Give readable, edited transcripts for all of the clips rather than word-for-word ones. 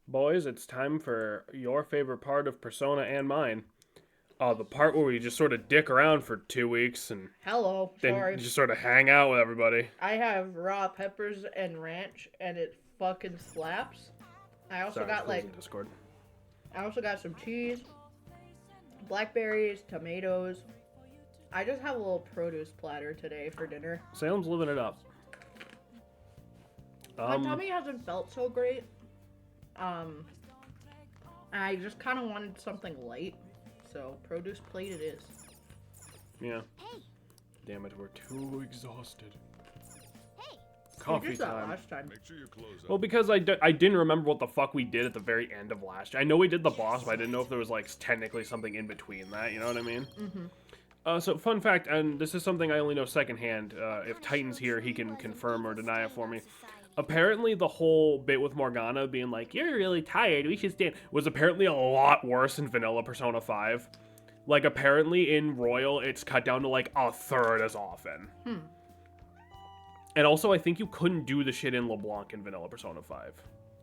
Boys, it's time for your favorite part of Persona and mine. The part where we just sort of dick around for 2 weeks and Hello, then sorry. just sort of hang out with everybody. I have raw peppers and ranch, and it fucking slaps. I also Sorry, I was got closing Discord. some cheese, blackberries, tomatoes. I just have a little produce platter today for dinner. Salem's living it up. My tummy hasn't felt so great. I just kind of wanted something light, so produce plate it is. Yeah. Damn it, we're too exhausted. Hey. We Coffee did that time. last time. Make sure you close up. Well, because I didn't remember what the fuck we did at the very end of last year. I know we did the boss, but I didn't know if there was, like, technically something in between that, you know what I mean? Mm-hmm. So, fun fact, and this is something I only know secondhand. If Titan's here, he can confirm or deny it for me. Apparently, the whole bit with Morgana being like, "You're really tired, we should stand," was apparently a lot worse in Vanilla Persona 5. Like, apparently in Royal, it's cut down to, like, a third as often. And also, I think you couldn't do the shit in LeBlanc in Vanilla Persona 5.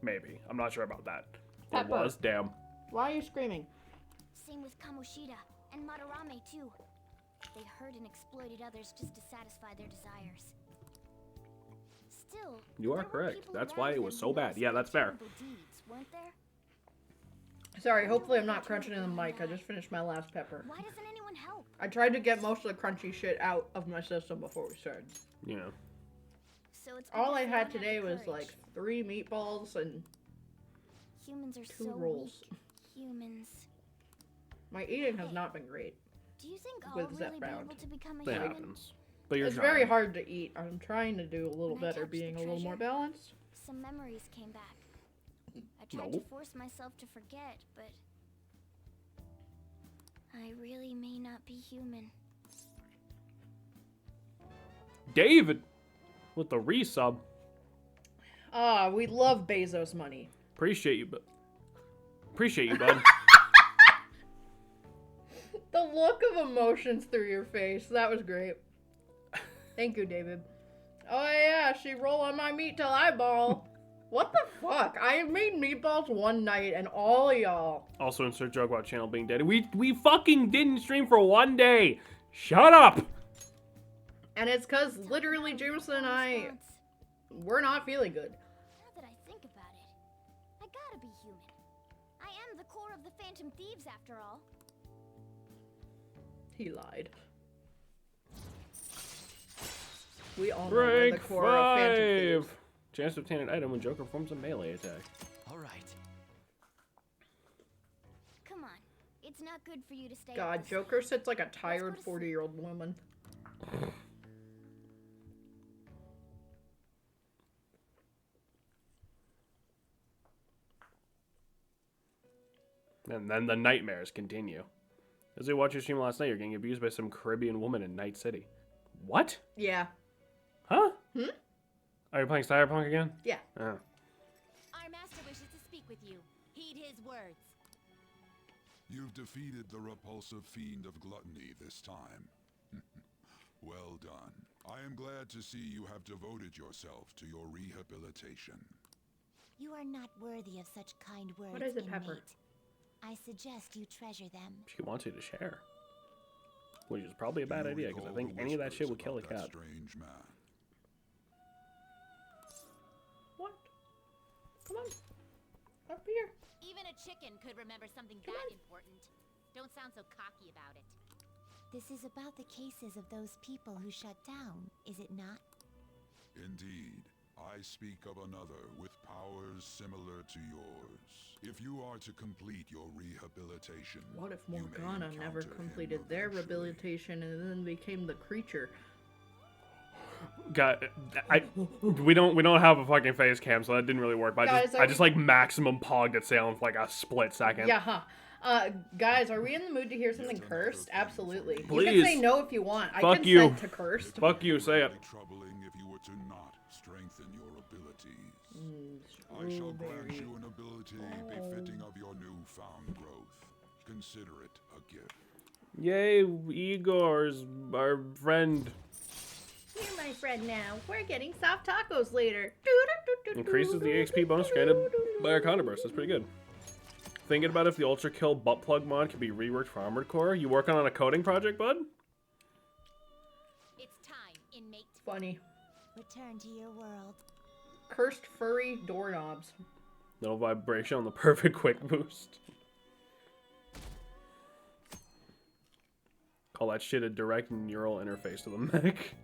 Maybe. I'm not sure about that. It Pepper. was, damn. Why are you screaming? Same with Kamoshida and Madarame too. They hurt and exploited others just to satisfy their desires. Still, You are there were correct. people That's around why it them was who so bad. also Yeah, did that's fair. terrible deeds, weren't there? Sorry, hopefully I'm not crunching in the mic. I just finished my last pepper. Why doesn't anyone help? I tried to get most of the crunchy shit out of my system before we started. You know. So it's All I because they had don't have today the was courage. like 3 meatballs and Humans are 2 so rolls. weak. Humans. My eating has not been great. Do you think I'll With really Zep be bound. able to become a That human? happens. But you're It's trying. very hard to eat. I'm trying to do a little When I better, touched the being a little more treasure, balanced. Some memories came back. I tried No. to force myself to forget, but I really may not be human. David! With the resub. Ah, we love Bezos money. Appreciate you, but... Appreciate you, bud. The look of emotions through your face. That was great. Thank you, David. Oh yeah, she roll on my meat till I ball. What the fuck? I made meatballs one night and all of y'all. Also, insert joke about channel being dead. We fucking didn't stream for 1 day! Shut up! And it's cause literally Jameson and I, we're not feeling good. Now that I think about it, I gotta be human. I am the core of the Phantom Thieves, after all. He lied. We all know we're the Rank core of Phantom 5! Thieves. Chance to obtain an item when Joker performs a melee attack. All right. Come on, it's not good for you to stay. God, up this Joker late. sits like a tired 40-year-old woman. And then the nightmares continue. As we watch your stream last night, you're getting abused by some Caribbean woman in Night City. What? Yeah. Huh? Hmm? Are you playing Cyberpunk again? Yeah. Oh. Our master wishes to speak with you. Heed his words. You've defeated the repulsive fiend of gluttony this time. Well done. I am glad to see you have devoted yourself to your rehabilitation. You are not worthy of such kind words, What is it, inmate. Pepper? I suggest you treasure them. She wants you to share. Which is probably a bad Do you idea, because I recall think the any of that shit would whispers kill a about that cat. strange man? What? Come on. Up here. Even a chicken could remember something Come that on. important. Don't sound so cocky about it. This is about the cases of those people who shut down, is it not? Indeed. I speak of another with powers similar to yours. If you are to complete your rehabilitation, What if you may Morgana never encounter him completed their eventually. rehabilitation and then became the creature? God, we don't have a fucking face cam, so that didn't really work. But Guys, I just like maximum pogged at Salem for like a split second. Yeah, huh. Guys, are we in the mood to hear something cursed? Absolutely. You can Please. say no if you want. I Fuck consent you. to cursed. Fuck you, say it. It would be troubling if you were to not strengthen your abilities. I shall grant Strawberry. you an ability befitting of your newfound growth. Consider it a gift. Yay, Igor's our friend. You're my friend now. We're getting soft tacos later. Increases the XP bonus granted by our counter burst. That's pretty good. Thinking about if the Ultra Kill butt plug mod could be reworked for Armored Core. You working on a coding project, bud? It's time, inmate. Funny. Return to your world. Cursed furry doorknobs. No vibration on the perfect quick boost. Call that shit a direct neural interface to the mech.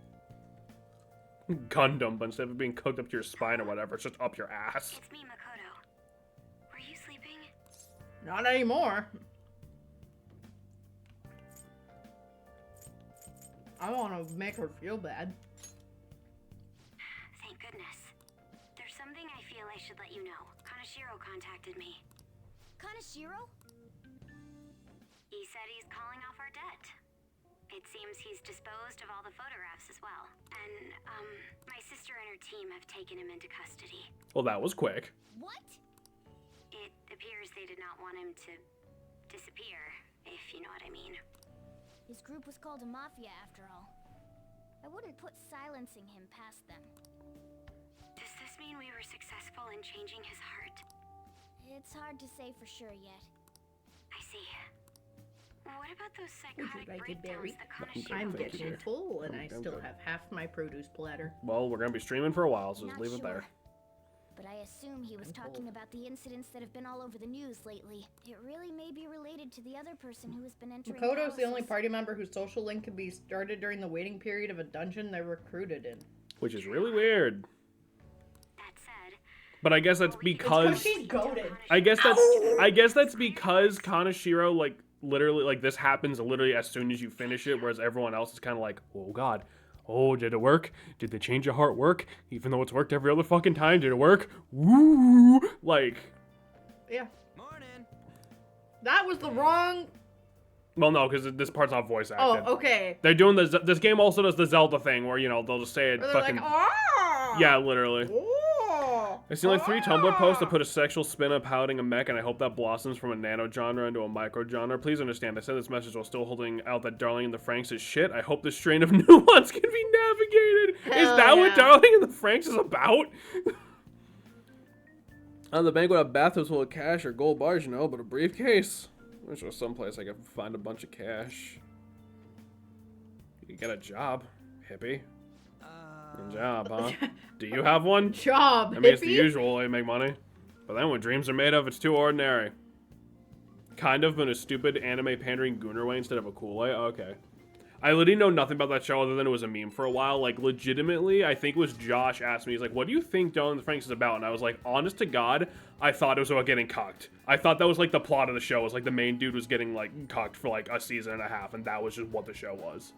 Gun dump, instead of being cooked up to your spine or whatever, it's just up your ass. It's me, Makoto. Were you sleeping? Not anymore. I want to make her feel bad. Thank goodness. There's something I feel I should let you know. Kanashiro contacted me. Kanashiro? He said he's calling off our debt. It seems he's disposed of all the photographs as well. And, my sister and her team have taken him into custody. Well, that was quick. What? It appears they did not want him to disappear, if you know what I mean. His group was called a mafia after all. I wouldn't put silencing him past them. Does this mean we were successful in changing his heart? It's hard to say for sure yet. I see. What about those Would you psychotic like a berry? breakdowns that Kanashiro I'm Thank you, getting dear. full and I I'm still good. have half my produce platter. Well, we're gonna be streaming for a while, so just Not leave it sure. there. But I assume he was I'm talking told. about the incidents that have been all over the news lately. It really may be related to the other person who has been entering Makoto's the only palaces. party member whose social link can be started during the waiting period of a dungeon they're recruited in. Which is really weird. That said, But I guess that's It's because she's goaded. I guess that's because Kanashiro, like, literally, like, this happens literally as soon as you finish it, whereas everyone else is kind of like, oh god, oh, did it work? Did the change of heart work? Even though it's worked every other fucking time, did it work? Woo! Like, Yeah. Morning. That was the wrong... well, no, because this part's not voice acted. Oh, okay. They're doing this game also does the Zelda thing where, you know, they'll just say it Or they're fucking... like, ah! Yeah, literally. Oh! I've seen like 3 Tumblr posts that put a sexual spin on pouting a mech, and I hope that blossoms from a nano genre into a micro genre. Please understand, I sent this message while still holding out that Darling and the Franks is shit. I hope this strain of nuance can be navigated. Hell Is that what yeah. Darling and the Franks is about? On the bank would have bathrooms full of cash or gold bars, you know, but a briefcase. Wish there was someplace I could find a bunch of cash. You could get a job, hippie. A job, huh? Do you have one? Job, I mean, it's the hippie. usual way to make money. But then when dreams are made of, it's too ordinary. Kind of in a stupid anime pandering gooner way instead of a cool way. Okay. I literally know nothing about that show other than it was a meme for a while. Like, legitimately, I think it was Josh asked me, he's like, what do you think Darling and the Franks is about? And I was like, honest to God, I thought it was about getting cocked. I thought that was, like, the plot of the show. It was, like, the main dude was getting, like, cocked for, like, a season and a half. And that was just what the show was.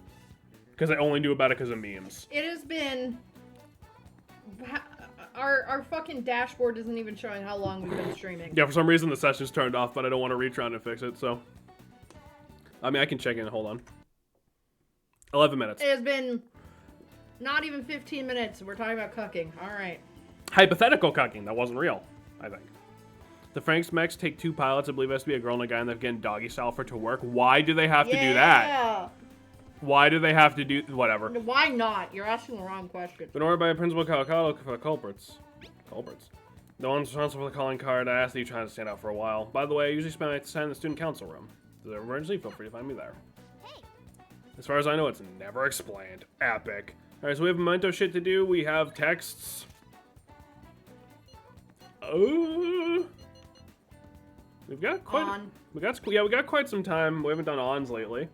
Because I only knew about it because of memes. It has been... Our fucking dashboard isn't even showing how long we've been streaming. Yeah, for some reason the session's turned off, but I don't want to retry and fix it, so... I mean, I can check in. Hold on. 11 minutes. It has been not even 15 minutes and we're talking about cucking. Alright. Hypothetical cucking. That wasn't real, I think. The Franks mechs take 2 pilots. I believe it has to be a girl and a guy, and they're getting doggy style for it to work. Why do they have to do that? Why do they have to do... Whatever. Why not? You're asking the wrong question. Been ordered by a Principal Calcalo for culprits. Culprits. The one's responsible for the calling card. I asked that you try to stand out for a while. By the way, I usually spend my time in the student council room. If there's an emergency, feel free to find me there. Hey, As far as I know, it's never explained. Epic. Alright, so we have memento shit to do. We have texts. We've got quite... On. We got quite some time. We haven't done ons lately.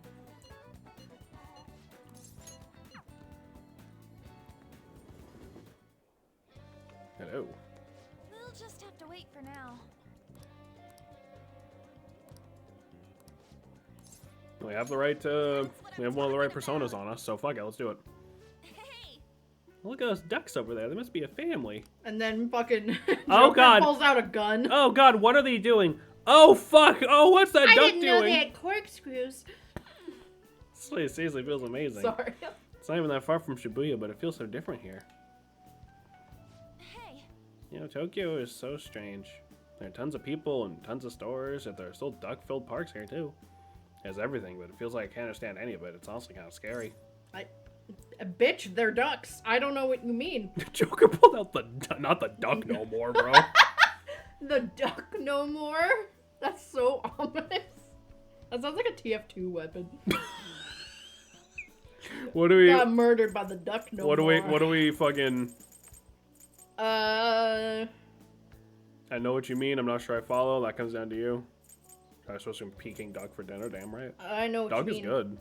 Hello. we'll just have to wait for now. We have the right, we have one of the right personas on us, so fuck it, let's do it. Hey, Look at those ducks over there. They must be a family. And then fucking Oh, Joker God. pulls out a gun. Oh god, what are they doing? Oh fuck! Oh, what's that duck doing? had corkscrews. This place seriously feels amazing. Sorry. It's not even that far from Shibuya, but it feels so different here. hey, You know, Tokyo is so strange. There are tons of people and tons of stores, yet there are still duck-filled parks here too. It has everything, but it feels like I can't understand any of it. It's honestly kind of scary. Bitch, they're ducks. I don't know what you mean. Joker pulled out not the duck no more, bro. The duck no more? That's so ominous. That sounds like a TF2 weapon. What do we? Got murdered by the duck no more. What do we fucking? Uh. I know what you mean. I'm not sure I follow. That comes down to you. I was supposed to be Peking duck for dinner. Damn right. I know what Duck you is mean. good.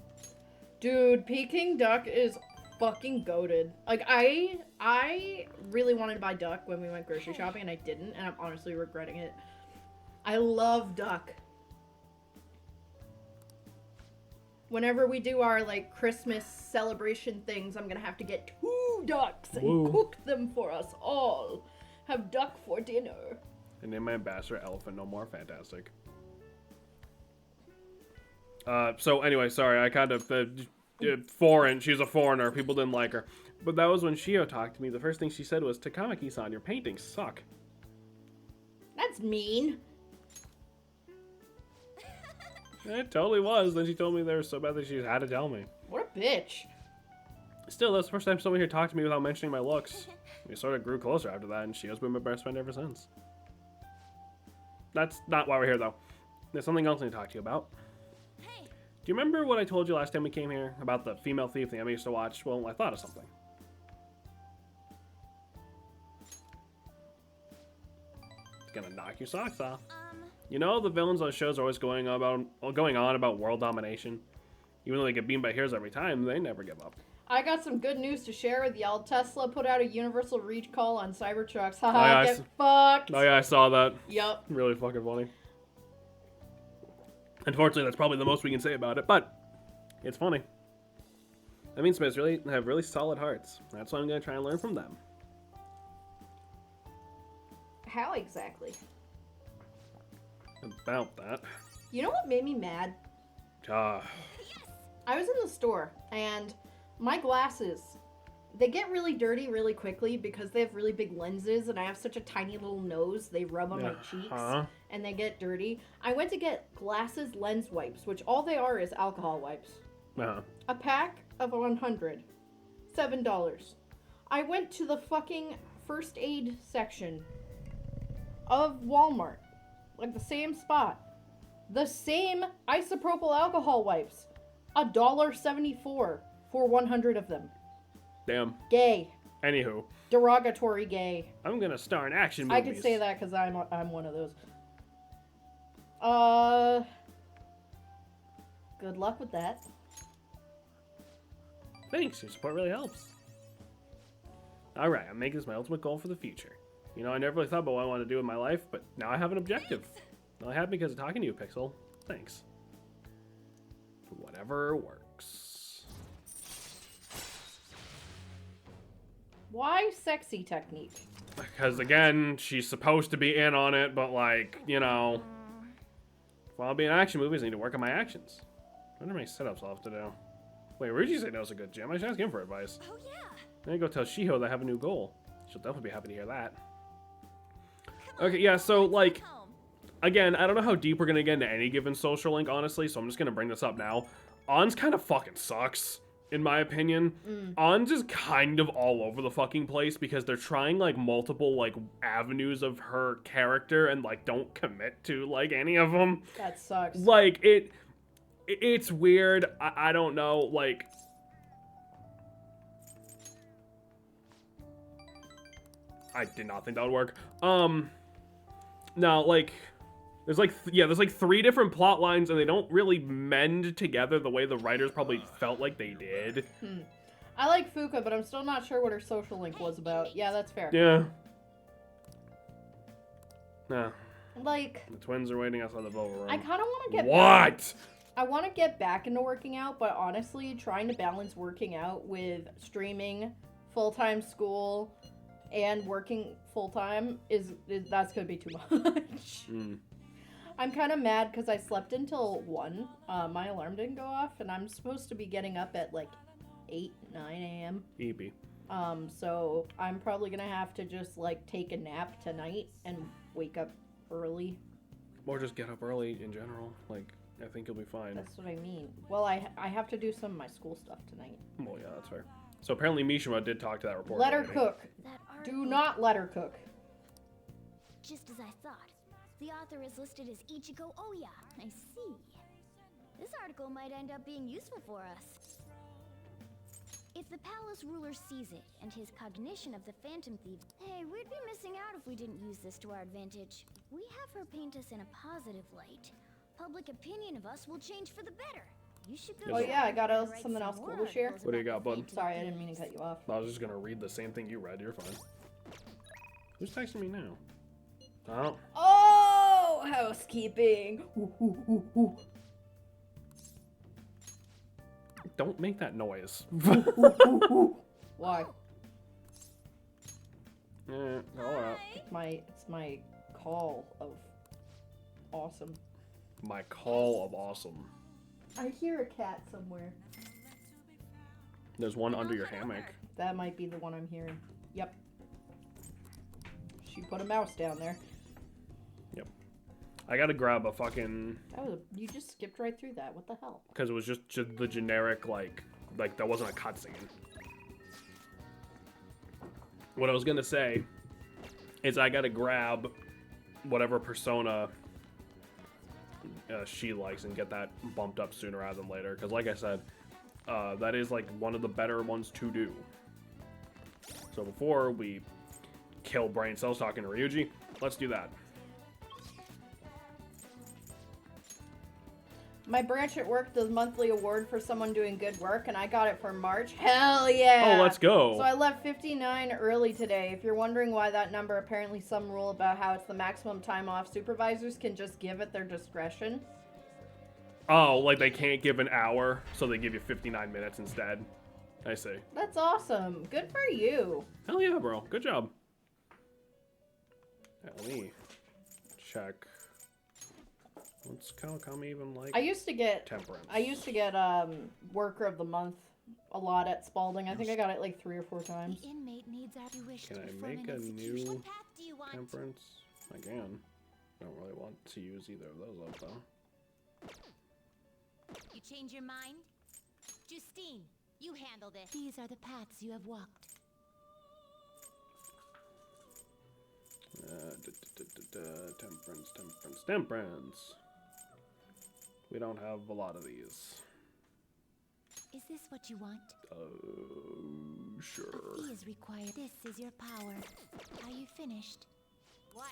Dude, Peking duck is fucking goated. Like, I really wanted to buy duck when we went grocery shopping, and I didn't, and I'm honestly regretting it. I love duck. Whenever we do our, like, Christmas celebration things, I'm gonna have to get 2 ducks and Woo. cook them for us all. Have duck for dinner. And name my ambassador Elephant No More. Fantastic. So anyway, sorry, I kind of foreign. She's a foreigner. People didn't like her, but that was when Shio talked to me. The first thing she said was, "Takamaki-san, your paintings suck." That's mean. It totally was. Then she told me they were so bad that she just had to tell me. What a bitch. Still, that's the first time someone here talked to me without mentioning my looks. We sort of grew closer after that, and Shio's been my best friend ever since. That's not why we're here, though. There's something else I need to talk to you about. Hey, Do you remember what I told you last time we came here about the female thief the Emma used to watch? Well, I thought of something. It's gonna knock your socks off. You know, the villains on shows are always going on about world domination. Even though they get beamed by heroes every time, they never give up. I got some good news to share with y'all. Tesla put out a universal recall on Cybertrucks. Haha, Oh, yeah, get fucked. Oh yeah, I saw that. Yup. Really fucking funny. Unfortunately, that's probably the most we can say about it, but it's funny. That means Smiths really have really solid hearts. That's why I'm gonna try and learn from them. How exactly? About that. You know what made me mad? Ah, I was in the store, and my glasses, they get really dirty really quickly because they have really big lenses, and I have such a tiny little nose, they rub on my cheeks, and they get dirty. I went to get glasses lens wipes, which all they are is alcohol wipes. A pack of 100. $7. I went to the fucking first aid section of Walmart. Like the same spot. The same isopropyl alcohol wipes. $1.74 for 100 of them. Damn. Gay. Anywho, Derogatory gay. I'm gonna star in action I movies. could say that because I'm one of those. Good luck with that. Thanks, your support really helps. Alright, I'm making this my ultimate goal for the future. You know, I never really thought about what I want to do with my life, but now I have an objective. Well, I have because of talking to you, Pixel. Thanks. Whatever works. Why sexy technique? Because, again, she's supposed to be in on it, but, like, you know... If I want to be in action movies, I need to work on my actions. I wonder how many setups I'll have to do. Wait, Ryuji said knows a good gym. I should ask him for advice. oh yeah. Then I go tell Shiho that I have a new goal. She'll definitely be happy to hear that. Okay, yeah, so, like... Home. Again, I don't know how deep we're gonna get into any given social link, honestly, so I'm just gonna bring this up now. On's kind of fucking sucks, in my opinion. On's is kind of all over the fucking place because they're trying, like, multiple, like, avenues of her character and, like, don't commit to, like, any of them. That sucks. Like, it's weird. I don't know, like... I did not think that would work. Now, like, there's like, there's like 3 different plot lines, and they don't really mend together the way the writers probably felt like they did. I like Fuka, but I'm still not sure what her social link was about. Yeah, that's fair. Yeah. Nah, Like, the twins are waiting outside the Volvo room. I kind of want to get What? I want to get back into working out, but honestly, trying to balance working out with streaming, full-time school, and working full-time that's gonna be too much. I'm kind of mad because I slept until 1. My alarm didn't go off, and I'm supposed to be getting up at like 8, 9 a.m. EP. So I'm probably gonna have to just like take a nap tonight and wake up early. Or just get up early in general. Like, I think you'll be fine. That's what I mean. Well, I have to do some of my school stuff tonight. Well, yeah, that's fair. So apparently Mishima did talk to that reporter. Let her lady. cook. That Do article- not let her cook. Just as I thought. The author is listed as Ichigo Oya. I see. This article might end up being useful for us. If the palace ruler sees it, and his cognition of the Phantom Thief, hey, we'd be missing out if we didn't use this to our advantage. We have her paint us in a positive light. Public opinion of us will change for the better. You should go. Oh yeah, I got write something some else more cool to share. articles What do you about got, the bud? Phantom Sorry, I didn't Thief. mean to cut you off. I was just gonna read the same thing you read. You're fine. Who's texting me now? Oh, Oh, housekeeping. Ooh, ooh, ooh, ooh. don't make that noise. Why? Yeah, alright. It's my call of awesome. My call of awesome. I hear a cat somewhere. There's one under your hammock. That might be the one I'm hearing. Yep. She put a mouse down there. Yep. I gotta grab a fucking... You just skipped right through that. What the hell? Because it was just the generic, like that wasn't a cutscene. What I was gonna say is I gotta grab whatever persona she likes and get that bumped up sooner rather than later. Because like I said, that is like one of the better ones to do. So before we kill brain cells talking to Ryuji, let's do that. My branch at work does monthly award for someone doing good work, and I got it for March. Hell yeah! Oh, let's go. So I left 59 early today. If you're wondering why that number, apparently some rule about how it's the maximum time off. Supervisors can just give at their discretion. Oh, like they can't give an hour, so they give you 59 minutes instead. I see. That's awesome. Good for you. Hell yeah, bro. Good job. Yeah, let me check. What's Kawakami even like? I used to get Temperance. Worker of the Month a lot at Spalding. I think I got it like 3 or 4 times. The inmate needs our you wish Can to I perform make an a execution. new What path do you want? Temperance? I can. I don't really want to use either of those up though. You change your mind? Justine, you handle this. These are the paths you have walked. Temperance. We don't have a lot of these. Is this what you want? Sure. A fee is required. This is your power. Are you finished? What?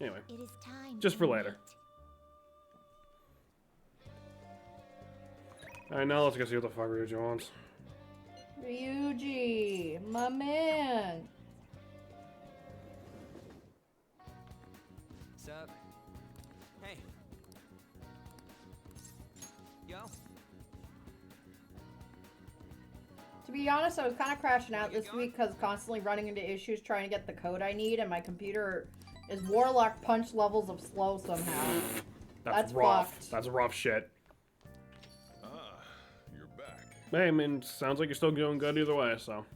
Anyway, It is time. Just for later. alright, now let's go see what the fuck Ryuji wants. Ryuji, my man. Sup? Hey. Yo. To be honest, I was kind of crashing out this week because constantly running into issues trying to get the code I need, and my computer is Warlock punch levels of slow somehow. That's rough. fucked. That's rough shit. Ah, you're back. Hey, I mean, sounds like you're still doing good either way, so.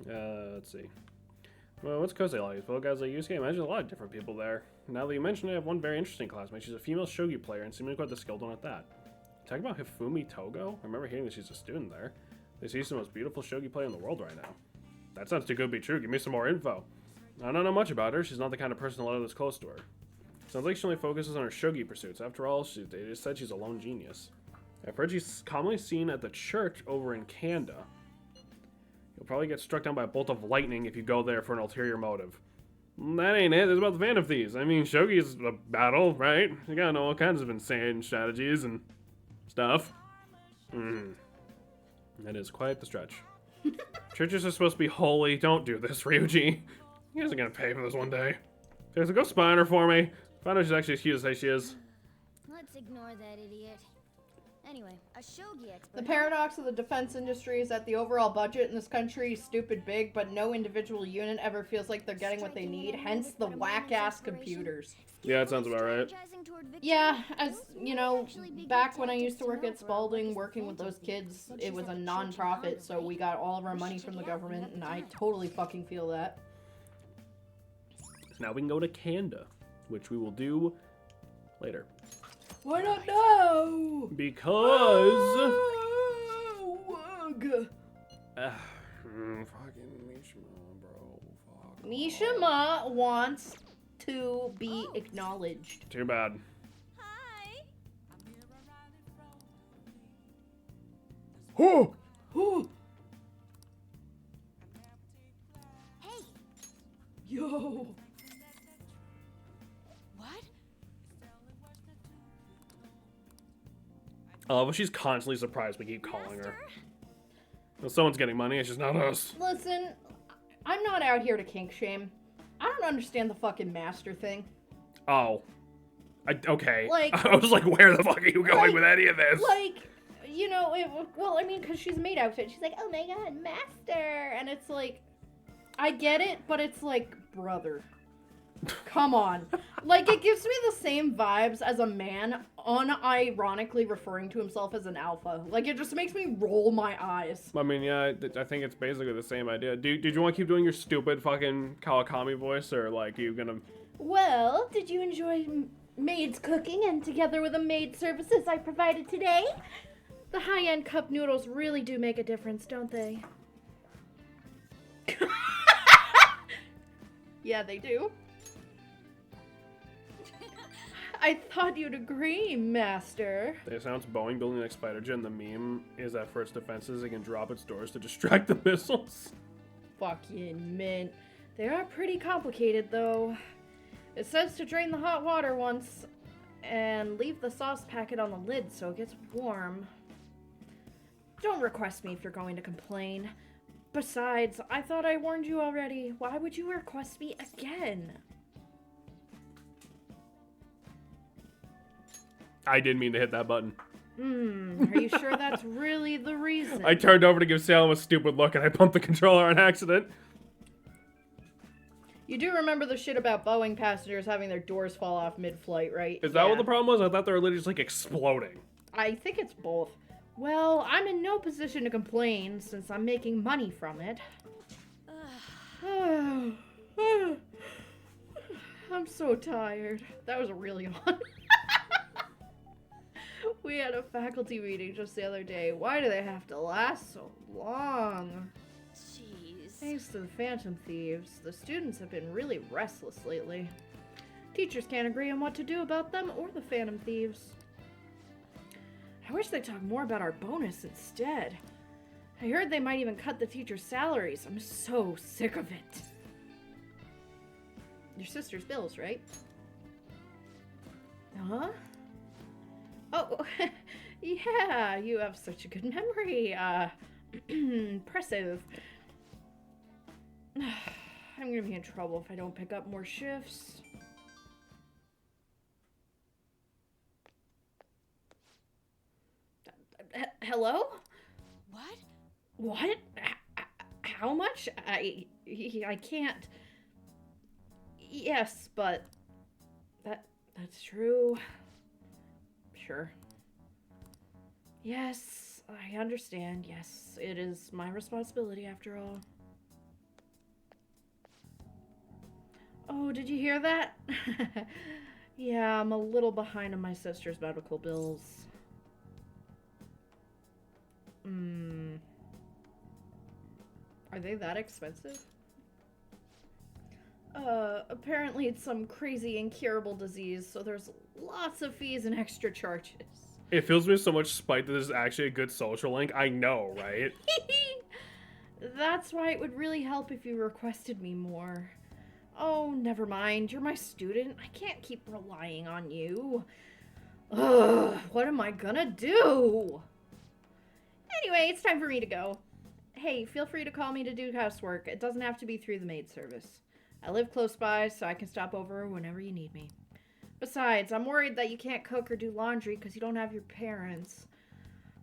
Let's see. Well, what's Kosei like? Well, guys like Yusuke, I imagine a lot of different people there. Now that you mention it, I have one very interesting classmate. She's a female shogi player and seemingly quite the skilled one at that. Talk about Hifumi Togo? I remember hearing that she's a student there. They say she's the most beautiful shogi player in the world right now. That sounds too good to be true. Give me some more info. I don't know much about her. She's not the kind of person to let others close to her. Sounds like she only focuses on her shogi pursuits. After all, they just said she's a lone genius. I've heard she's commonly seen at the church over in Kanda. You'll probably get struck down by a bolt of lightning if you go there for an ulterior motive. That ain't it. It's about the Phantom Thieves. I mean, shogi's a battle, right? You gotta know all kinds of insane strategies and stuff. That is quite the stretch. Churches are supposed to be holy. Don't do this, Ryuji. You guys are gonna pay for this one day. Okay, so go spy on her for me. Find out she's actually as cute as they say she is. Let's ignore that idiot. Anyway, a shogi expert. The paradox of the defense industry is that the overall budget in this country is stupid big, but no individual unit ever feels like they're getting what they need, hence the whack-ass computers. Yeah, that sounds about right. Yeah, as you know, back when I used to work at Spalding, working with those kids, it was a non-profit, so we got all of our money from the government, and I totally fucking feel that. Now we can go to Kanda, which we will do later. Why not now? Because... Ugh. Fucking Mishima, bro. Fuck. Mishima wants to be acknowledged. Too bad. Hi. Who? Who? Hey, Yo. What? I love how she's constantly surprised we keep calling her. Well, someone's getting money, it's just not us. Listen, I'm not out here to kink shame. I don't understand the fucking master thing. Oh. Okay. Like- I was like, where the fuck are you going Like- with any of this? Like, you know, well, I mean, because she's maid outfit. She's like, oh my god, master. And it's like, I get it, but it's like, brother. Come on. Like, it gives me the same vibes as a man unironically referring to himself as an alpha. Like, it just makes me roll my eyes. I mean, yeah, I think it's basically the same idea. Did you want to keep doing your stupid fucking Kawakami voice, or like, are you gonna... Well, did you enjoy maid's cooking and together with the maid services I provided today? The high-end cup noodles really do make a difference, don't they? Yeah, they do. I thought you'd agree, master. They sounds Boeing building the next fighter jet, and the meme is that for its defenses, it can drop its doors to distract the missiles. Fucking mint. They are pretty complicated, though. It says to drain the hot water once and leave the sauce packet on the lid so it gets warm. Don't request me if you're going to complain. Besides, I thought I warned you already. Why would you request me again? I didn't mean to hit that button. Are you sure that's really the reason? I turned over to give Salem a stupid look, and I bumped the controller on accident. You do remember the shit about Boeing passengers having their doors fall off mid-flight, right? Is that what the problem was? I thought they were literally just, like, exploding. I think it's both. Well, I'm in no position to complain since I'm making money from it. I'm so tired. That was really on. We had a faculty meeting just the other day. Why do they have to last so long? Jeez. Thanks to the Phantom Thieves, the students have been really restless lately. Teachers can't agree on what to do about them or the Phantom Thieves. I wish they'd talk more about our bonus instead. I heard they might even cut the teachers' salaries. I'm so sick of it. Your sister's bills, right? Huh? Oh, yeah, you have such a good memory. Impressive. I'm gonna be in trouble if I don't pick up more shifts. Hello? What? What? How much? I can't. Yes, but that's true. Sure. Yes, I understand. Yes, it is my responsibility after all. Oh, did you hear that? Yeah, I'm a little behind on my sister's medical bills. Are they that expensive? Apparently it's some crazy incurable disease, so there's lots of fees and extra charges. It fills me with so much spite that this is actually a good social link. I know, right? That's why it would really help if you requested me more. Oh, never mind. You're my student. I can't keep relying on you. Ugh, what am I gonna do? Anyway, it's time for me to go. Hey, feel free to call me to do housework. It doesn't have to be through the maid service. I live close by, so I can stop over whenever you need me. Besides, I'm worried that you can't cook or do laundry because you don't have your parents.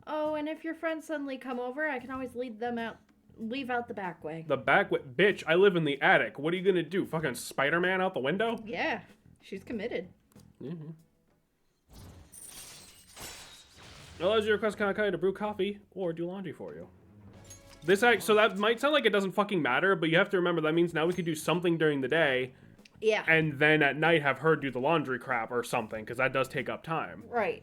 Oh, and if your friends suddenly come over, I can always leave out the back way. The back way? Bitch, I live in the attic. What are you gonna do? Fucking Spider-Man out the window? Yeah, she's committed. Mm-hmm. Well, as you request Kanakai to brew coffee or do laundry for you. So that might sound like it doesn't fucking matter, but you have to remember that means now we could do something during the day Yeah. And then at night have her do the laundry crap or something, because that does take up time. Right.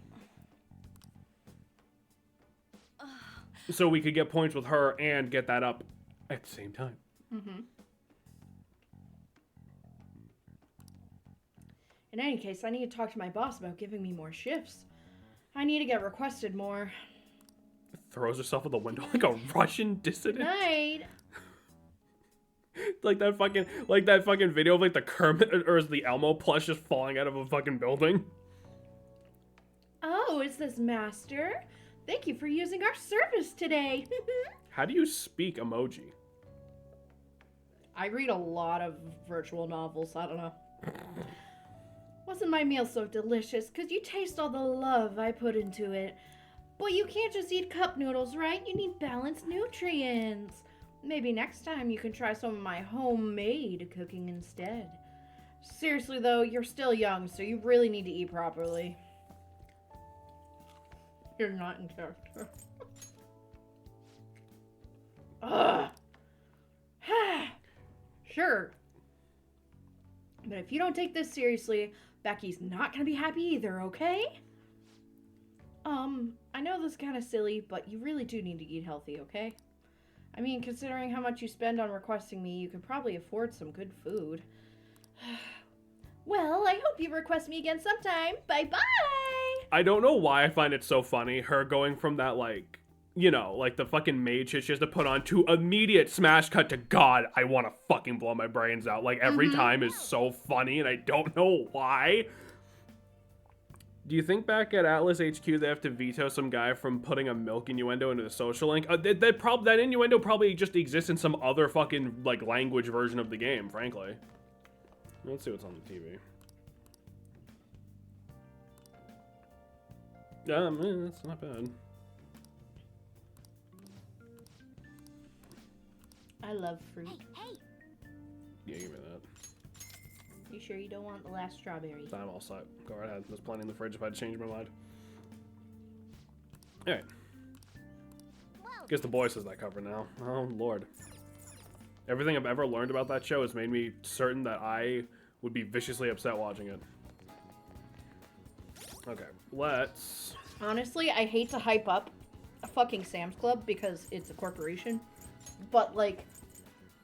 So we could get points with her and get that up at the same time. Mm-hmm. In any case, I need to talk to my boss about giving me more shifts. I need to get requested more. Throws herself out the window like a Russian dissident. Night. like that fucking video of like the Kermit or is the Elmo plush just falling out of a fucking building. Oh, is this Master? Thank you for using our service today. How do you speak emoji? I read a lot of virtual novels. I don't know. Wasn't my meal so delicious? Could you taste all the love I put into it? But you can't just eat cup noodles, right? You need balanced nutrients. Maybe next time you can try some of my homemade cooking instead. Seriously though, you're still young, so you really need to eat properly. You're not in character. Ugh. Sure. But if you don't take this seriously, Becky's not gonna be happy either, okay? I know this is kind of silly, but you really do need to eat healthy, okay? I mean, considering how much you spend on requesting me, you could probably afford some good food. Well, I hope you request me again sometime. Bye-bye! I don't know why I find it so funny, her going from that, like, you know, like the fucking maid shit she has to put on to immediate smash cut to God, I want to fucking blow my brains out. Like, every time is so funny, and I don't know why. Do you think back at Atlas HQ they have to veto some guy from putting a milk innuendo into the social link? That innuendo probably just exists in some other fucking, like, language version of the game, frankly. Let's see what's on the TV. Yeah, man, that's not bad. I love fruit. Hey, Yeah, give me that. You sure you don't want the last strawberry? I'm all set. Go right ahead. There's plenty in the fridge if I had to change my mind. Alright. Guess the boys has that covered now. Oh, Lord. Everything I've ever learned about that show has made me certain that I would be viciously upset watching it. Okay, let's... Honestly, I hate to hype up a fucking Sam's Club because it's a corporation. But, like,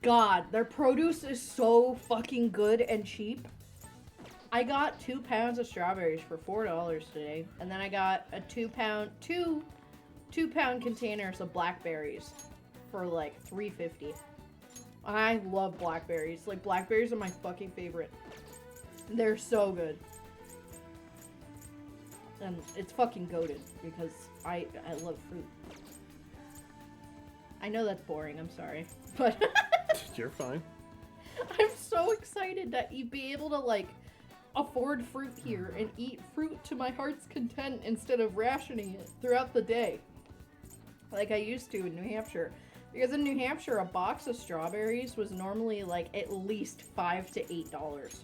God, their produce is so fucking good and cheap. I got 2 pounds of strawberries for $4 today. And then I got a 2 pound containers of blackberries for like $3.50. I love blackberries. Like, blackberries are my fucking favorite. They're so good. And it's fucking goated because I love fruit. I know that's boring, I'm sorry. But You're fine. I'm so excited that you'd be able to, like, afford fruit here and eat fruit to my heart's content instead of rationing it throughout the day. Like I used to in New Hampshire. Because in New Hampshire, a box of strawberries was normally, like, at least $5 to $8.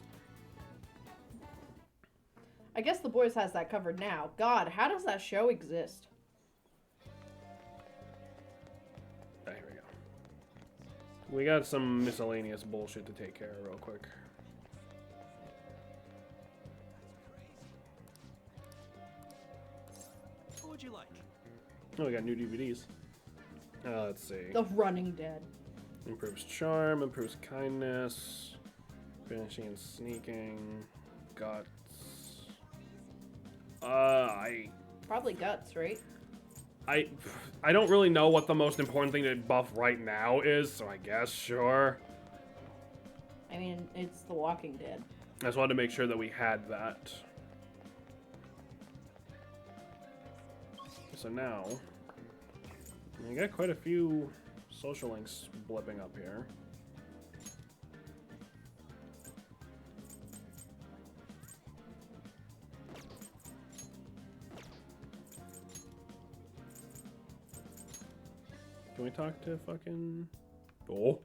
I guess The Boys has that covered now. God, how does that show exist? Here we go. We got some miscellaneous bullshit to take care of real quick. What would you like? Oh, we got new DVDs. Let's see. The Running Dead. Improves charm, improves kindness, finishing and sneaking, guts. Probably guts, right? I don't really know what the most important thing to buff right now is, so I guess, sure. I mean, it's The Walking Dead. I just wanted to make sure that we had that. So now, we got quite a few social links blipping up here. Can we talk to fucking... Oh.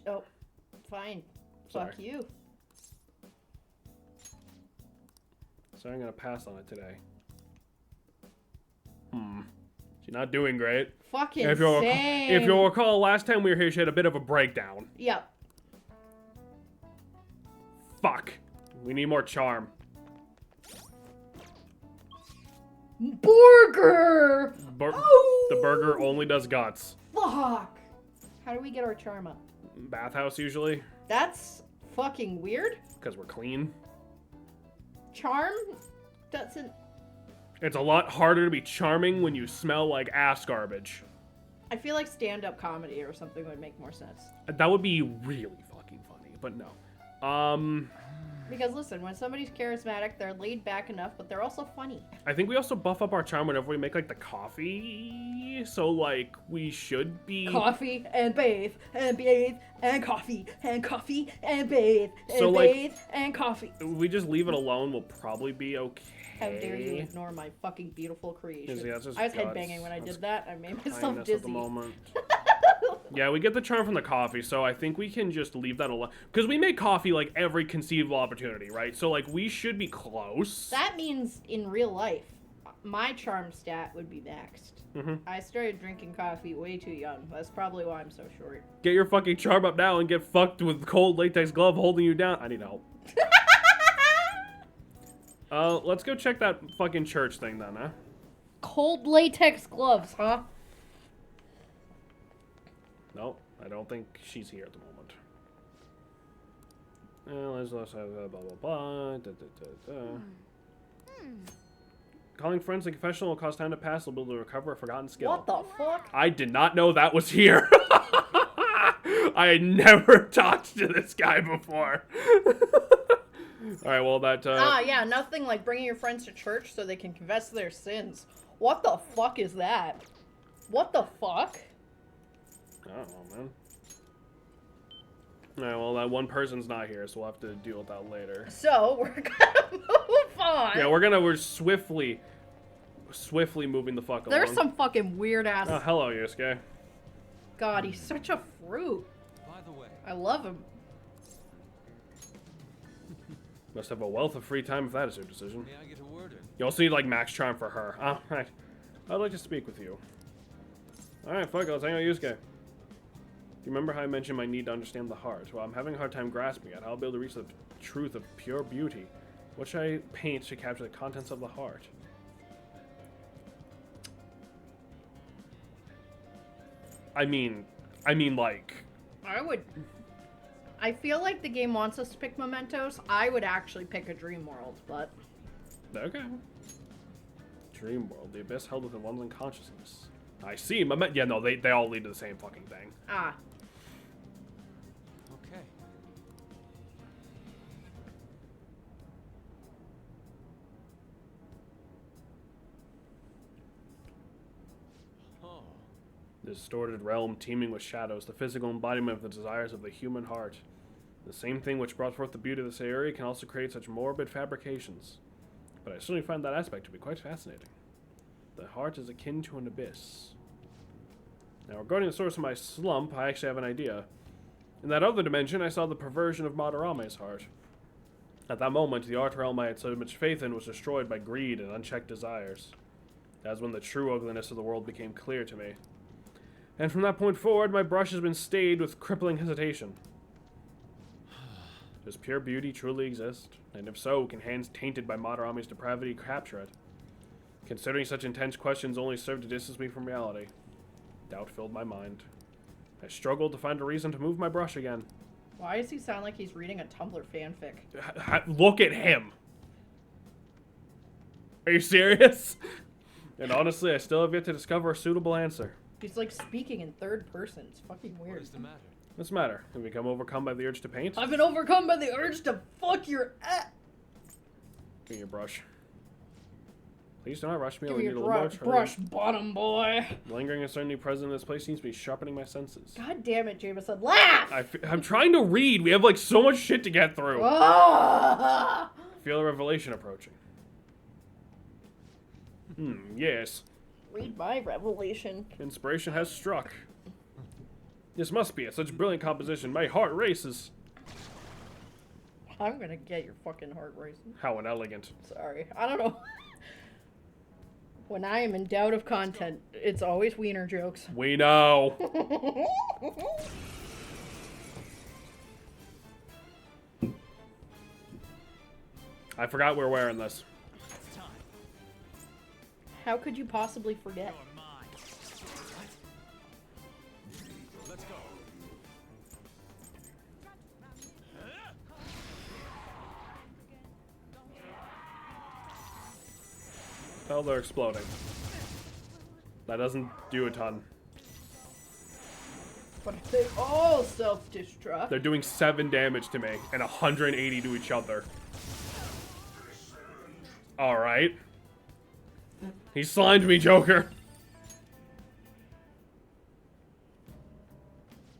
Oh, fine. Sorry. Fuck you. So I'm gonna pass on it today. She's not doing great. Fucking If you'll recall, last time we were here, she had a bit of a breakdown. Yep. Fuck. We need more charm. Burger! The burger only does guts. Fuck! How do we get our charm up? Bathhouse usually, That's fucking weird. because we're clean. Charm doesn't... It's a lot harder to be charming when you smell like ass garbage. I feel like stand-up comedy or something would make more sense. That would be really fucking funny, but no. Because listen, when somebody's charismatic, they're laid back enough, but they're also funny. I think we also buff up our charm whenever we make, like, the coffee. So, like, we should be... Coffee and bathe and bathe and coffee and coffee and bathe and So, like, bathe and coffee. If we just leave it alone, we'll probably be okay. How dare you ignore my fucking beautiful creation. Yeah, that's just I was guts. headbanging when I That's did that. I made myself Kindness at dizzy. the moment. Yeah, we get the charm from the coffee, so I think we can just leave that alone. Because we make coffee, like, every conceivable opportunity, right? So, like, we should be close. That means in real life, my charm stat would be maxed. I started drinking coffee way too young. That's probably why I'm so short. Get your fucking charm up now and get fucked with cold latex glove holding you down. I need help. Let's go check that fucking church thing then, huh? Cold latex gloves, huh? No, I don't think she's here at the moment. Let's have blah blah blah. Calling friends and confessional will cause time to pass. They'll be able to recover a forgotten skill. What the fuck? I did not know that was here. I had never talked to this guy before. All right, well that. Yeah, nothing like bringing your friends to church so they can confess their sins. What the fuck is that? What the fuck? I don't know, man. Alright, well, that one person's not here, so we'll have to deal with that later. So, we're gonna move on. Yeah, we're swiftly moving the fuck along. There's some fucking weird ass... Oh, hello, Yusuke. God, he's such a fruit. By the way, I love him. Must have a wealth of free time if that is your decision. may I get a word in? You also need, like, max charm for her. Oh, right. I'd like to speak with you. Alright, fuck it, let's hang out with Yusuke. Do you remember how I mentioned my need to understand the heart? Well, I'm having a hard time grasping it. How I'll be able to reach the truth of pure beauty. What should I paint to capture the contents of the heart? I mean, like... I feel like the game wants us to pick mementos. I would actually pick a dream world, but... Okay. Dream world. The abyss held within one's unconsciousness. I see. Yeah, no, they all lead to the same fucking thing. Ah. Okay. Oh. The distorted realm teeming with shadows, the physical embodiment of the desires of the human heart. The same thing which brought forth the beauty of this area can also create such morbid fabrications. But I certainly find that aspect to be quite fascinating. The heart is akin to an abyss. Now, regarding the source of my slump, I actually have an idea. In that other dimension, I saw the perversion of Madarame's heart. At that moment, the art realm I had so much faith in was destroyed by greed and unchecked desires. That was when the true ugliness of the world became clear to me. And from that point forward, my brush has been stayed with crippling hesitation. Does pure beauty truly exist? And if so, can hands tainted by Madarame's depravity capture it? Considering such intense questions only serve to distance me from reality. Doubt filled my mind. I struggled to find a reason to move my brush again. Why does he sound like he's reading a Tumblr fanfic? Look at him! Are you serious? And honestly, I still have yet to discover a suitable answer. He's like speaking in third person. It's fucking What weird. is the matter? What's the matter? Have you become overcome by the urge to paint? I've been overcome by the urge to fuck your ass. Give me your brush. Please do not rush me. Give I me need a your little more brush, training. bottom boy. Lingering uncertainty present in this place seems to be sharpening my senses. God damn it, Jameson. Laugh! I'm trying to read. We have like so much shit to get through. Ah! Feel a revelation approaching. Yes. Read my revelation. Inspiration has struck. This must be it. Such brilliant composition. My heart races. I'm gonna get your fucking heart racing. How inelegant. Sorry. I don't know. When I am in doubt of content, it's always wiener jokes. We know. I forgot we're wearing this. It's time. How could you possibly forget? You're mine. What? Let's go. Well, they're exploding. That doesn't do a ton. But if they all self-destruct. They're doing 7 damage to me and 180 to each other. Alright. He slimed me, Joker.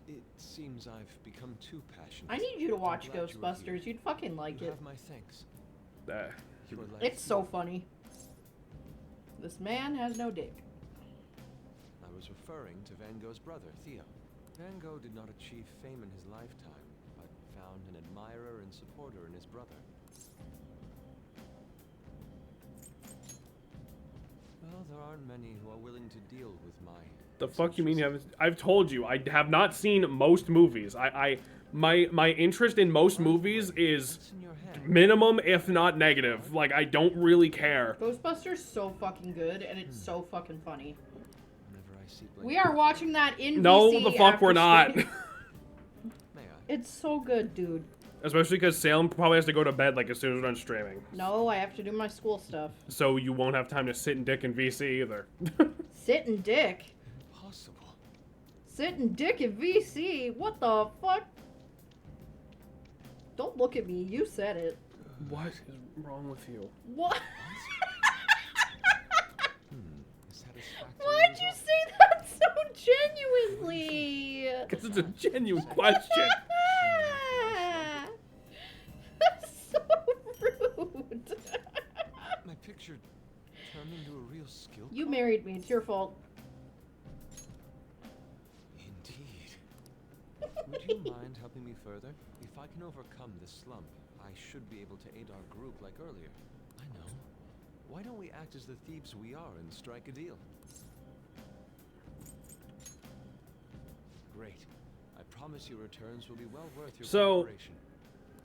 It seems I've become too passionate. I need you to watch I'm glad you were Ghostbusters. here. You'd fucking like You it. have my thanks. You were like It's so funny. This man has no dick. I was referring to Van Gogh's brother, Theo. Van Gogh did not achieve fame in his lifetime, but found an admirer and supporter in his brother. Well, there aren't many who are willing to deal with my... The fuck you mean you haven't? I've told you, I have not seen most movies. My interest in most movies is What's in your hand? minimum, if not negative. Like, I don't really care. Ghostbusters so fucking good, and it's so fucking funny. Whenever I see Blake... We are watching that in No, VC the fuck after we're not. stream. May I? It's so good, dude. Especially because Salem probably has to go to bed like as soon as we're done streaming. No, I have to do my school stuff. So you won't have time to sit and dick in VC either. Sit and dick. Impossible. Sit and dick in VC. What the fuck? Don't look at me. You said it. What is wrong with you? What? Satisfactory Why'd you result. say that so genuinely? Because it's a genuine question. That's so rude. My picture turned into a real skill. You married me. It's your fault. Indeed. Would you mind helping me further? If I can overcome this slump, I should be able to aid our group like earlier. I know. Why don't we act as the thieves we are and strike a deal? Great. I promise your returns will be well worth your So- cooperation.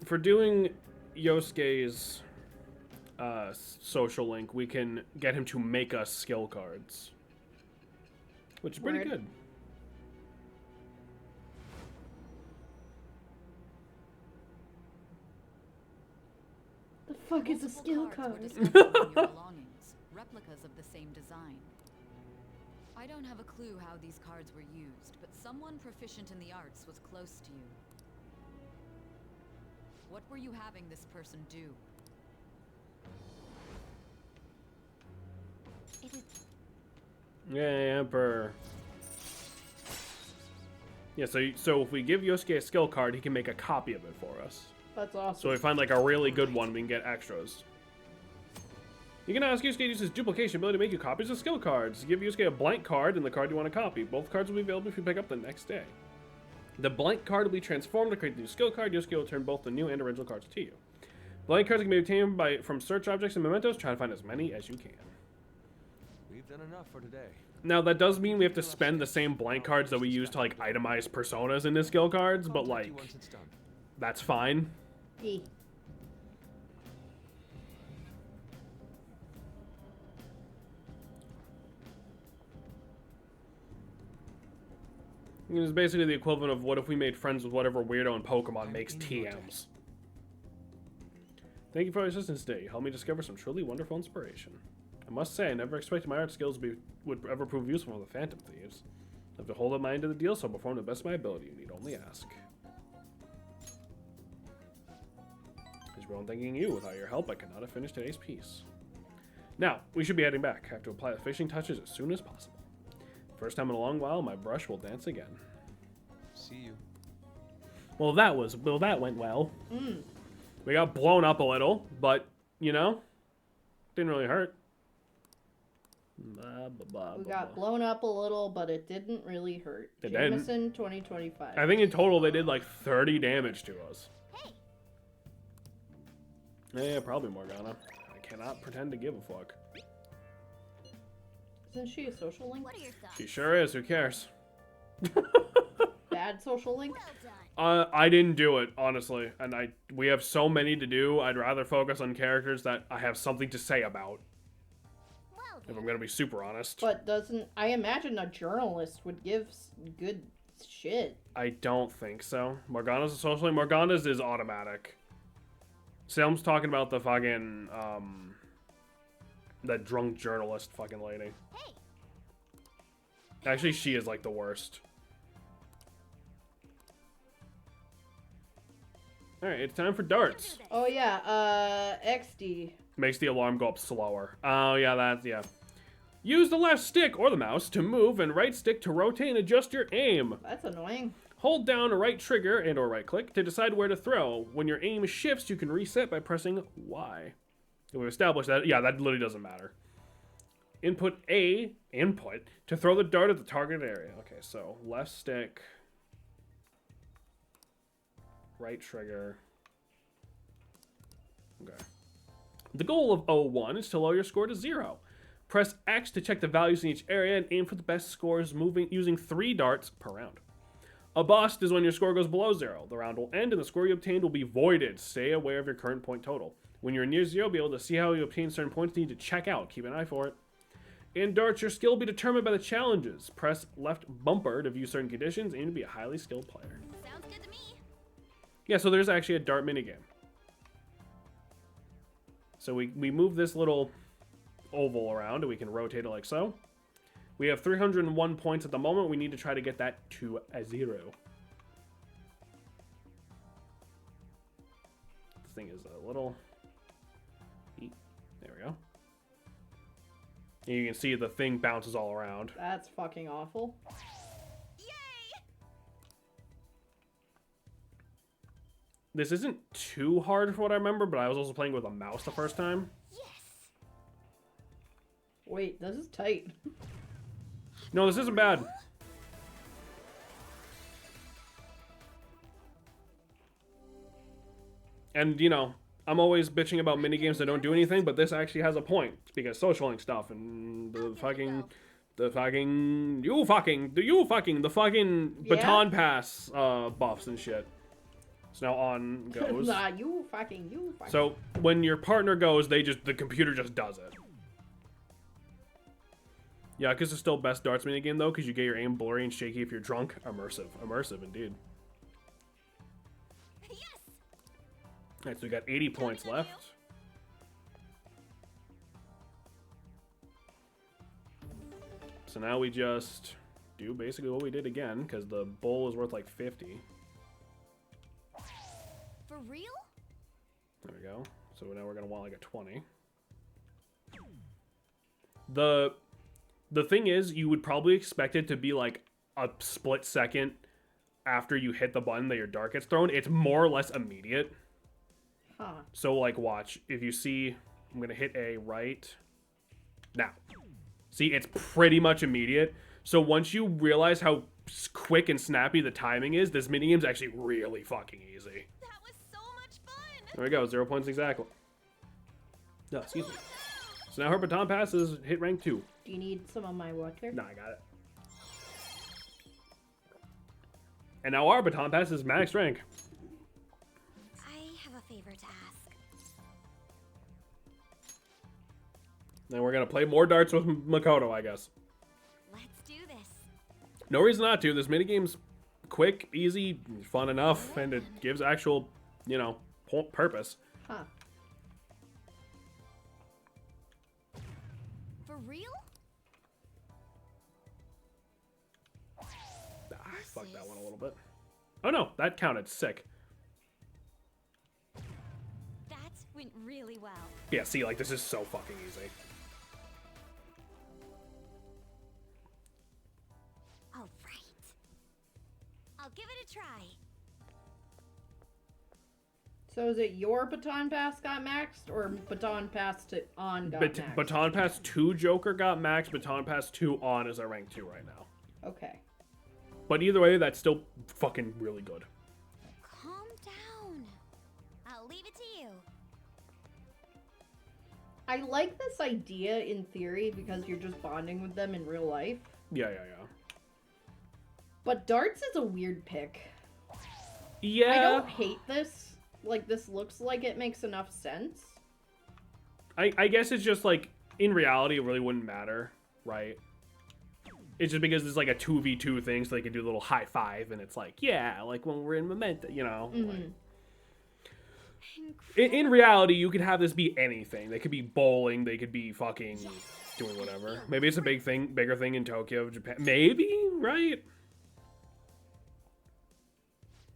For doing Yosuke's social link, we can get him to make us skill cards. Which is pretty Word. good. The fuck is a Multiple skill cards were card? discovered among your belongings, replicas of the same design. I don't have a clue how these cards were used, but someone proficient in the arts was close to you. What were you having this person do? It is Yeah, Emperor. Yeah, so if we give Yosuke a skill card, he can make a copy of it for us. That's awesome. So if we find like a really good one, we can get extras. You can ask Yosuke to use his duplication ability to make you copies of skill cards. Give Yosuke a blank card and the card you want to copy. Both cards will be available if you pick up the next day. The blank card will be transformed to create the new skill card. Yosuke will turn both the new and original cards to you. Blank cards can be obtained from search objects and mementos. Try to find as many as you can. We've done enough for today. Now, that does mean we have to spend the same blank cards that we use to, like, itemize personas into skill cards, but, Contact like, you once it's done. that's fine. E. It's basically the equivalent of what if we made friends with whatever weirdo in Pokemon makes TMs. Thank you for your assistance today. You helped me discover some truly wonderful inspiration. I must say, I never expected my art skills would ever prove useful for the Phantom Thieves. I have to hold up my end of the deal, so I'll perform to the best of my ability. You need only ask. As well, I'm thanking you. Without your help, I could not have finished today's piece. Now, we should be heading back. I have to apply the finishing touches as soon as possible. First time in a long while, my brush will dance again. See you. Well, that went well. We got blown up a little, but, you know, didn't really hurt. We got blown up a little, but it didn't really hurt. It didn't. Jameson 2025. I think in total they did like 30 damage to us. Yeah, probably Morgana. I cannot pretend to give a fuck. Isn't she a social link? What are your thoughts? She sure is, who cares? bad social link? Well done. I didn't do it, honestly, and we have so many to do. I'd rather focus on characters that I have something to say about, Well if I'm then. gonna be super honest. But I imagine a journalist would give good shit. I don't think so. Morgana's a social link. Morgana's is automatic. Selm's talking about the fucking, that drunk journalist fucking lady. Hey. Actually, she is, like, the worst. Alright, it's time for darts. Oh yeah, XD. Makes the alarm go up slower. Oh, yeah, yeah. Use the left stick or the mouse to move and right stick to rotate and adjust your aim. That's annoying. Hold down a right trigger and or right click to decide where to throw. When your aim shifts, you can reset by pressing Y. And we've established that. Yeah, that literally doesn't matter. Input to throw the dart at the target area. Okay, so left stick, right trigger. Okay. The goal of O1 is to lower your score to 0. Press X to check the values in each area and aim for the best scores using 3 darts per round. A bust is when your score goes below 0. The round will end and the score you obtained will be voided. Stay aware of your current point total. When you're near 0, be able to see how you obtain certain points you need to check out. Keep an eye for it. In darts, your skill will be determined by the challenges. Press left bumper to view certain conditions. Aim to be a highly skilled player. Sounds good to me. Yeah, so there's actually a dart minigame. So we move this little oval around and we can rotate it like so. We have 301 points at the moment. We need to try to get that to a 0. This thing is a little... There we go. And you can see the thing bounces all around. That's fucking awful. Yay! This isn't too hard for what I remember, but I was also playing with a mouse the first time. Yes. Wait, this is tight. No, this isn't bad. And, you know, I'm always bitching about minigames that don't do anything, but this actually has a point. Because social link stuff and the fucking baton pass buffs and shit. So now on goes. Nah, you fucking. So when your partner goes, the computer just does it. Yeah, because it's still best darts minigame though, because you get your aim blurry and shaky if you're drunk. Immersive indeed. Yes. Alright, so we got 80 points left. So now we just do basically what we did again, because the bowl is worth like 50. For real? There we go. So now we're going to want like a 20. The thing is, you would probably expect it to be like a split second after you hit the button that your dart gets thrown. It's more or less immediate. Huh. So like watch, if you see, I'm going to hit a right now. See, it's pretty much immediate. So once you realize how quick and snappy the timing is, this minigame's actually really fucking easy. That was so much fun. There we go, 0 points exactly. No, excuse me. So now her baton pass is hit rank 2. Do you need some of my water? Nah, I got it. And now our baton pass is max rank. I have a favor to ask. Then we're gonna play more darts with Makoto, I guess. Let's do this. No reason not to. This minigame's quick, easy, fun enough, and it gives actual, you know, purpose. Huh. For real? I fucked that one a little bit. Oh no, that counted. Sick. That went really well. Yeah, see, like, this is so fucking easy. All right. I'll give it a try. So is it your baton pass got maxed, or baton pass to on got maxed? Baton Pass 2 Joker got maxed. Baton Pass 2 on is at rank 2 right now. Okay. But either way, that's still fucking really good. Calm down. I'll leave it to you. I like this idea in theory because you're just bonding with them in real life. Yeah. But darts is a weird pick. Yeah. I don't hate this. Like, this looks like it makes enough sense. I guess it's just like, in reality, it really wouldn't matter, right? It's just because it's like a 2v2 thing, so they can do a little high five, and it's like, yeah, like when we're in Memento, you know? Like, in reality, you could have this be anything. They could be bowling, they could be fucking doing whatever. Maybe it's a bigger thing in Tokyo, Japan. Maybe, right?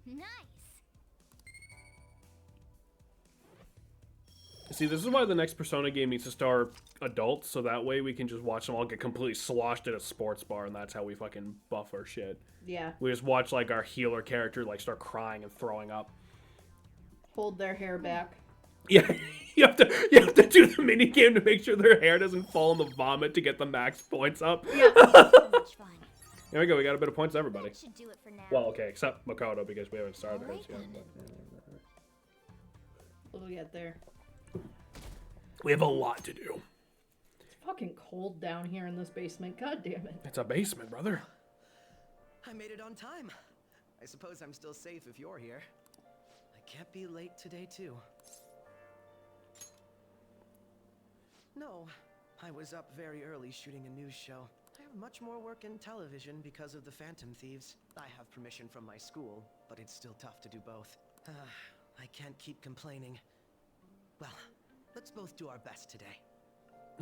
Nice. See, this is why the next Persona game needs to star adults, so that way we can just watch them all get completely sloshed at a sports bar, and that's how we fucking buff our shit. Yeah. We just watch, like, our healer character, like, start crying and throwing up. Hold their hair back. Yeah, you have to do the mini game to make sure their hair doesn't fall in the vomit to get the max points up. So much fun. There we go, we got a bit of points to everybody. That should do it for now. Well, okay, except Makoto, because we haven't started hers yet. But... We'll get there. we have a lot to do. It's fucking cold down here in this basement. God damn it. It's a basement, brother. I made it on time. I suppose I'm still safe if you're here. I can't be late today, too. No, I was up very early shooting a news show. I have much more work in television because of the Phantom Thieves. I have permission from my school, but it's still tough to do both. I can't keep complaining. Well, let's both do our best today.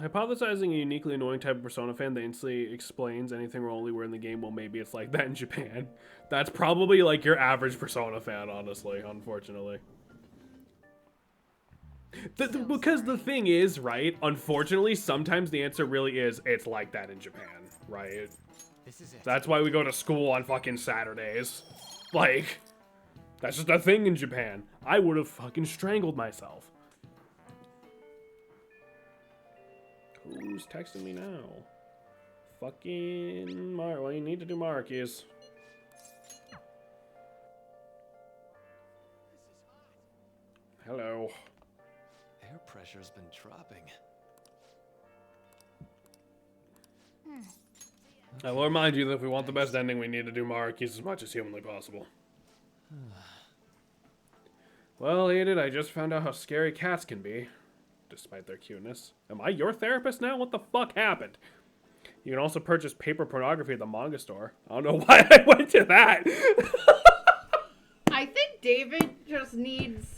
Hypothesizing a uniquely annoying type of Persona fan that instantly explains anything remotely where in the game, well, maybe it's like that in Japan. That's probably like your average Persona fan, honestly, unfortunately. Because the thing is, right, unfortunately, sometimes the answer really is, it's like that in Japan, right? This is it. That's why we go to school on fucking Saturdays. Like, that's just a thing in Japan. I would have fucking strangled myself. Who's texting me now? Fucking Mark. Well, you need to do Marcus. Hello. Air pressure's been dropping. I will remind you that if we want the best ending, we need to do Marcus as much as humanly possible. Well, Edith, I just found out how scary cats can be, despite their cuteness. Am I your therapist now? What the fuck happened? You can also purchase paper pornography at the manga store. I don't know why I went to that. I think David just needs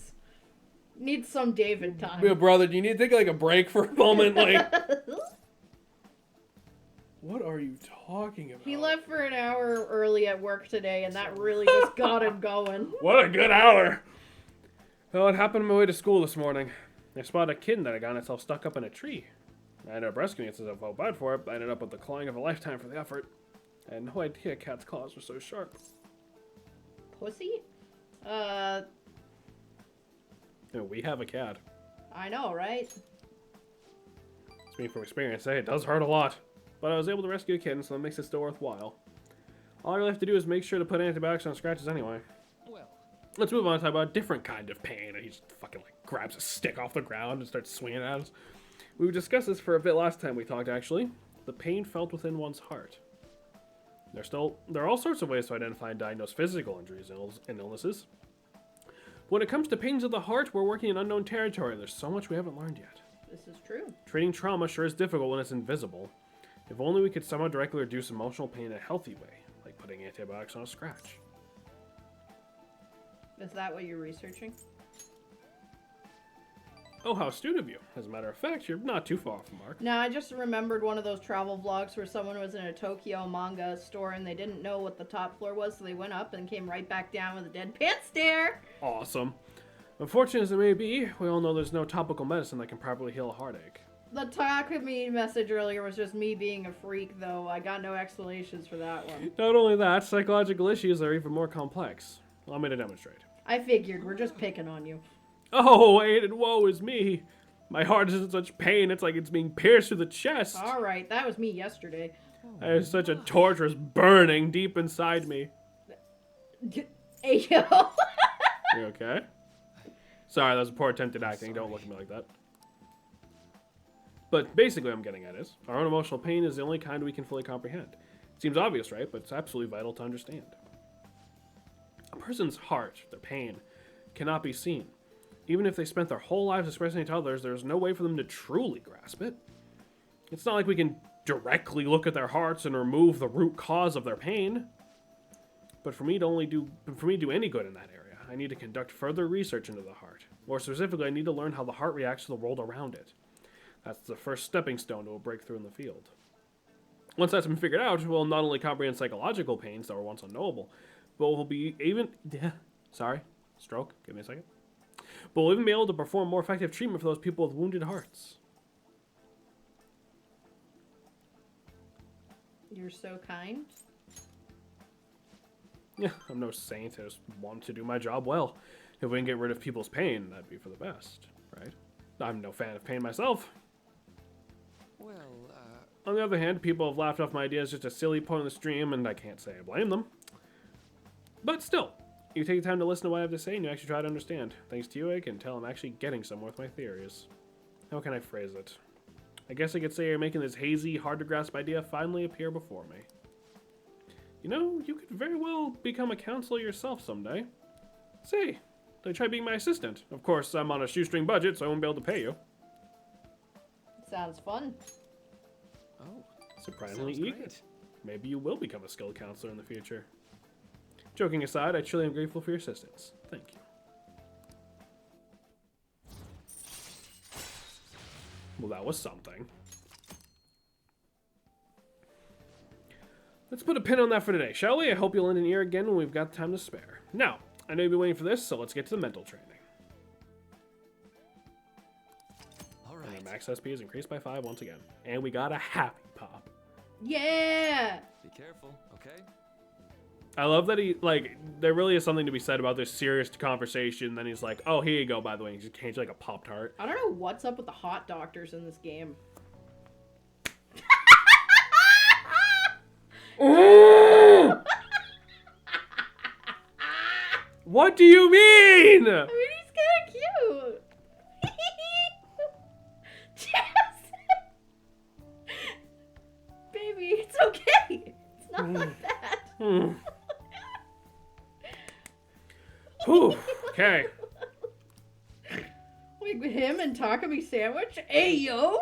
some David time. Yeah, brother, do you need to take like a break for a moment? Like, what are you talking about? He left for an hour early at work today, and that really just got him going. What a good hour. Well, it happened on my way to school this morning. I spotted a kitten that had gotten itself stuck up in a tree. I ended up rescuing it since I felt bad for it, but I ended up with the clawing of a lifetime for the effort. I had no idea cats' claws were so sharp. Pussy? You know, we have a cat. I know, right? Speaking from experience, it does hurt a lot. But I was able to rescue a kitten, so that makes it still worthwhile. All I really have to do is make sure to put antibiotics on scratches anyway. Well, Let's move on to talk about a different kind of pain. And he just fucking like grabs a stick off the ground and starts swinging at us. We discussed this for a bit last time we talked, actually. The pain felt within one's heart. There are all sorts of ways to identify and diagnose physical injuries and illnesses. When it comes to pains of the heart, we're working in unknown territory. There's so much we haven't learned yet. This is true. Treating trauma sure is difficult when it's invisible. If only we could somehow directly reduce emotional pain in a healthy way, like putting antibiotics on a scratch. Is that what you're researching? Oh, how astute of you. As a matter of fact, you're not too far from Mark. No, I just remembered one of those travel vlogs where someone was in a Tokyo manga store and they didn't know what the top floor was, so they went up and came right back down with a deadpan stare. Awesome. Unfortunate as it may be, we all know there's no topical medicine that can properly heal a heartache. The Takumi message earlier was just me being a freak, though. I got no explanations for that one. Not only that, psychological issues are even more complex. Allow me to demonstrate. I figured. We're just picking on you. Oh, Aiden, woe is me. My heart is in such pain, it's like it's being pierced through the chest. Alright, that was me yesterday. I have such a torturous burning deep inside me. Hey, yo. You okay? Sorry, that was a poor attempt at acting. Don't look at me like that. But basically what I'm getting at is, our own emotional pain is the only kind we can fully comprehend. Seems obvious, right? But it's absolutely vital to understand. A person's heart, their pain, cannot be seen. Even if they spent their whole lives expressing it to others, there's no way for them to truly grasp it. It's not like we can directly look at their hearts and remove the root cause of their pain. But for me to do any good in that area, I need to conduct further research into the heart. More specifically, I need to learn how the heart reacts to the world around it. That's the first stepping stone to a breakthrough in the field. Once that's been figured out, we'll not only comprehend psychological pains that were once unknowable, but we'll be even... Sorry, stroke, give me a second. But we'll even be able to perform more effective treatment for those people with wounded hearts. You're so kind. Yeah, I'm no saint. I just want to do my job well. If we can get rid of people's pain, that'd be for the best, right? I'm no fan of pain myself. Well, On the other hand, people have laughed off my idea as just a silly pointless dream, and I can't say I blame them. But still, you take the time to listen to what I have to say, and you actually try to understand. Thanks to you, I can tell I'm actually getting somewhere with my theories. How can I phrase it? I guess I could say you're making this hazy, hard-to-grasp idea finally appear before me. You know, you could very well become a counselor yourself someday. Say, try being my assistant. Of course, I'm on a shoestring budget, so I won't be able to pay you. Sounds fun. oh, Surprisingly sounds eager. great. Maybe you will become a skilled counselor in the future. Joking aside, I truly am grateful for your assistance. Thank you. Well, that was something. Let's put a pin on that for today, shall we? I hope you'll lend an ear again when we've got time to spare. Now, I know you've been waiting for this, so let's get to the mental training. All right. And our max SP is increased by 5 once again. And we got a happy pop. Yeah! Be careful, okay? I love that he, like, there really is something to be said about this serious conversation. Then he's like, oh, here you go, by the way. He just changed like a Pop-Tart. I don't know what's up with the hot doctors in this game. What do you mean? I mean, he's kind of cute. Jess! Baby, it's okay. It's not like that. Whew. Okay. Like him and Takumi sandwich? Hey, yo!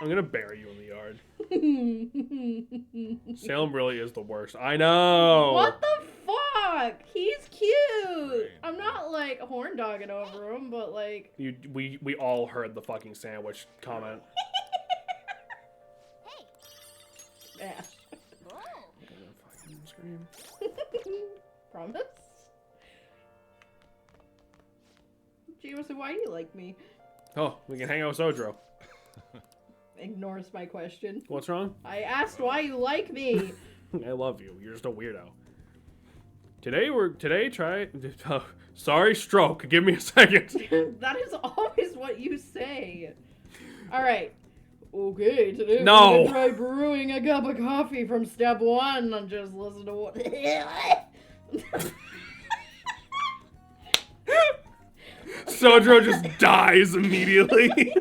I'm gonna bury you in the yard. Salem really is the worst. I know. What the fuck? He's cute. I'm not like horn dogging over him, but like. We all heard the fucking sandwich comment. Yeah. I'm gonna fucking scream. Promise? Jameson, why do you like me? Oh, we can hang out with Sojiro. Ignores my question. What's wrong? I asked why you like me. I love you. You're just a weirdo. Sorry, stroke. Give me a second. That is always what you say. Alright. Okay, today No. we're gonna try brewing a cup of coffee from step 1 and just listen to what... Sojiro just dies immediately.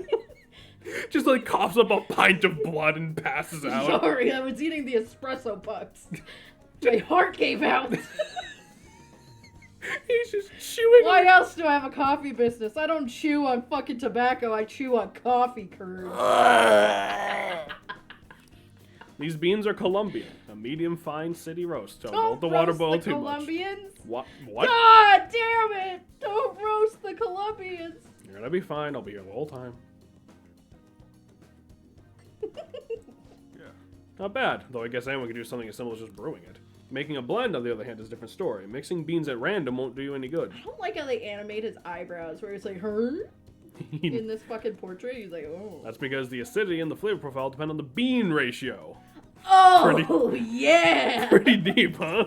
Just like coughs up a pint of blood and passes out. Sorry, I was eating the espresso pucks. My heart gave out. He's just chewing Why else do I have a coffee business? I don't chew on fucking tobacco, I chew on coffee curd. These beans are Colombian, a medium fine city roast. Don't Don't let the water roast boil the too Colombians. much. What? God damn it! Don't roast the Colombians. You're gonna be fine. I'll be here the whole time. Yeah. Not bad, though I guess anyone could do something as simple as just brewing it. Making a blend, on the other hand, is a different story. Mixing beans at random won't do you any good. I don't like how they animate his eyebrows, where he's like, "Her." In this fucking portrait, he's like, "Oh." That's because the acidity and the flavor profile depend on the bean ratio. Oh, yeah! Pretty deep, huh?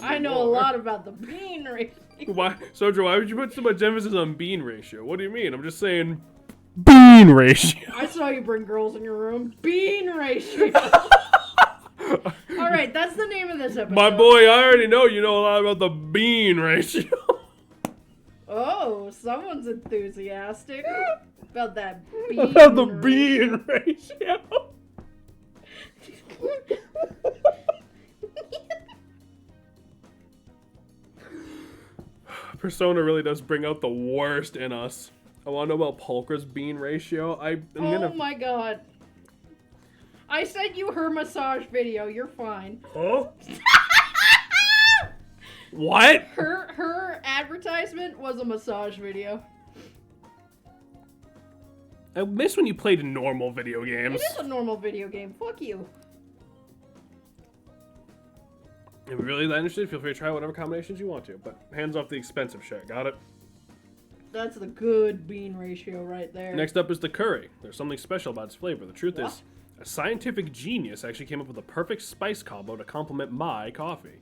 I know a lot about the bean ratio. Why, Sojiro, why would you put so much emphasis on bean ratio? What do you mean? I'm just saying bean ratio. I saw you bring girls in your room. Bean ratio. Alright, that's the name of this episode. My boy, I already know you know a lot about the bean ratio. Oh, someone's enthusiastic about that bean. About the bean ratio. Persona really does bring out the worst in us. I want to know about Pulchra's bean ratio. Oh my god. I sent you her massage video. You're fine. Huh? What? Her advertisement was a massage video. I miss when you played normal video games. It is a normal video game. Fuck you. If you're really that interested, feel free to try whatever combinations you want to, but hands off the expensive shit, got it? That's the good bean ratio right there. Next up is the curry. There's something special about its flavor. The truth What? is, a scientific genius actually came up with a perfect spice combo to complement my coffee.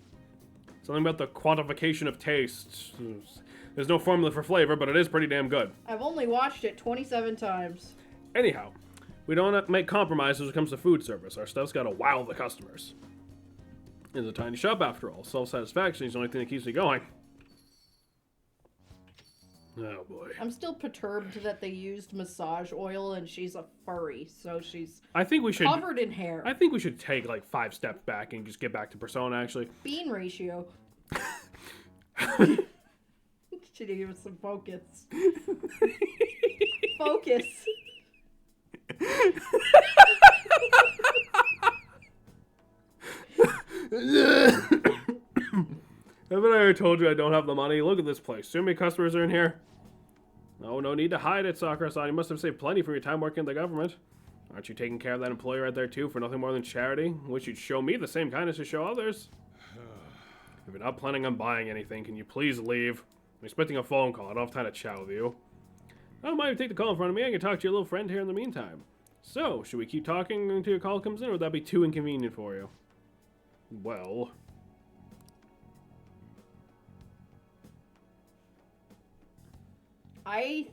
Something about the quantification of taste. There's no formula for flavor, but it is pretty damn good. I've only watched it 27 times. Anyhow, we don't make compromises when it comes to food service. Our stuff's gotta wow the customers. It's a tiny shop after all. Self-satisfaction is the only thing that keeps me going. Oh boy. I'm still perturbed that they used massage oil and she's a furry, so she's I think we should covered in hair. I think we should take like 5 steps back and just get back to Persona actually. Bean ratio. Should give us some focus. Focus. Haven't I already told you I don't have the money? Look at this place. So many customers are in here. No need to hide it, Sakura-san. You must have saved plenty from your time working in the government. Aren't you taking care of that employee right there too for nothing more than charity? Wish you'd show me the same kindness you show others. If you're not planning on buying anything, can you please leave? I'm expecting a phone call. I don't have time to chat with you. I don't mind if you take the call in front of me. I can talk to your little friend here in the meantime. So, should we keep talking until your call comes in, or would that be too inconvenient for you? Well... I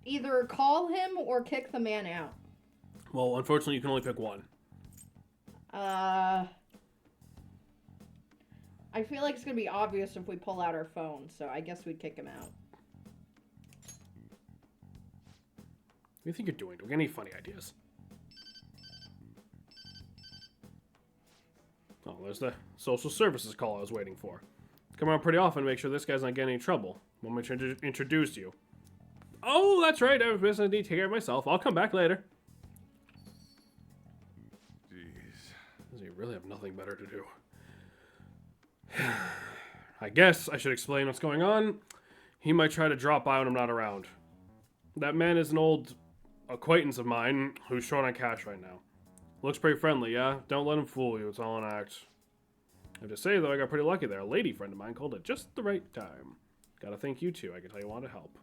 either call him or kick the man out. Well, unfortunately, you can only pick one. I feel like it's gonna be obvious if we pull out our phone, so I guess we'd kick him out. What do you think you're doing? Do we get any funny ideas? Oh, there's the social services call I was waiting for. Come around pretty often to make sure this guy's not getting in trouble. Want me to introduce you? Oh, that's right. I have business I need to take care of myself. I'll come back later. Jeez. Does he really have nothing better to do? I guess I should explain what's going on. He might try to drop by when I'm not around. That man is an old acquaintance of mine who's short on cash right now. Looks pretty friendly, yeah? Don't let him fool you. It's all an act. I have to say, though, I got pretty lucky there. A lady friend of mine called at just the right time. Gotta thank you, too. I can tell you want to help.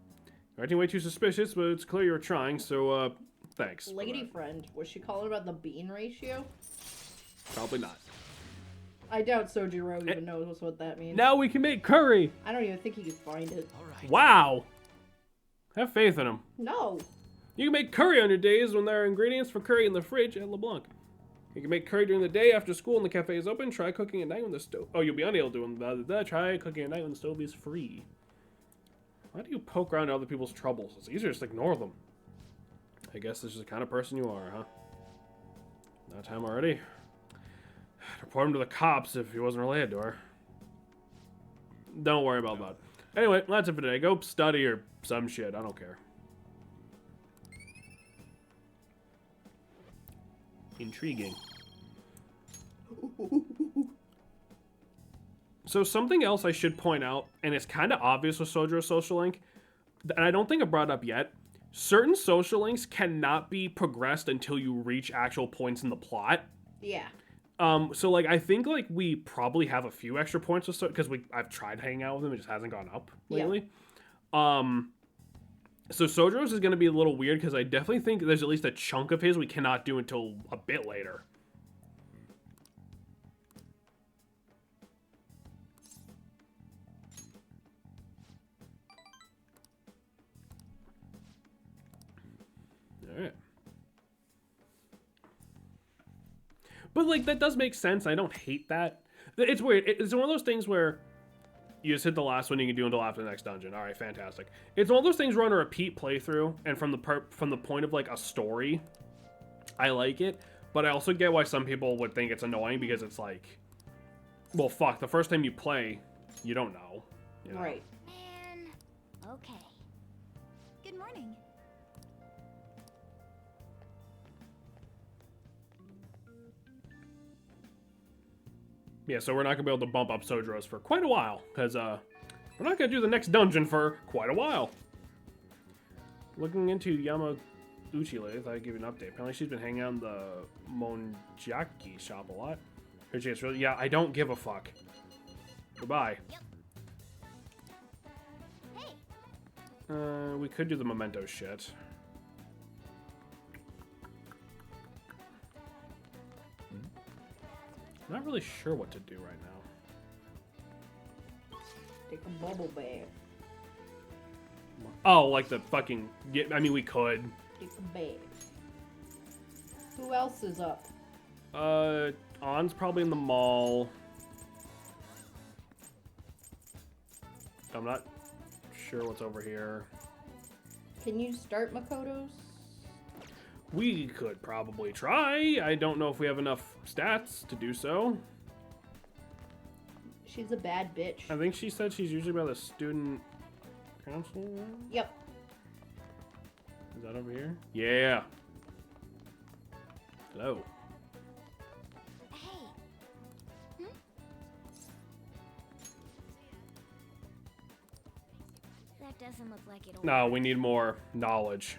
You're acting way too suspicious, but it's clear you're trying, so, thanks. Lady friend. Was she calling about the bean ratio? Probably not. I doubt Sojiro even knows what that means. Now we can make curry! I don't even think he can find it. Wow! Have faith in him. No. You can make curry on your days when there are ingredients for curry in the fridge at LeBlanc. You can make curry during the day after school and the cafe is open. Try cooking at night when the stove... Oh, you'll be unable to do that. Try cooking at night when the stove is free. Why do you poke around other people's troubles? It's easier just to ignore them. I guess this is the kind of person you are, huh? That time already? I'd report him to the cops if he wasn't related to her. Don't worry about that. Anyway, that's it for today. Go study or some shit. I don't care. Intriguing. So something else I should point out, and it's kind of obvious with Sojiro's social link, and I don't think I brought it up yet, certain social links cannot be progressed until you reach actual points in the plot. Yeah. So like I think like we probably have a few extra points with because I've tried hanging out with him, it just hasn't gone up lately. Yeah. So Sojiro's is going to be a little weird because I definitely think there's at least a chunk of his we cannot do until a bit later. Alright. But like that does make sense. I don't hate that. It's weird. It's one of those things where You just hit the last one. You can do until after the next dungeon. All right, fantastic. It's one of those things where on a repeat playthrough, and from the point of like a story, I like it. But I also get why some people would think it's annoying because it's like, well, fuck. The first time you play, you don't know. You know? Right. Man. Okay. Good morning. Yeah, so we're not gonna be able to bump up Sojoros for quite a while, because we're not gonna do the next dungeon for quite a while. Looking into Yamauchi lately, I thought I'd give you an update. Apparently she's been hanging out in the Monjaki shop a lot. Her chance really, yeah, I don't give a fuck. Goodbye. Yep. Hey. We could do the memento shit. I'm not really sure what to do right now. Take a bubble bath. Oh, like the fucking... Yeah, I mean, we could. Take a bath. Who else is up? On's probably in the mall. I'm not sure what's over here. Can you start Makoto's? We could probably try. I don't know if we have enough stats to do so. She's a bad bitch. I think she said she's usually by the student council room? Yep. Is that over here? Yeah. Hello. Hey. Hmm? That doesn't look like it'll No, we need more knowledge.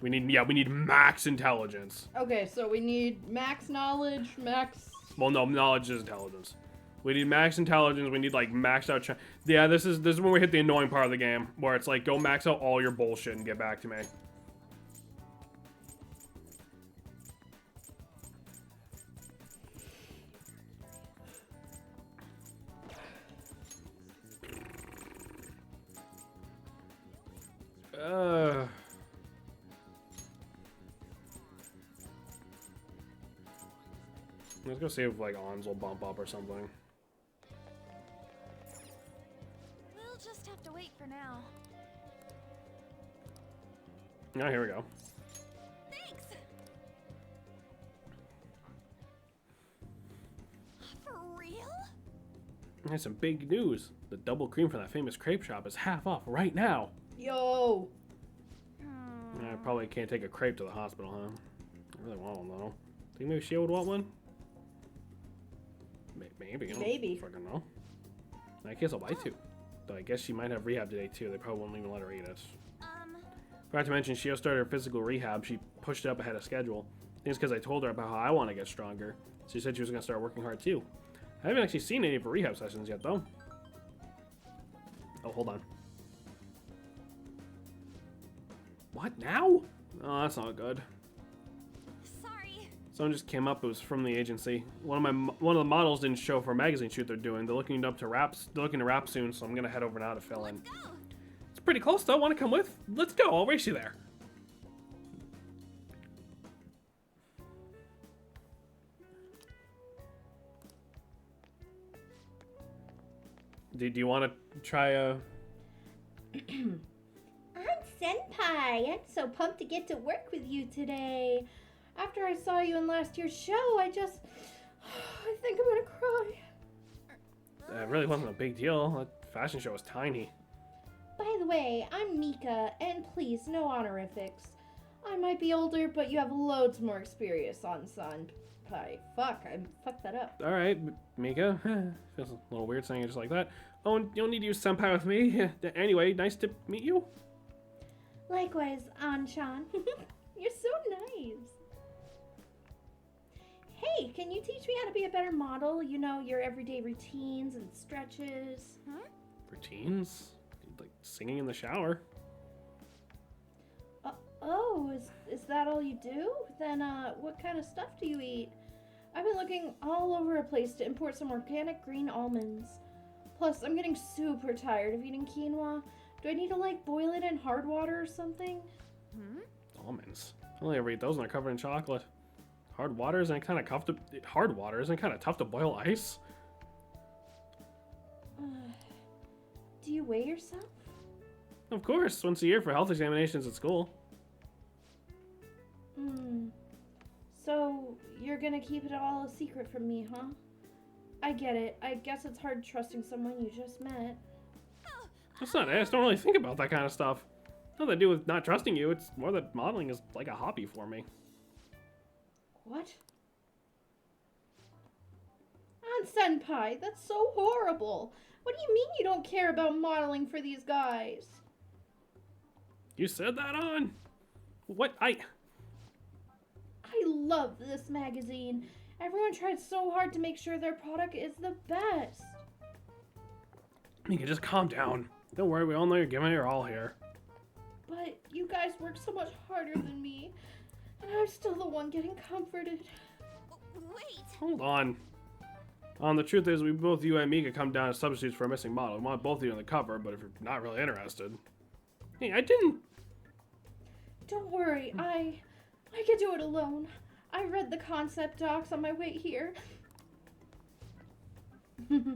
We need max intelligence. Okay, so we need max knowledge, max... Well, no, knowledge is intelligence. We need max intelligence. We need like maxed out. Yeah, this is when we hit the annoying part of the game, where it's like go max out all your bullshit and get back to me. Let's go see if like Ons will bump up or something. We'll just have to wait for now. Oh, here we go. Thanks. For real? There's some big news. The double cream from that famous crepe shop is half off right now. Yo! I probably can't take a crepe to the hospital, huh? I really want one though. Think maybe she would want one? Maybe. I don't Maybe. fucking know. In that case, I'll buy two. Though I guess she might have rehab today too. They probably won't even let her eat it. Forgot to mention, she just started her physical rehab. She pushed it up ahead of schedule. I think it's because I told her about how I want to get stronger. She said she was going to start working hard too. I haven't actually seen any of her rehab sessions yet though. Oh, hold on. What now? Oh, that's not good. Sorry. Someone just came up. It was from the agency. One of the models didn't show for a magazine shoot they're doing. They're looking to wrap soon, so I'm gonna head over now to fill in. Let's go. It's pretty close though. Want to come with? Let's go. I'll race you there. Do you want to try a? I'm Senpai. I'm so pumped to get to work with you today. After I saw you in last year's show, I think I'm gonna cry. It really wasn't a big deal. That fashion show was tiny. By the way, I'm Mika, and please, no honorifics. I might be older, but you have loads more experience on Senpai. Fuck, I fucked that up. All right, Mika. Feels a little weird saying it just like that. Oh, and you don't need to use senpai with me. Anyway, nice to meet you. Likewise, Anshan. You're so nice. Hey, can you teach me how to be a better model? You know, your everyday routines and stretches. Huh? Routines? Like singing in the shower. Is that all you do? Then, what kind of stuff do you eat? I've been looking all over a place to import some organic green almonds. Plus, I'm getting super tired of eating quinoa. Do I need to, like, boil it in hard water or something? Almonds. I only ever eat those when they're covered in chocolate. Hard water isn't kind of tough to boil ice. Do you weigh yourself? Of course, once a year for health examinations at school. So, you're gonna keep it all a secret from me, huh? I get it. I guess it's hard trusting someone you just met. That's not it. I just don't really think about that kind of stuff. Nothing to do with not trusting you. It's more that modeling is like a hobby for me. What? Aunt Senpai, that's so horrible. What do you mean you don't care about modeling for these guys? You said that on? What? I love this magazine. Everyone tried so hard to make sure their product is the best. You can just calm down. Don't worry, we all know you're giving it your all here. But you guys work so much harder than me, and I'm still the one getting comforted. Wait! Hold on. The truth is, we both, you and me, could come down as substitutes for a missing model. We want both of you on the cover, but if you're not really interested. Hey, I didn't... Don't worry, I could do it alone. I read the concept docs on my way here. What?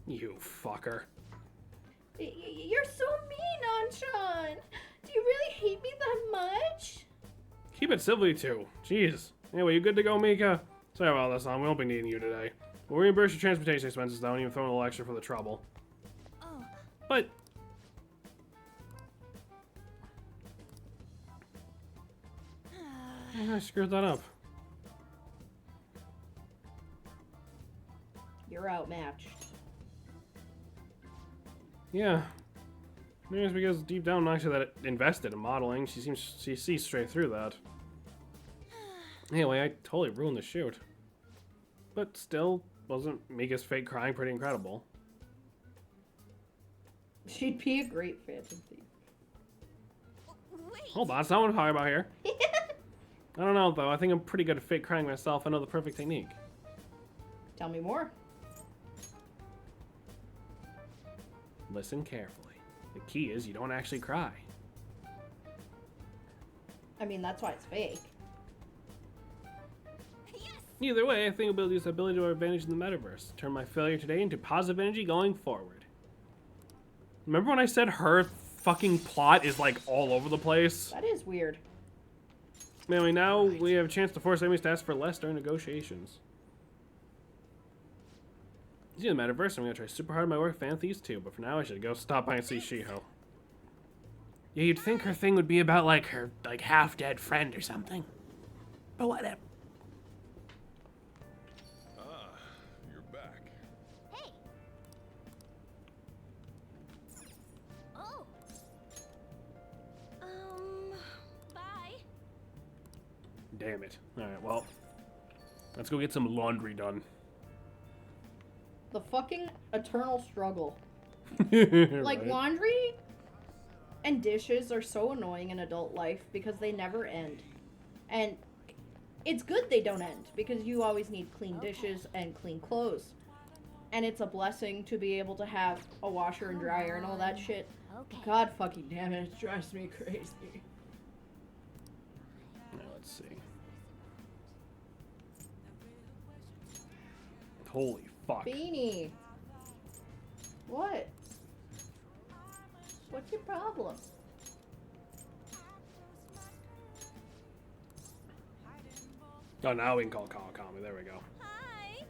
You fucker. You're so mean, Anshan. Do you really hate me that much? Keep it civil, you two. Jeez. Anyway, you good to go, Mika? Sorry about this, we won't be needing you today. We'll reimburse your transportation expenses, though, and even throw in a little extra for the trouble. Oh. But... I screwed that up. You're outmatched. Yeah. Maybe it's because deep down, actually, that it invested in modeling. She sees straight through that. Anyway, I totally ruined the shoot. But still, wasn't Mika's fake crying pretty incredible? She'd be a great Phantom Thief. Wait. Hold on, it's not what I'm talking about here. I don't know, though. I think I'm pretty good at fake crying myself. I know the perfect technique. Tell me more. Listen carefully. The key is you don't actually cry. I mean, that's why it's fake. Yes. Either way, I think we'll be able to use that ability to our advantage in the metaverse. Turn my failure today into positive energy going forward. Remember when I said her fucking plot is like all over the place? That is weird. Anyway, now we have a chance to force enemies to ask for less during negotiations. See the metaverse, I'm gonna try super hard at my work, Fan Thieves too, but for now I should go stop by and see Shiho. Yeah, you'd think her thing would be about like her half-dead friend or something. But whatever. Ah, you're back. Hey! Oh! Bye. Damn it. Alright, well. Let's go get some laundry done. The fucking eternal struggle. Like Like, laundry and dishes are so annoying in adult life because they never end. And it's good they don't end because you always need clean dishes and clean clothes. And it's a blessing to be able to have a washer and dryer and all that shit. Okay. God fucking damn it, it drives me crazy. Now, let's see. Holy fuck. Beanie. What? What's your problem? Oh, now we can call Kawakami. There we go. Hi.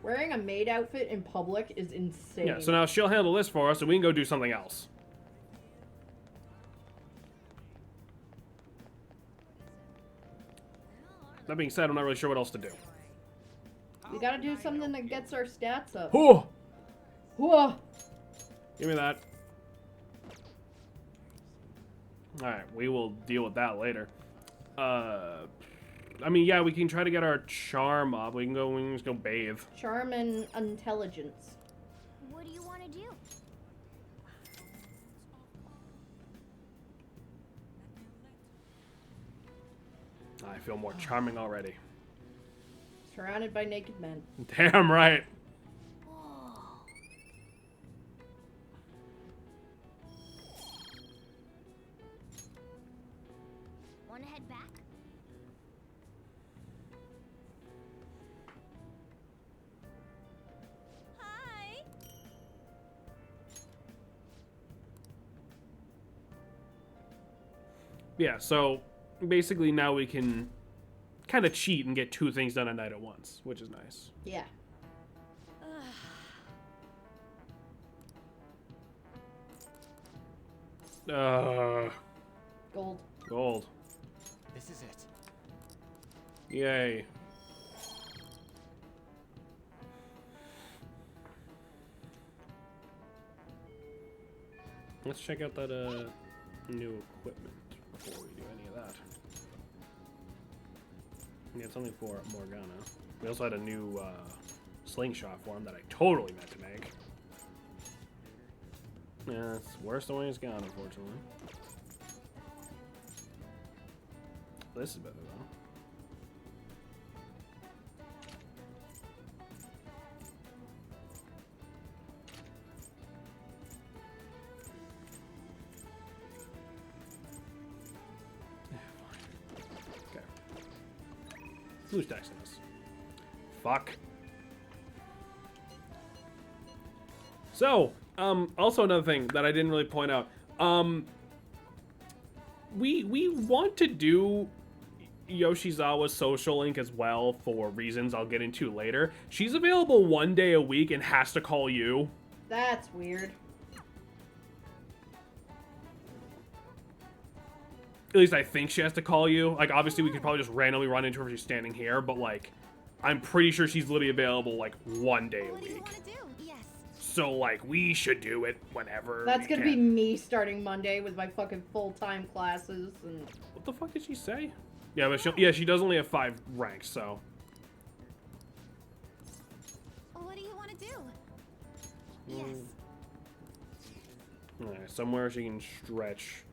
Wearing a maid outfit in public is insane. Yeah, so now she'll handle this for us, and we can go do something else. That being said, I'm not really sure what else to do. We gotta do something that gets our stats up. Whoa! Whoa! Give me that. Alright, we will deal with that later. I mean, yeah, we can try to get our charm up. We can just go bathe. Charm and intelligence. What do you want to do? I feel more charming already. Surrounded by naked men. Damn right. Whoa. Want to head back? Yeah, so basically now we can kind of cheat and get 2 things done a night at once, which is nice. Yeah. Gold. Gold. This is it. Yay. Let's check out that new equipment before we do any of that. Yeah, it's only for Morgana. We also had a new slingshot for him that I totally meant to make. Yeah, it's worse than when he's gone, unfortunately. This is better, though. Okay. Who's texting us? Fuck. So, also another thing that I didn't really point out. We want to do Yoshizawa's social link as well for reasons I'll get into later. She's available 1 day a week and has to call you. That's weird. At least I think she has to call you. Like, obviously we could probably just randomly run into her if she's standing here, but like, I'm pretty sure she's literally available like 1 day a week. So like, we should do it whenever. That's gonna be me starting Monday with my fucking full-time classes and. What the fuck did she say? Yeah, but she does only have 5 ranks, so. What do you want to do? Yes. Alright, somewhere she can stretch.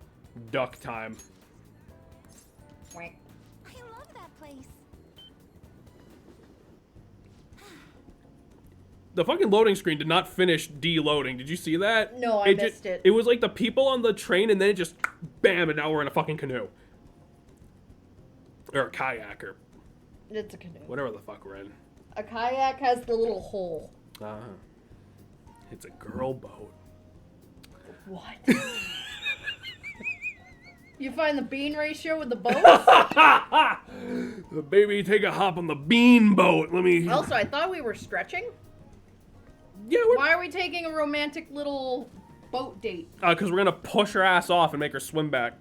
Duck time. I love that place. The fucking loading screen did not finish de-loading. Did you see that? No, I missed it. It was like the people on the train, and then it just bam, and now we're in a fucking canoe. Or a kayak, or It's a canoe. whatever the fuck we're in. A kayak has the little hole. It's a girl boat. What? You find the bean ratio with the boats? Baby, take a hop on the bean boat. Let me. Also, I thought we were stretching. Yeah, Why are we taking a romantic little boat date? Because we're gonna push her ass off and make her swim back.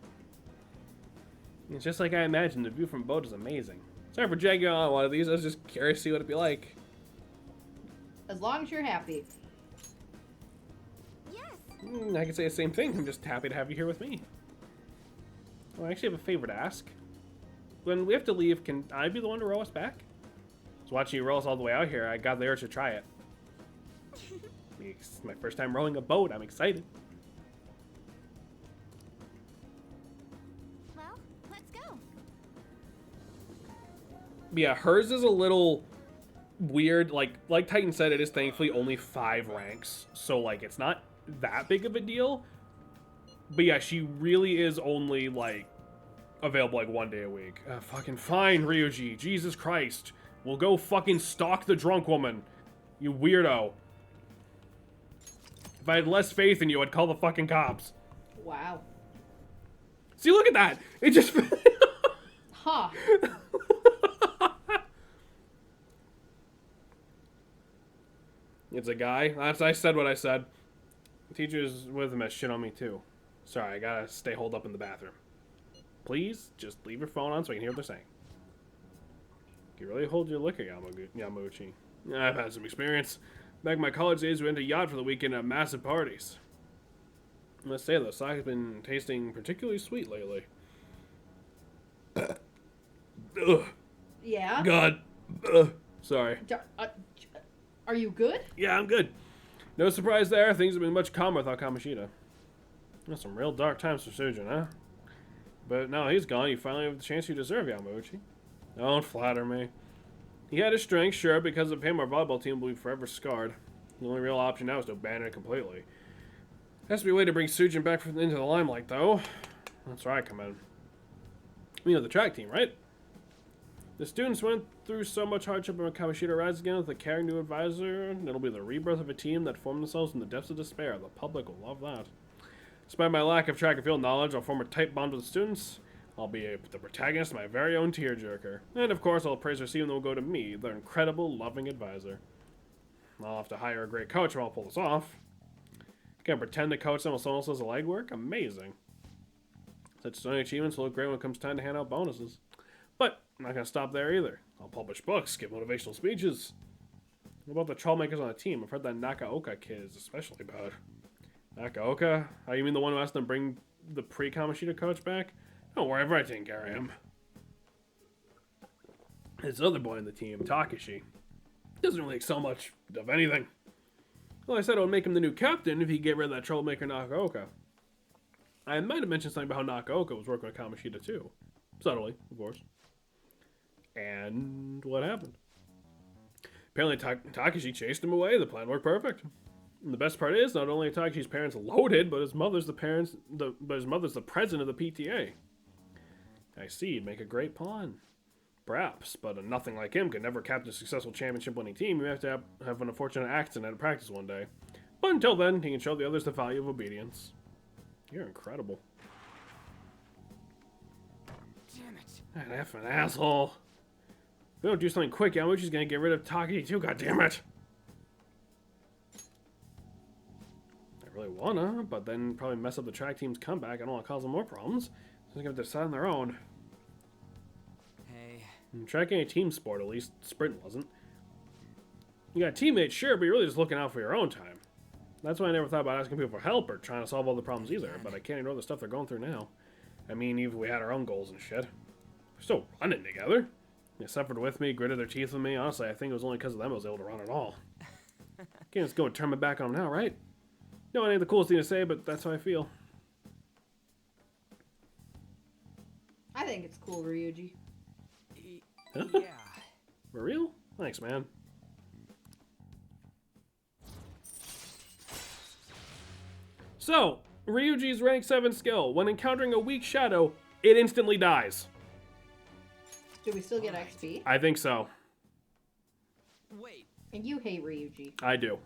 It's just like I imagined. The view from boat is amazing. Sorry for dragging on one of these. I was just curious to see what it'd be like. As long as you're happy. I can say the same thing. I'm just happy to have you here with me. Oh, I actually have a favor to ask. When we have to leave, can I be the one to row us back? I was watching you row us all the way out here. I got the urge to try it. It's my first time rowing a boat. I'm excited. Well, let's go. Yeah, hers is a little weird. Like Titan said, it is thankfully only 5 ranks. So, like, it's not that big of a deal. But yeah, she really is only, like, available, like, 1 day a week. Fucking fine, Ryuji. Jesus Christ. We'll go fucking stalk the drunk woman. You weirdo. If I had less faith in you, I'd call the fucking cops. Wow. See, look at that. It just... Huh. It's a guy. I said what I said. The teacher's with him as shit on me, too. Sorry, I gotta stay holed up in the bathroom. Please, just leave your phone on so I can hear what they're saying. You really hold your liquor, Yamauchi. I've had some experience. Back in my college days, we went to yacht for the weekend at massive parties. I must say, the sake has been tasting particularly sweet lately. Ugh. Yeah? God. Ugh. Sorry. Are you good? Yeah, I'm good. No surprise there. Things have been much calmer without Kamoshida. That's some real dark times for Sujin, huh? But now he's gone, you finally have the chance you deserve, Yamauchi. Don't flatter me. He had his strength, sure, because of him our volleyball team will be forever scarred. The only real option now is to abandon it completely. Has to be a way to bring Sujin back into the limelight, though. That's where I come in. You know, the track team, right? The students went through so much hardship when Kamoshida rides again with a caring new advisor. It'll be the rebirth of a team that formed themselves in the depths of despair. The public will love that. Despite my lack of track and field knowledge, I'll form a tight bond with the students. I'll be the protagonist of my very own tearjerker. And of course, all praise received will go to me, their incredible, loving advisor. I'll have to hire a great coach if I'll pull this off. Can't pretend to coach them while someone else does the legwork? Amazing. Such stunning achievements will look great when it comes time to hand out bonuses. But I'm not going to stop there either. I'll publish books, give motivational speeches. What about the trollmakers on the team? I've heard that Nakaoka kid is especially bad. Nakaoka? Oh, you mean the one who asked them to bring the pre-Kamoshida coach back? Don't worry, I've already taken care of him. This other boy on the team, Takashi, doesn't really excel much of anything. Well, I said I would make him the new captain if he get rid of that troublemaker Nakaoka. I might have mentioned something about how Nakaoka was working with Kamoshida too. Subtly, of course. And what happened? Apparently Takashi chased him away. The plan worked perfect. And the best part is, not only are Takashi's parents loaded, but his mother's the president of the PTA. I see, you'd make a great pawn. Perhaps, but nothing like him could never captain a successful championship-winning team. You have to have an unfortunate accident at practice one day. But until then, he can show the others the value of obedience. You're incredible. Damn it. That effing asshole. If we don't do something quick, Yamauchi's gonna get rid of Takashi too, goddammit. I really wanna, but then probably mess up the track team's comeback. I don't want to cause them more problems. So they're gonna have to decide on their own. Hey. Track ain't a team sport, at least sprint wasn't. You got teammates, sure, but you're really just looking out for your own time. That's why I never thought about asking people for help or trying to solve all the problems either, but I can't ignore the stuff they're going through now. I mean, even if we had our own goals and shit. We're still running together. They suffered with me, gritted their teeth with me. Honestly, I think it was only because of them I was able to run at all. Can't just go and turn my back on them now, right? No, it ain't the coolest thing to say, but that's how I feel. I think it's cool, Ryuji. Huh? Yeah. For real? Thanks, man. So, Ryuji's rank 7 skill. When encountering a weak shadow, it instantly dies. Do we still get XP? I think so. Wait. And you hate Ryuji. I do.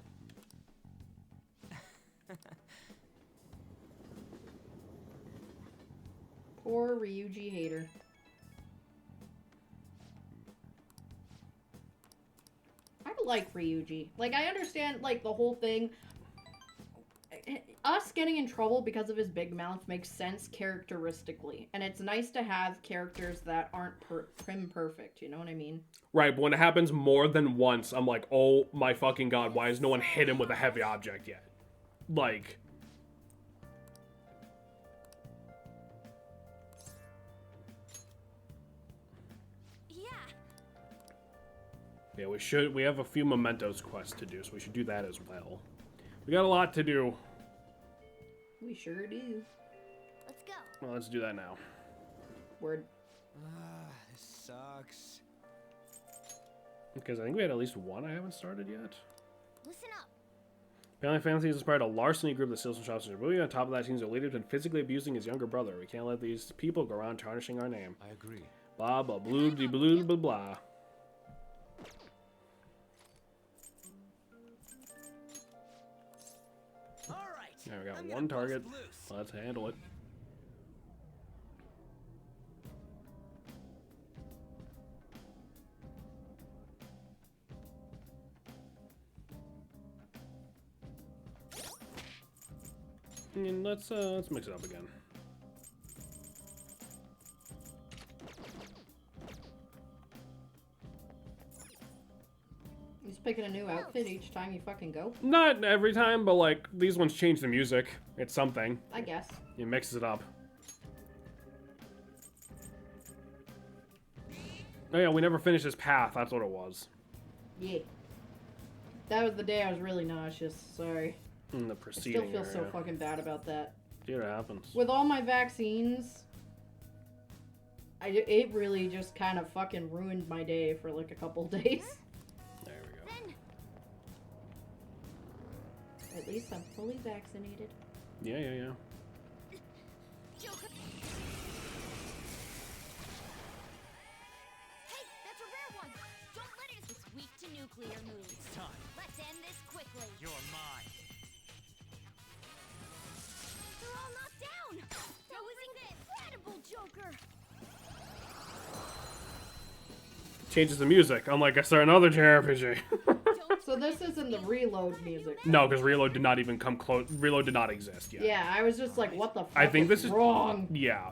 Poor Ryuji hater. I like Ryuji. Like, I understand, like, the whole thing. Us getting in trouble because of his big mouth makes sense characteristically. And it's nice to have characters that aren't prim perfect, you know what I mean? Right, but when it happens more than once, I'm like, oh my fucking god, why has no one hit him with a heavy object yet? Like... Yeah, we have a few mementos quests to do, so we should do that as well. We got a lot to do. We sure do. Let's go. Well, let's do that now. Word. This sucks. Because I think we had at least one I haven't started yet. Listen up. Family Fantasy has inspired a larceny group that steals from shops in Shibuya. On top of that, seems their leader has been physically abusing his younger brother. We can't let these people go around tarnishing our name. I agree. Blah, blah, blah, blah, blah, blah, blah. There we got one target. Let's handle it. And let's mix it up again. He's picking a new outfit each time you fucking go? Not every time, but like, these ones change the music. It's something. I guess. He mixes it up. Oh yeah, we never finished this path, that's what it was. Yeah. That was the day I was really nauseous, sorry. In the I preceding still feel so area. fucking bad about that. See what happens. With all my vaccines, it really just kind of fucking ruined my day for like a couple days. There we go. At least I'm fully vaccinated. Yeah. Joker. Hey, that's a rare one. Don't let it. It's weak to nuclear moves. It's time. Let's end this quickly. You're mine. They're all knocked down. That was incredible, Joker. Changes the music, unlike a certain other JRPG. So this isn't the Reload music. No, because Reload did not even come close. Reload did not exist yet. Yeah, I was just like, what the fuck I think is this is wrong? Yeah.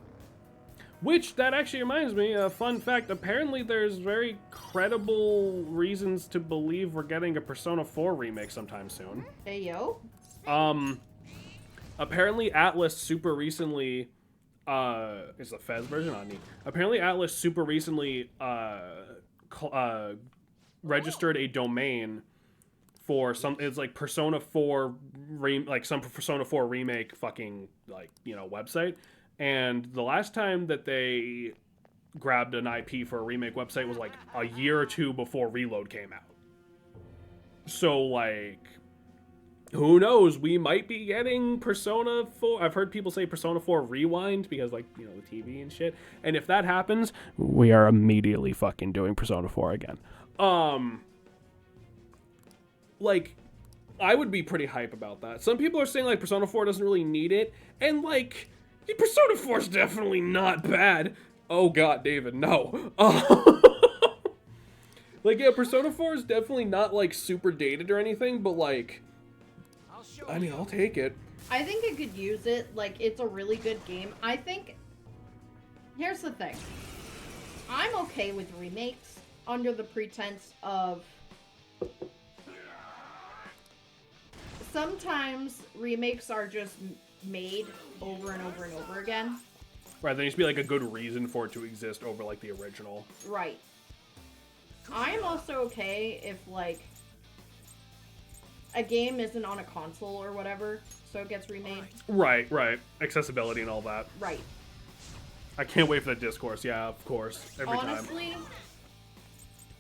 Which, that actually reminds me, a fun fact, apparently there's very credible reasons to believe we're getting a Persona 4 remake sometime soon. Hey, yo. Apparently Atlas super recently, it's the Fez version on me. Apparently Atlas super recently, registered a domain for some, it's like Persona 4, some Persona 4 remake fucking, like, you know, website. And the last time that they grabbed an IP for a remake website was like a year or two before Reload came out. So, like, who knows? We might be getting Persona 4. I've heard people say Persona 4 Rewind because, like, you know, the TV and shit. And if that happens, we are immediately fucking doing Persona 4 again. Like, I would be pretty hype about that. Some people are saying, like, Persona 4 doesn't really need it. And, like, Persona 4 is definitely not bad. Oh, God, David, no. Like, yeah, Persona 4 is definitely not, like, super dated or anything, but, like, I mean, I'll take it. I think it could use it. Like, it's a really good game. I think... Here's the thing. I'm okay with remakes under the pretense of... Sometimes remakes are just made over and over and over again. Right, there needs to be, like, a good reason for it to exist over, like, the original. Right. I'm also okay if, like, a game isn't on a console or whatever, so it gets remade. Right, right. Accessibility and all that. Right. I can't wait for the discourse. Yeah, of course. Every time. Honestly,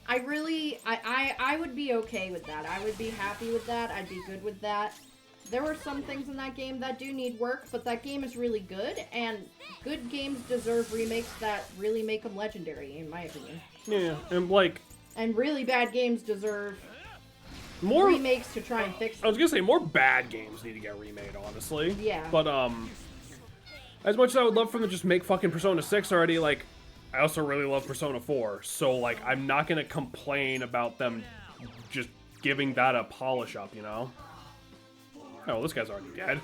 I would be okay with that. I would be happy with that. I'd be good with that. There were some things in that game that do need work, but that game is really good, and good games deserve remakes that really make them legendary, in my opinion. Yeah, and, like... And really bad games deserve more remakes to try and fix them. I was gonna say, more bad games need to get remade, honestly. Yeah. But, as much as I would love for them to just make fucking Persona 6 already, like, I also really love Persona 4, so, like, I'm not gonna complain about them just giving that a polish up, you know? Oh, this guy's already dead.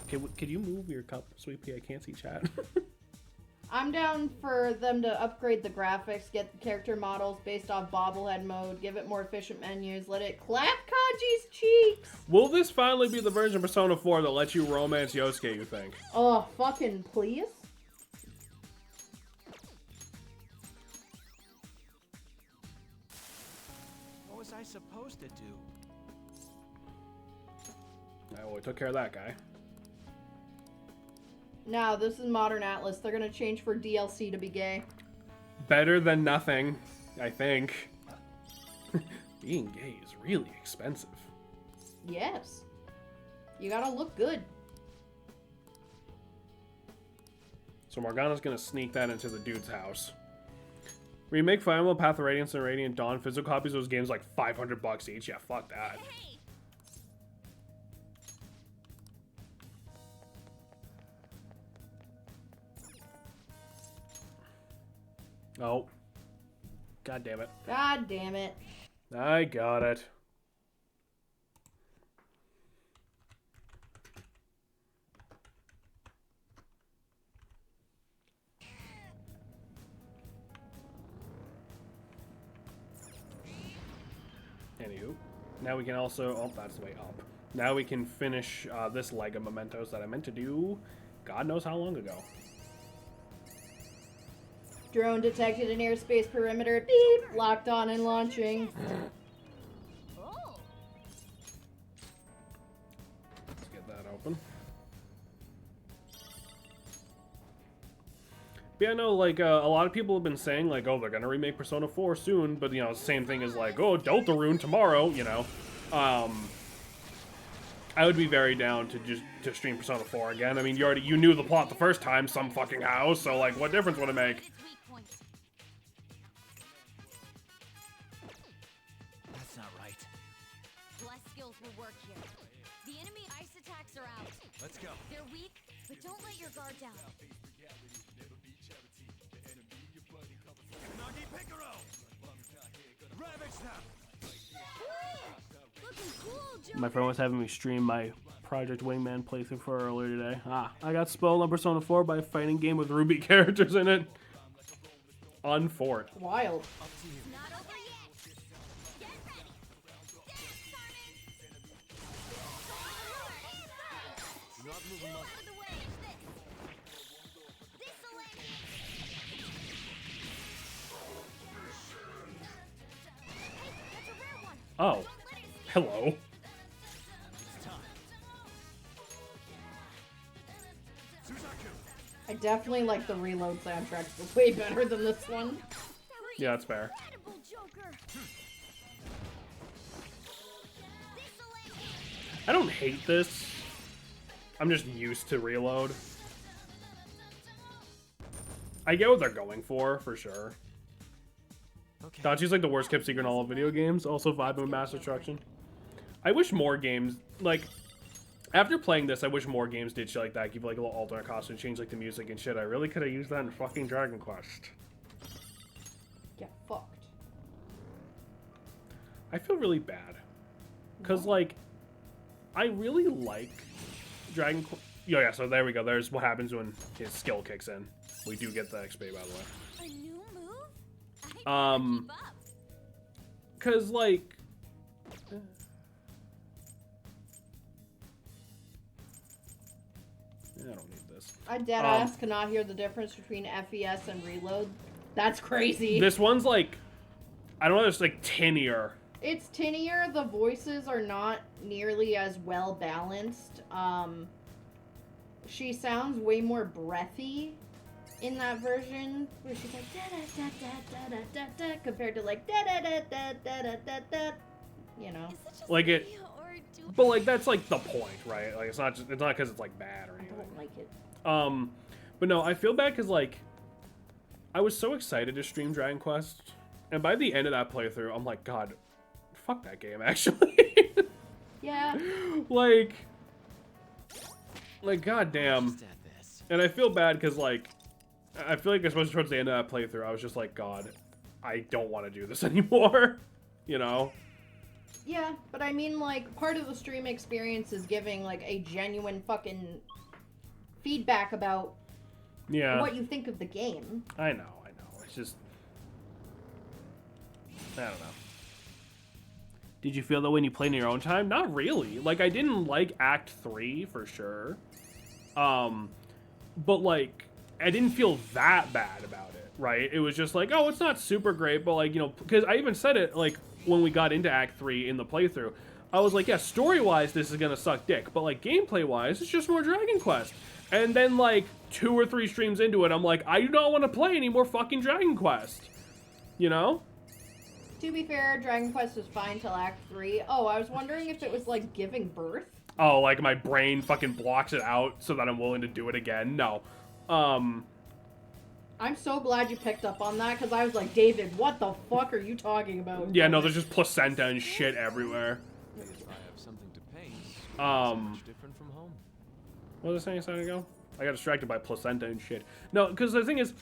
Could you move your cup, Sweet Pea? I can't see chat. I'm down for them to upgrade the graphics, get the character models based off bobblehead mode, give it more efficient menus, let it clap Kanji's cheeks! Will this finally be the version of Persona 4 that lets you romance Yosuke, you think? Oh, fucking please? What was I supposed to do? Oh, we took care of that guy. No, this is Modern Atlas. They're gonna change for DLC to be gay. Better than nothing, I think. Being gay is really expensive. Yes. You gotta look good. So Morgana's gonna sneak that into the dude's house. Remake Fire Emblem, Path of Radiance, and Radiant Dawn. Physical copies of those games like $500 each. Yeah, fuck that. Oh. God damn it. God damn it. I got it. Anywho, now we can also... Oh, that's the way up. Now we can finish this leg of mementos that I meant to do God knows how long ago. Drone detected in airspace perimeter. Beep! Locked on and launching. Let's get that open. But yeah, I know, like, a lot of people have been saying, like, oh, they're gonna remake Persona 4 soon, but, you know, same thing as, like, oh, Deltarune tomorrow, you know. I would be very down to stream Persona 4 again. I mean, you knew the plot the first time, some fucking how, so, like, what difference would it make? That's not right. Less skills will work here. The enemy ice attacks are out. Let's go. They're weak, but don't let your guard down. Looking cool, Joker. My friend was having me stream my Project Wingman playthrough for her earlier today. I got spoiled on Persona 4 by a fighting game with Ruby characters in it. Unfort. Wild. Not over yet. Get ready. Dance, Carmen. Not moving much. Out of the way. This'll end. Hey, that's a rare one. Oh. Don't let it escape. Hello. I definitely like the Reload soundtrack. It's way better than this one. Yeah, that's fair. Incredible, Joker. This'll end. I don't hate this. I'm just used to Reload. I get what they're going for sure. Okay. Dachi's like the worst kept secret in all of video games. Also vibing with Mass Destruction. I wish more games, like, after playing this, I wish more games did shit like that. Give like a little alternate costume, change like the music and shit. I really could have used that in fucking Dragon Quest. Get fucked. I feel really bad. Because, like, I really like Dragon Quest. Yeah, so there we go. There's what happens when his skill kicks in. We do get the XP, by the way. A new move? I gotta keep up. Because, like... I don't need this. I deadass cannot hear the difference between FES and Reload. That's crazy. This one's, like... I don't know, it's, like, tinnier. It's tinnier. The voices are not nearly as well balanced. She sounds way more breathy in that version, where she's like da da da da da da da da compared to like da da da da da da da da. You know. Is it just Like it, me, or do but like that's like the point, right? Like it's not because it's like bad or I anything. don't like it. But no, I feel bad because like I was so excited to stream Dragon Quest, and by the end of that playthrough, I'm like, God, fuck that game, actually. Yeah. like goddamn. Just at this. And I feel bad because like I feel like especially towards the end of that playthrough, I was just like, God, I don't want to do this anymore. You know. Yeah, but I mean, like, part of the stream experience is giving, like, a genuine fucking feedback about what you think of the game. I know. It's just... I don't know. Did you feel that when you played in your own time? Not really. Like, I didn't like Act 3, for sure. But, like, I didn't feel that bad about it, right? It was just like, oh, it's not super great, but, like, you know... Because I even said it, like, when we got into Act 3 in the playthrough. I was like, yeah, story-wise, this is gonna suck dick. But, like, gameplay-wise, it's just more Dragon Quest. And then, like, 2 or 3 streams into it, I'm like, I do not want to play any more fucking Dragon Quest. You know? To be fair, Dragon Quest was fine till Act 3. Oh, I was wondering if it was, like, giving birth. Oh, like, my brain fucking blocks it out so that I'm willing to do it again. No. I'm so glad you picked up on that, because I was like, David, what the fuck are you talking about? Yeah, no, there's just placenta and shit everywhere. If I have something to paint, Um, it's much different from home. What was I saying a second ago? I got distracted by placenta and shit. No, because the thing is,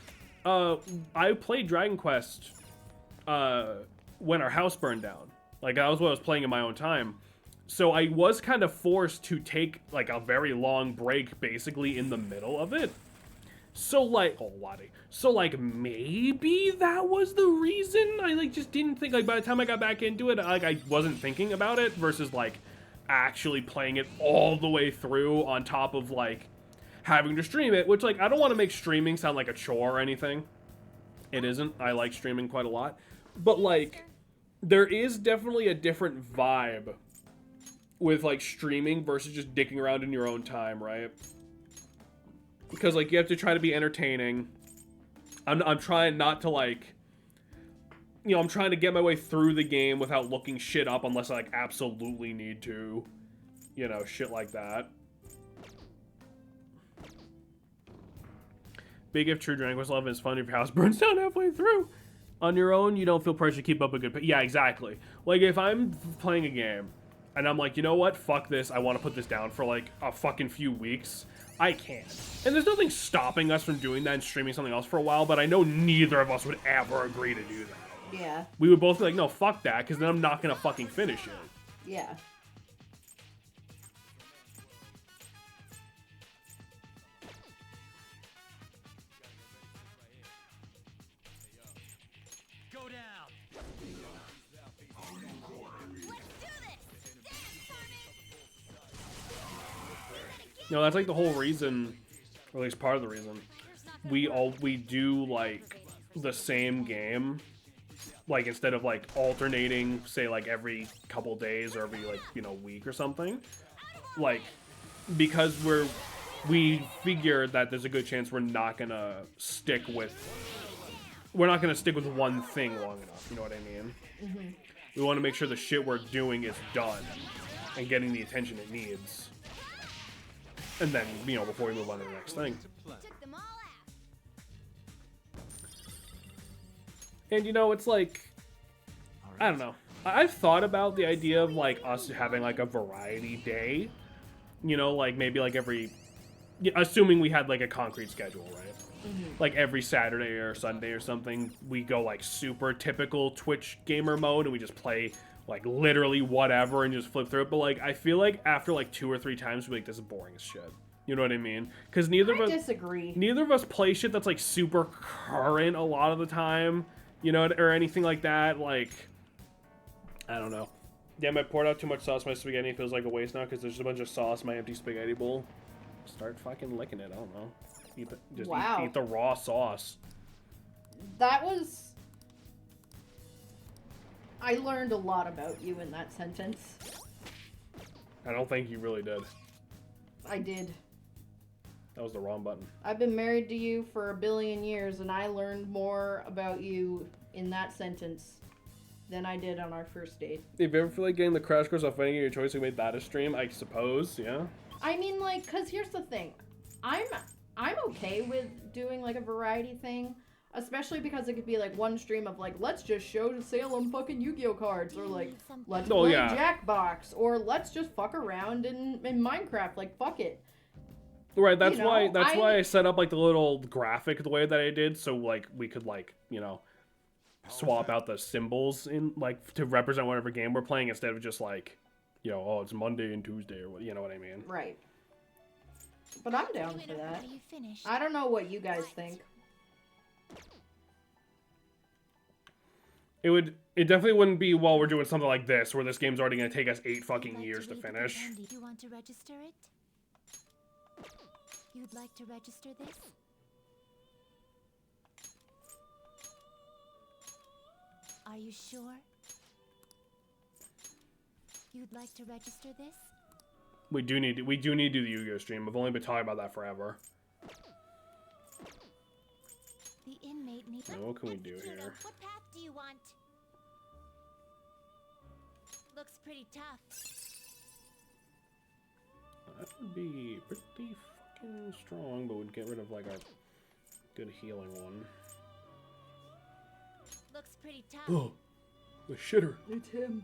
I played Dragon Quest when our house burned down. Like, that was what I was playing in my own time. So I was kind of forced to take, like, a very long break, basically, in the middle of it. So, like, so, like, maybe that was the reason I, like, just didn't think, like, by the time I got back into it, like, I wasn't thinking about it versus, like, actually playing it all the way through on top of, like, having to stream it, which, like, I don't want to make streaming sound like a chore or anything. It isn't. I like streaming quite a lot. But, like, there is definitely a different vibe with, like, streaming versus just dicking around in your own time, right? Because, like, you have to try to be entertaining. I'm trying not to, like... You know, I'm trying to get my way through the game without looking shit up unless I, like, absolutely need to. You know, shit like that. Big if true Dragon Quest 11 is fun if your house burns down halfway through. On your own, you don't feel pressure to keep up a good... Yeah, exactly. Like, if I'm playing a game and I'm like, you know what? Fuck this. I want to put this down for like a fucking few weeks. I can. And there's nothing stopping us from doing that and streaming something else for a while, but I know neither of us would ever agree to do that. Yeah. We would both be like, no, fuck that, because then I'm not going to fucking finish it. Yeah. Go down. You know, that's like the whole reason, or at least part of the reason, we do like the same game, like instead of like alternating, say like every couple days or every like, you know, week or something, like because we figure that there's a good chance we're not gonna stick with one thing long enough. You know what I mean? Mm-hmm. We want to make sure the shit we're doing is done and getting the attention it needs. And then, you know, before we move on to the next thing. And, you know, it's like, I don't know. I've thought about the idea of, like, us having, like, a variety day. You know, like, maybe, like, assuming we had, like, a concrete schedule, right? Mm-hmm. Like, every Saturday or Sunday or something, we go, like, super typical Twitch gamer mode, and we just play, like, literally whatever and just flip through it. But, like, I feel like after, like, 2 or 3 times, we're like, this is boring as shit. You know what I mean? Because I disagree. Neither of us play shit that's, like, super current a lot of the time. You know, or anything like that. Like, I don't know. Damn, I poured out too much sauce. My spaghetti feels like a waste now because there's a bunch of sauce in my empty spaghetti bowl. Start fucking licking it. I don't know. Eat the raw sauce. That was... I learned a lot about you in that sentence. I don't think you really did. I did. That was the wrong button. I've been married to you for a billion years, and I learned more about you in that sentence than I did on our first date. If you ever feel like getting the crash course on finding your choice, we made that a stream, I suppose, yeah? I mean, like, because here's the thing. I'm okay with doing, like, a variety thing, especially because it could be, like, one stream of, like, let's just show Salem fucking Yu-Gi-Oh cards, or, like, let's play Jackbox, or let's just fuck around in Minecraft, like, fuck it. Right, that's why I set up, like, the little graphic the way that I did, so, like, we could, like, you know, swap out the symbols in, like, to represent whatever game we're playing instead of just, like, you know, oh, it's Monday and Tuesday, or what, you know what I mean? Right. But I'm down for that. I don't know what you guys think. It definitely wouldn't be while we're doing something like this, where this game's already going to take us 8 fucking years to finish. You want to register it? You'd like to register this? Are you sure? You'd like to register this? We do need to do the Yu-Gi-Oh stream. I've only been talking about that forever. The inmate needs. Now, what can we do here? What path do you want? Looks pretty tough. That would be pretty fucking strong, but would get rid of, like, our good healing one. Looks pretty tough. Oh, the shitter. It's him.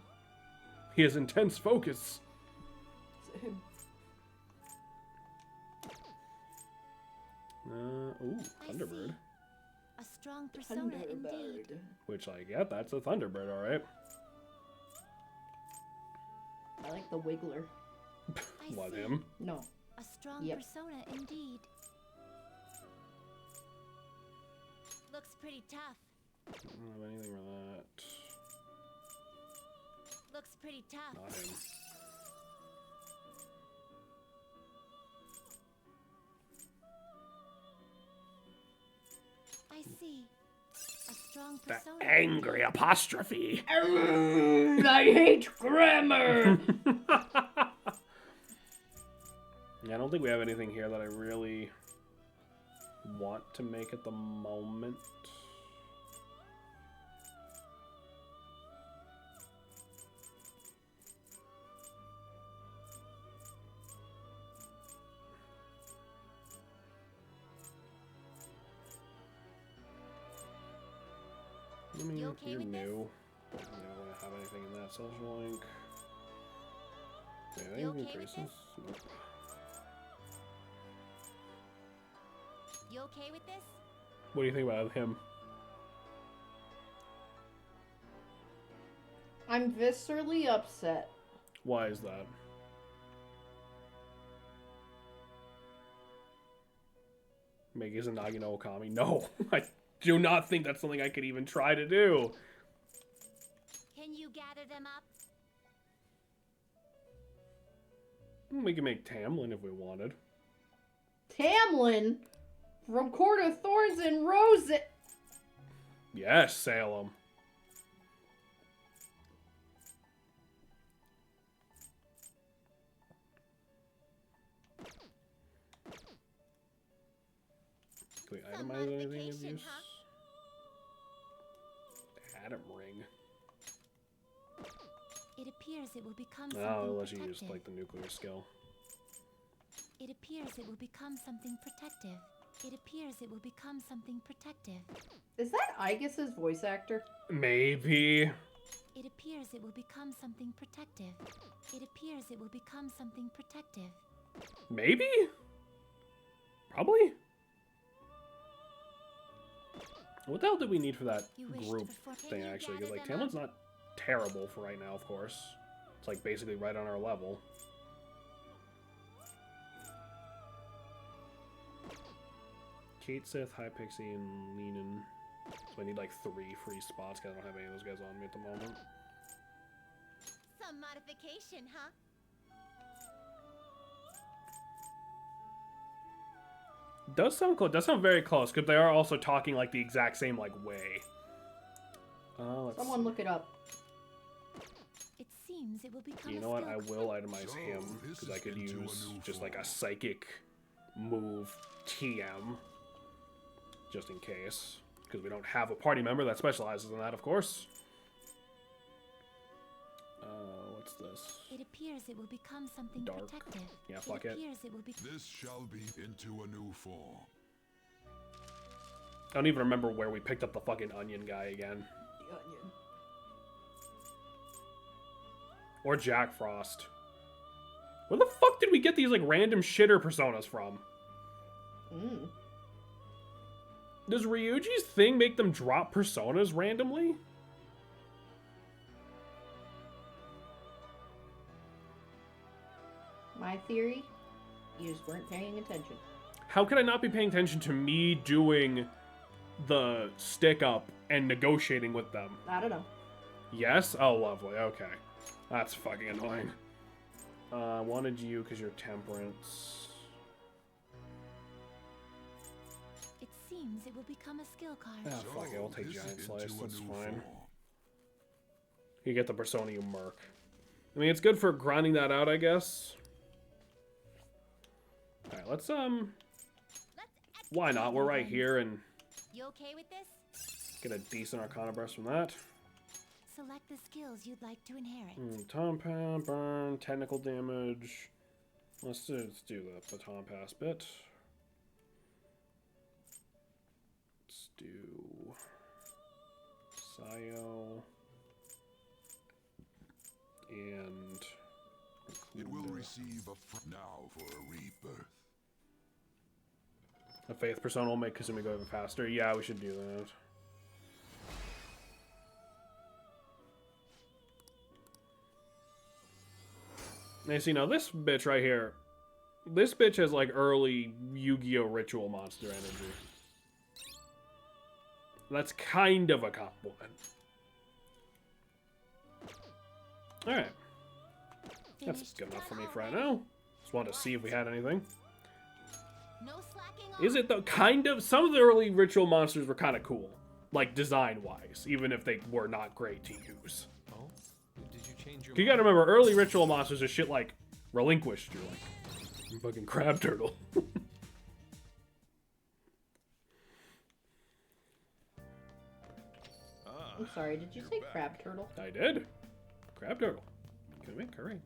He has intense focus. It's him. Ooh, Thunderbird. A strong persona indeed. Which, like, yeah, that's a Thunderbird, alright. I like the Wiggler. What, him? No. A strong persona indeed. Looks pretty tough. I don't have anything for that. Looks pretty tough. Not him. I see. A strong The persona. angry apostrophe. I hate grammar. Yeah, I don't think we have anything here that I really want to make at the moment. I mean, You okay you're with this? new. But you don't want to have anything in that social link. Okay, You okay with increases. this? Nope. You okay with this? What do you think about him? I'm viscerally upset. Why is that? Make Izanagi no Okami? No, I do not think that's something I could even try to do. Can you gather them up? We can make Tamlin if we wanted. Tamlin from Court of Thorns and Roses. Yes, Salem. Can we Some itemize anything of modification, use? huh? Atom ring. It appears it will become No, something unless you use protective. like the nuclear skill. It appears it will become something protective. It appears it will become something protective. Is that Igus's voice actor? Maybe. It appears it will become something protective. It appears it will become something protective. Maybe? Probably? What the hell did we need for that You wish to group perform- thing, Can you actually? Because, like, gather them Tamlin's not terrible for right now, of course. It's, like, basically right on our level. Kate Sith, High Pixie, and Leanin. So I need, like, 3 free spots, because I don't have any of those guys on me at the moment. Some modification, huh? Does sound close. Does sound very close, because they are also talking, like, the exact same, like, way. Let's Someone see. look it up. It seems it will become You a know what? skill I will itemize So, him this because I is could into a use new just like a form. psychic move TM just in case. Because we don't have a party member that specializes in that, of course. What's this? It appears it will become something Dark. protective. Yeah, fuck it. appears it will be This shall be into a new form. I don't even remember where we picked up the fucking onion guy again. The onion. Or Jack Frost. Where the fuck did we get these like random shitter personas from? Does Ryuji's thing make them drop personas randomly? My theory, you just weren't paying attention. How could I not be paying attention to me doing the stick up and negotiating with them? I don't know. Yes? Oh, lovely. Okay. That's fucking annoying. I wanted you because you're temperance. It seems it will become a skill card. Ah, fuck it. I'll take this Giant into Slice. a That's new fine. form. You get the persona you merc. I mean, it's good for grinding that out, I guess. Alright, let's, why not? We're right here and You okay with this? get a decent Arcana Burst from that. Select the skills you'd like to inherit. Baton Pass, burn, technical damage. Let's do the Baton Pass bit. Let's do Sayo and It will receive now for a rebirth. a Faith Persona will make Kasumi go even faster. Yeah, we should do that. And see, now this bitch right here, this bitch has like early Yu-Gi-Oh! Ritual monster energy. That's kind of a compliment. Alright. That's Finished good enough for me that for right already? now. Just wanted to see if we had anything. No slacking off. Is it though? Kind of. Some of the early ritual monsters were kind of cool. Like design-wise, even if they were not great to use. Oh? Did you change your You gotta remember, early ritual monsters are shit like Relinquished. You're like, you fucking crab turtle. I'm sorry, did you say crab turtle? I did. Crab turtle. Can we make curry?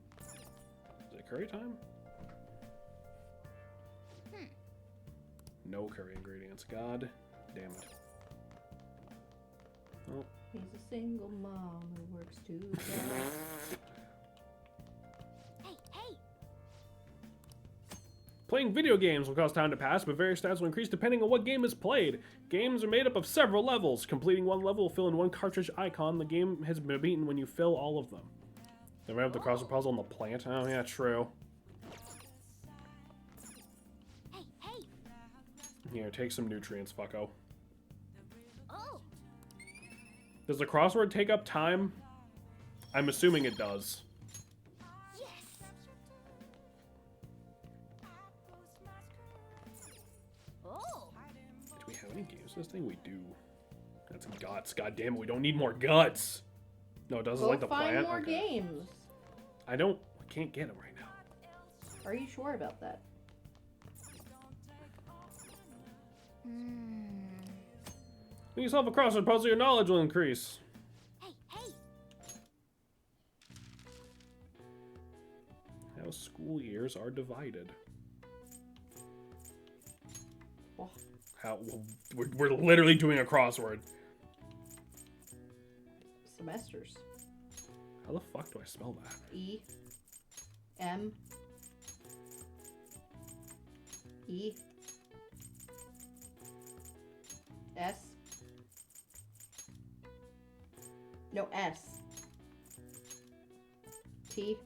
Is it curry time? No curry ingredients. God damn it. Oh, He's a single mom who works 2 jobs. Hey, hey! Playing video games will cause time to pass, but various stats will increase depending on what game is played. Games are made up of several levels. Completing one level will fill in one cartridge icon. The game has been beaten when you fill all of them. Then we have the crossword puzzle on the plant. Oh, yeah, true. Hey, hey! Here, take some nutrients, fucko. Oh! Does the crossword take up time? I'm assuming it does. Yes! Oh! Do we have any games this thing? We do. That's guts. God damn it, we don't need more guts. No, it doesn't Go like the find plant. more Okay. games. I can't get them right now. Are you sure about that? When you solve a crossword puzzle, your knowledge will increase. Hey, hey! How school years are divided. Oh. How we're literally doing a crossword. Semesters. How the fuck do I spell that? E. M. E. S. No, S. T.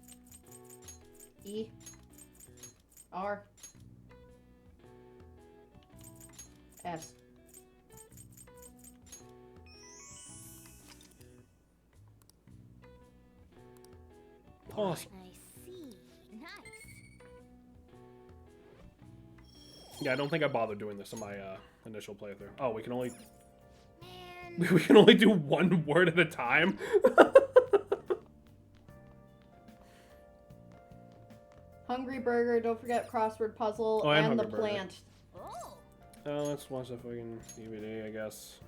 E. R. S. Awesome. I see. Nice. Yeah, I don't think I bothered doing this on my initial playthrough. Oh, we can only Man. we can only do one word at a time. Hungry Burger, don't forget crossword puzzle, Oh, and and the Hungry Burger. plant. Oh! Let's watch the fucking DVD, I guess.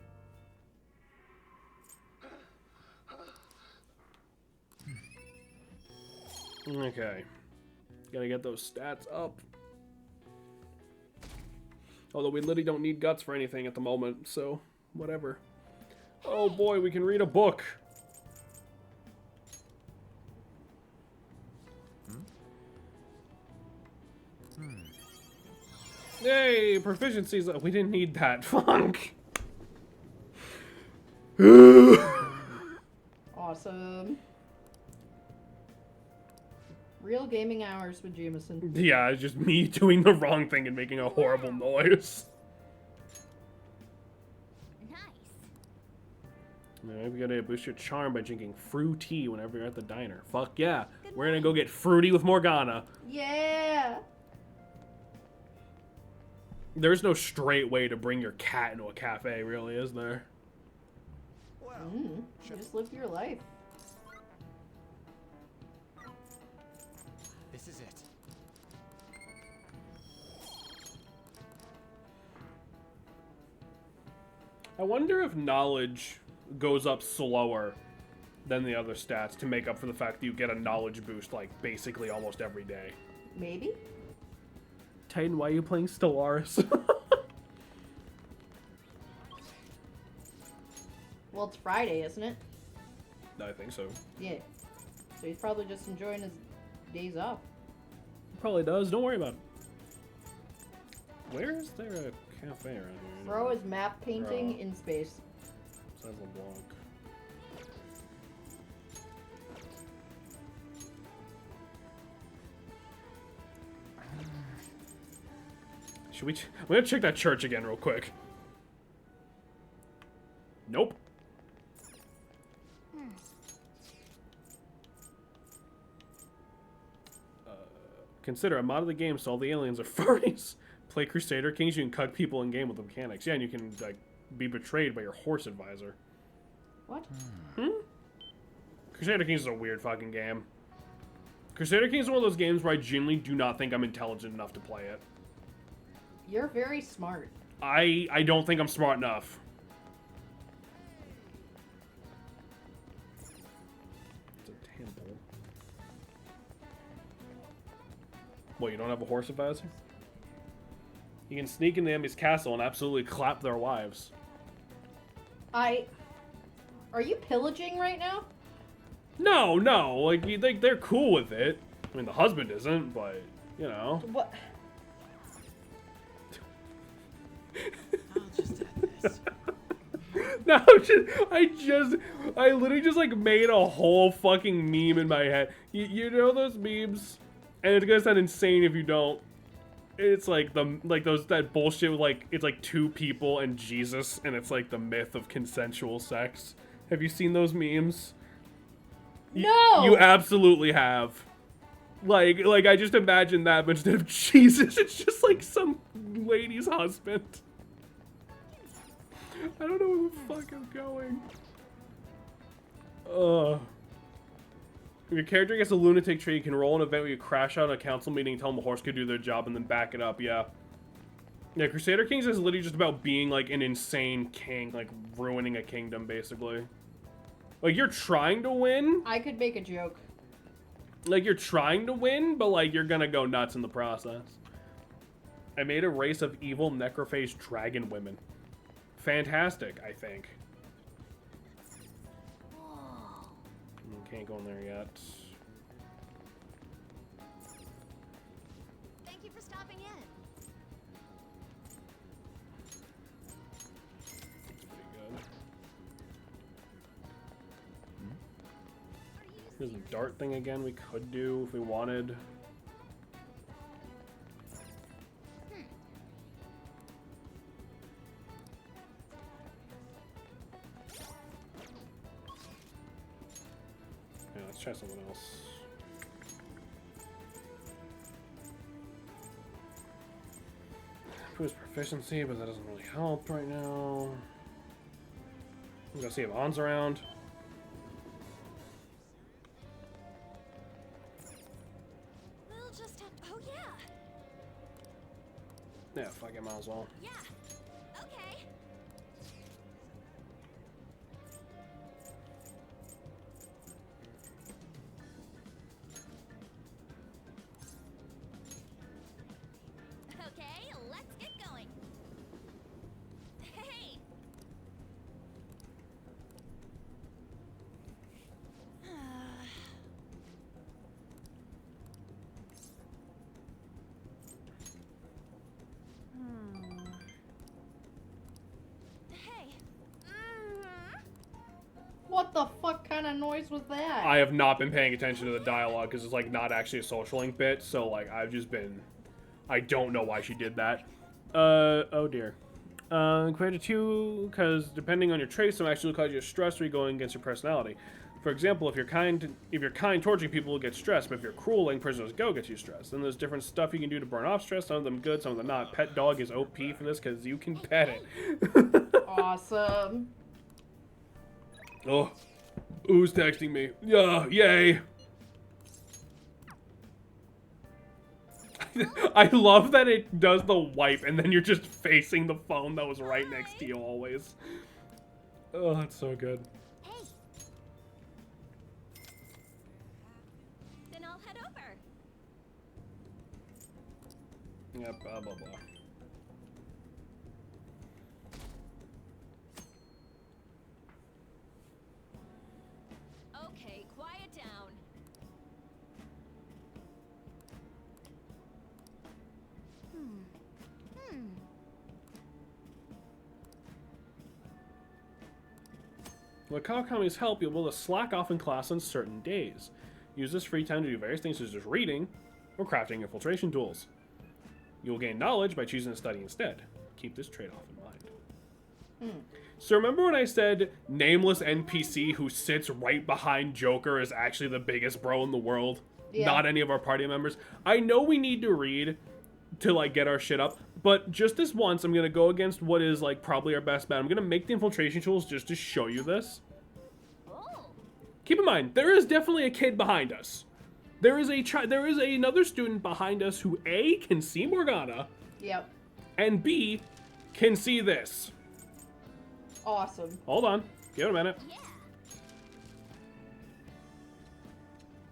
Okay. Gotta get those stats up. Although we literally don't need guts for anything at the moment, so whatever. Oh boy, we can read a book. Yay, proficiencies. We didn't need that. Funk. Awesome. Real gaming hours with Jameson. Yeah, it's just me doing the wrong thing and making a horrible noise. Nice. Maybe we gotta boost your charm by drinking fruity whenever you're at the diner. Fuck yeah. We're gonna go get fruity with Morgana. Yeah! There's no straight way to bring your cat into a cafe, really, is there? You just live your life. This is it. I wonder if knowledge goes up slower than the other stats to make up for the fact that you get a knowledge boost, like, basically almost every day. Maybe? Titan, why are you playing Stellaris? Well, it's Friday, isn't it? I think so. Yeah. So he's probably just enjoying his days off. Probably does. Don't worry about it. Where is there a cafe around here? Bro is map painting Bro. in space. Besides LeBlanc. Should we? We're gonna check that church again real quick. Nope. Consider a mod of the game so all the aliens are furries. Play Crusader Kings, you can cut people in game with the mechanics. Yeah, and you can like be betrayed by your horse advisor. What? Crusader Kings is a weird fucking game. Crusader Kings is one of those games where I genuinely do not think I'm intelligent enough to play it. You're very smart. I don't think I'm smart enough. It's a temple. What, you don't have a horse advisor? You can sneak into the enemy's castle and absolutely clap their wives. Are you pillaging right now? No, like they're cool with it. I mean, the husband isn't, but you know. What? I'll just end this. No, I literally just like made a whole fucking meme in my head. You know those memes, and it's gonna sound insane if you don't. It's like that bullshit with like it's like two people and Jesus, and it's like the myth of consensual sex. Have you seen those memes? No. You absolutely have. Like I just imagine that, but instead of Jesus, it's just like some lady's husband. I don't know where the fuck I'm going. If your character gets a lunatic trait, you can roll an event where you crash out in a council meeting, tell them the horse could do their job, and then back it up. Yeah. Yeah, Crusader Kings is literally just about being like an insane king, like ruining a kingdom, basically. Like you're trying to win. I could make a joke. Like you're trying to win, but like you're gonna go nuts in the process. I made a race of evil necrophage dragon women. Fantastic, I think. Can't go in there yet. Thank you for stopping in. That's pretty good. There's a dart thing again we could do if we wanted. Let's try something else. Boost proficiency, but that doesn't really help right now. I'm gonna see if On's around. We'll just have. Oh yeah. Yeah, fuck it, might as well. Yeah. Okay. Okay, let's get going. Hey. Hey. What the fuck kind of noise was that? I have not been paying attention to the dialogue because it's like not actually a social link bit, so like I've just been. I don't know why she did that. Oh dear. Created 2, because depending on your traits, some actually cause you stress or you going against your personality. For example, if you're kind torturing people will get stressed, but if you're cruel, letting prisoners go gets you stressed. Then there's different stuff you can do to burn off stress. Some of them good, some of them not. Pet dog is OP for this because you can pet it. Awesome. Oh, who's texting me? Yeah, yay. I love that it does the wipe and then you're just facing the phone that was right next to you always. Oh, that's so good. Hey. Then I'll head over. Yep, blah, blah, blah. Okay, quiet down. With Kawakami's help, you'll be able to slack off in class on certain days. Use this free time to do various things such as reading or crafting infiltration tools. You will gain knowledge by choosing to study instead. Keep this trade-off in mind. So remember when I said nameless NPC who sits right behind Joker is actually the biggest bro in the world? Yeah. Not any of our party members. I know we need to read to like get our shit up, but just this once I'm gonna go against what is like probably our best bet. I'm gonna make the infiltration tools just to show you this. Oh. Keep in mind, there is definitely a kid behind us. There is another student behind us who A, can see Morgana, Yep. and B, can see this. Awesome. Hold on, give it a minute. Yeah.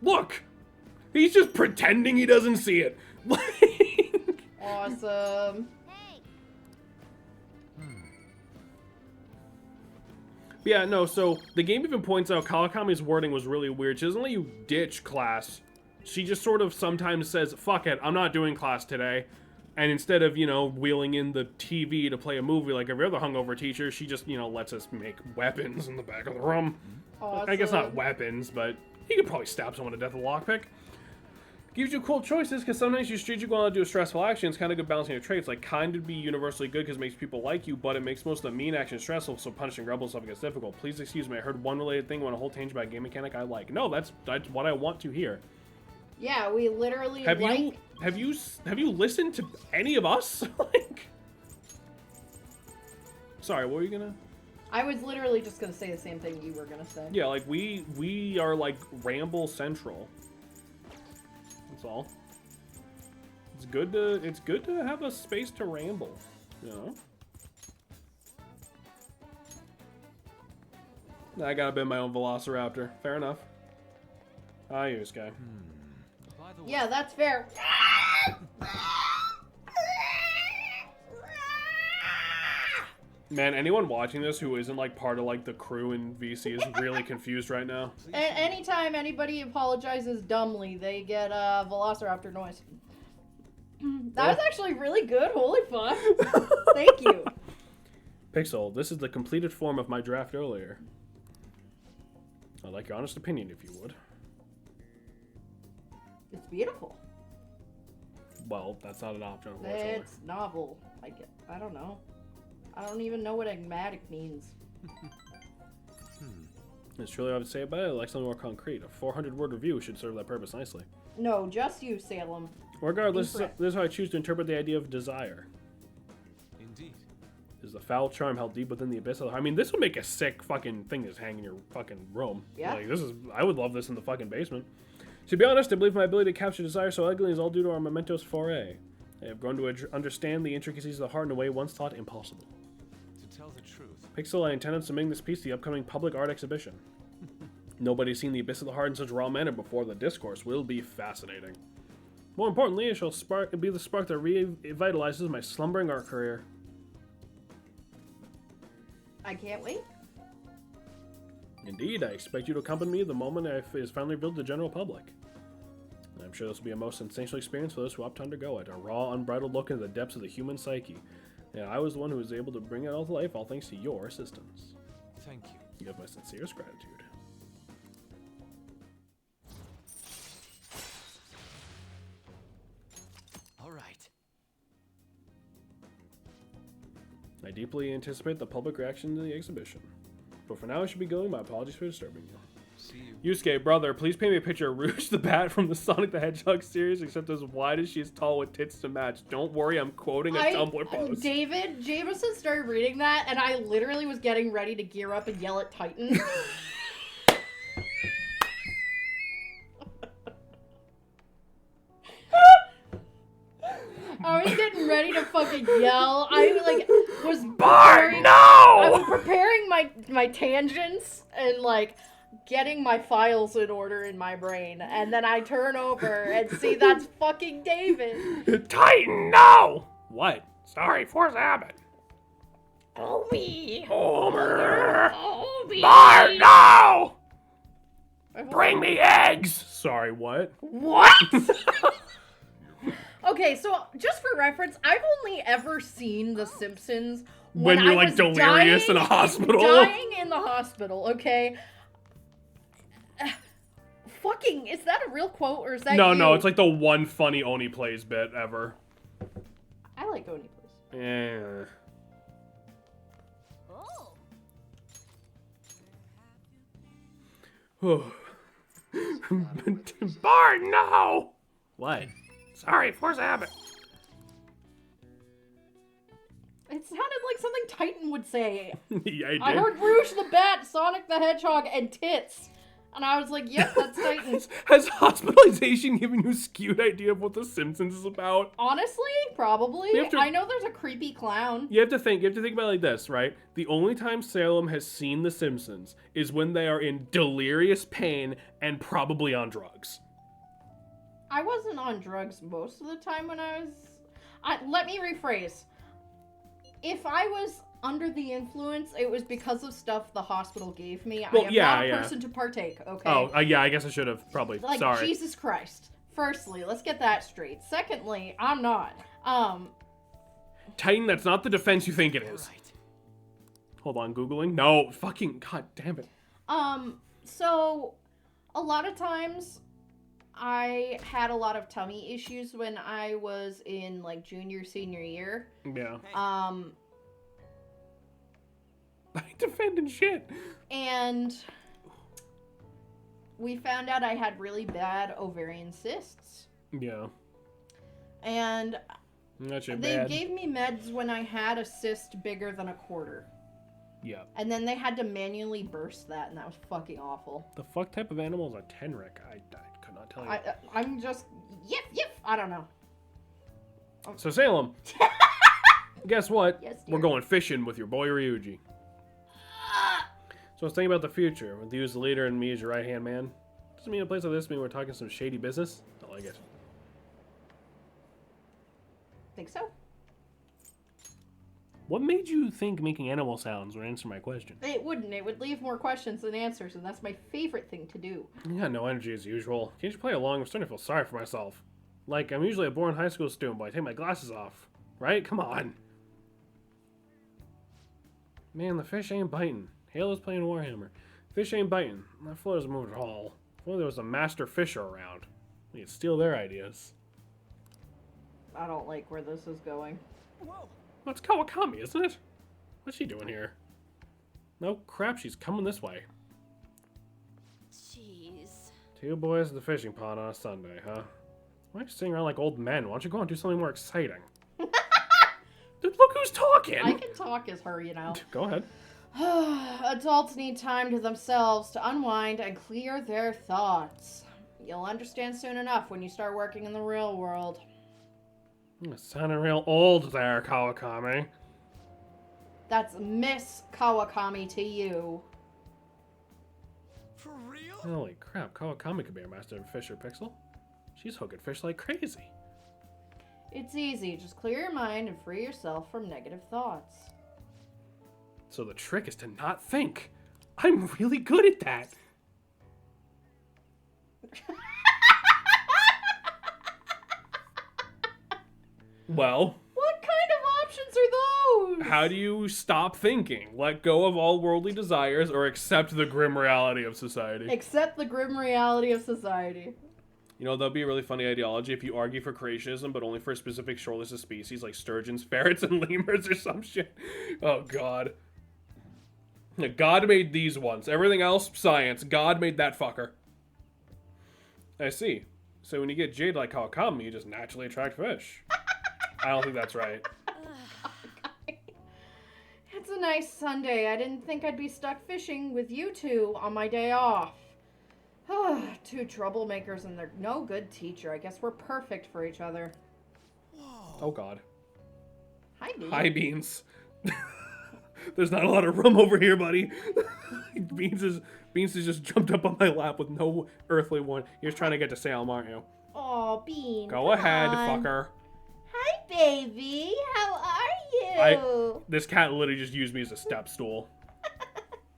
Look! He's just pretending he doesn't see it. Awesome. Hey. Yeah, no, so the game even points out Kawakami's wording was really weird. She doesn't let you ditch class. She just sort of sometimes says, fuck it, I'm not doing class today. And instead of, wheeling in the TV to play a movie like every other hungover teacher, she just, lets us make weapons in the back of the room. Awesome. I guess not weapons, but you could probably stab someone to death with a lockpick. Gives you cool choices, because sometimes you street you go on to do a stressful action. It's kind of good balancing your traits. Like, kind would be universally good because it makes people like you, but it makes most of the mean action stressful, so punishing rebels stuff gets difficult. Please excuse me, I heard one related thing when a whole tangent about a game mechanic I like. No, that's what I want to hear. Yeah, we literally Have you listened to any of us? Like, sorry, what were you gonna? I was literally just gonna say the same thing you were gonna say. Yeah, like we are like Ramble Central. That's all. It's good to have a space to ramble, I gotta build my own Velociraptor. Fair enough. You this guy. Yeah, that's fair. Man, anyone watching this who isn't like part of like the crew in VC is really confused right now. Anytime anybody apologizes dumbly, they get a Velociraptor noise. That was actually really good. Holy fuck. Thank you. Pixel, this is the completed form of my draft earlier. I'd like your honest opinion, if you would. It's beautiful. Well, that's not an option, unfortunately. It's novel. I don't know. I don't even know what enigmatic means. It's truly what I would say about it. I like something more concrete. A 400-word review should serve that purpose nicely. No, just you, Salem. Regardless, this is how I choose to interpret the idea of desire. Indeed. Is the foul charm held deep within the abyss of the heart? I mean, this would make a sick fucking thing to hang in your fucking room. Yeah. Like, I would love this in the fucking basement. To be honest, I believe my ability to capture desire so elegantly is all due to our mementos foray. I have grown to understand the intricacies of the heart in a way once thought impossible. To tell the truth. Pixel, I intended submitting this piece to the upcoming public art exhibition. Nobody's seen the abyss of the heart in such raw manner before. The discourse will be fascinating. More importantly, it shall be the spark that revitalizes my slumbering art career. I can't wait. Indeed, I expect you to accompany me the moment it is finally revealed to the general public. I'm sure this will be a most sensational experience for those who opt to undergo it. A raw, unbridled look into the depths of the human psyche. And I was the one who was able to bring it all to life, all thanks to your assistance. Thank you. You have my sincerest gratitude. All right. I deeply anticipate the public reaction to the exhibition. But for now, I should be going. My apologies for disturbing you. See you. Yusuke, brother, please paint me a picture of Rouge the Bat from the Sonic the Hedgehog series, except as wide as she is tall with tits to match. Don't worry, I'm quoting a Tumblr post. David, Jameson started reading that, and I literally was getting ready to gear up and yell at Titan. I was getting ready to fucking yell. I was preparing, I was preparing my tangents and getting my files in order in my brain, and then I turn over and see that's fucking David. Titan, no! What? Sorry, Force Habit. Obi. Homer. Obi. Bart, no! Bring me eggs! Sorry, what? What? Okay, so just for reference, I've only ever seen The Simpsons when you're like delirious in a hospital. Dying in the hospital, okay? Fucking, is that a real quote or is that No, it's like the one funny Oni Plays bit ever. I like Oni Plays. Yeah. Oh. Bart, no! What? Sorry, Force Habit. It sounded like something Titan would say. Yeah, I did. I heard Rouge the Bat, Sonic the Hedgehog, and tits. And I was like, yep, that's Titan. Has hospitalization given you a skewed idea of what The Simpsons is about? Honestly, probably. To, I know there's a creepy clown. You have to think about it like this, right? The only time Salem has seen The Simpsons is when they are in delirious pain and probably on drugs. I wasn't on drugs most of the time when I was... let me rephrase. If I was under the influence, it was because of stuff the hospital gave me. Well, I am not a person to partake, okay? Oh, yeah, I guess I should have, probably. Sorry. Jesus Christ. Firstly, let's get that straight. Secondly, I'm not. Titan, that's not the defense you think it is. Hold on, Googling. No, fucking, god damn it. So, a lot of times, I had a lot of tummy issues when I was in, like, junior, senior year. Yeah. I ain't defending shit. And we found out I had really bad ovarian cysts. Yeah. And That's your they bad. gave me meds when I had a cyst bigger than a quarter. Yeah. And then they had to manually burst that, and that was fucking awful. The fuck type of animal is a tenric? I could not tell you. I'm just... Yip! I don't know. So, Salem. Guess what? Yes, dear. We're going fishing with your boy Ryuji. So I was thinking about the future. With you as the leader and me as your right-hand man. Doesn't mean a place like this mean we're talking some shady business. I like it. Think so? What made you think making animal sounds would answer my question? It wouldn't. It would leave more questions than answers, and that's my favorite thing to do. I got no energy as usual. Can't you play along? I'm starting to feel sorry for myself. Like, I'm usually a boring high school student, but I take my glasses off. Right? Come on. Man, the fish ain't biting. Halo's playing Warhammer. Fish ain't biting. My float isn't moving at all. If only there was a master fisher around. We could steal their ideas. I don't like where this is going. Whoa. Well, it's Kawakami, isn't it? What's she doing here? No crap, she's coming this way. Jeez. Two boys at the fishing pond on a Sunday, huh? Why are you sitting around like old men? Why don't you go and do something more exciting? Dude, look who's talking! I can talk as her, you know. Go ahead. Adults need time to themselves to unwind and clear their thoughts. You'll understand soon enough when you start working in the real world. You're sounding real old there, Kawakami. That's Miss Kawakami to you. For real? Holy crap, Kawakami could be a master of Fisher Pixel. She's hooking fish like crazy. It's easy. Just clear your mind and free yourself from negative thoughts. So the trick is to not think. I'm really good at that. Well, what kind of options are those? how do you stop thinking? Let go of all worldly desires or accept the grim reality of society? Accept the grim reality of society. You know, that'd be a really funny ideology if you argue for creationism, but only for a specific short list of species like sturgeons, ferrets, and lemurs or some shit. Oh, God. God made these ones. Everything else, science. God made that fucker. I see. So when you get jade like Kawakami, you just naturally attract fish. I don't think that's right. It's a nice Sunday. I didn't think I'd be stuck fishing with you two on my day off. Two troublemakers and they're no good teacher. I guess we're perfect for each other. Oh, God. Hi, Beans. Hi, Beans. There's not a lot of room over here, buddy. Beans has just jumped up on my lap with no earthly one. You're just trying to get to Salem, aren't you? Oh, Bean. Go ahead, fucker. Hi, baby. How are you? This cat literally just used me as a step stool.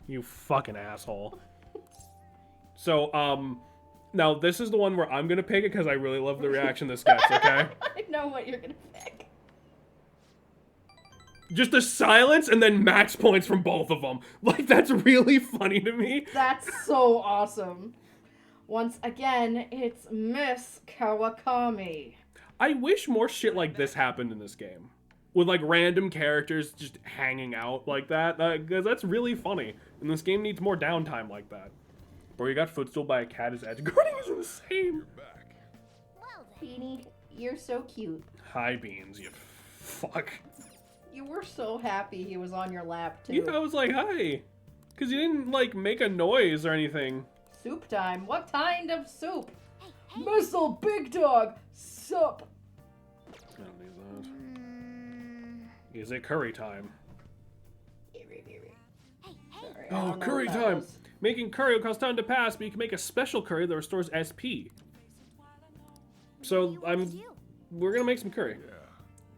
You fucking asshole. So, now this is the one where I'm gonna pick it because I really love the reaction this gets, okay? I know what you're gonna pick. Just the silence and then max points from both of them. Like, that's really funny to me. That's so awesome. Once again, it's Miss Kawakami. I wish more shit like this happened in this game. With, like, random characters just hanging out like that. Because that's really funny. And this game needs more downtime like that. Bro, you got footstool by a cat as edge guarding is insane. Beanie, you're so cute. Hi, Beans, you fuck. You were so happy he was on your lap, too. Yeah, I was like, hi. Because you didn't, like, make a noise or anything. Soup time. What kind of soup? Missile Big Dog. Sup. I don't need that. Is it curry time? Sorry, I Oh, don't know curry what that time. was. Making curry will cause time to pass, but you can make a special curry that restores SP. So, we're gonna make some curry. Yeah.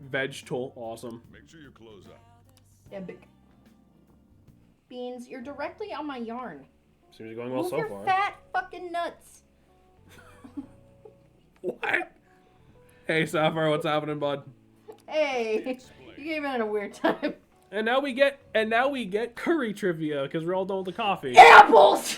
Vegetable, awesome. Make sure you close up. Epic. Beans, you're directly on my yarn. Seems to be going well Move so your far. fat fucking nuts. What? Hey, Sapphire, what's happening, bud? Hey, you came in at a weird time. And now we get curry trivia because we're all done with the coffee. Apples!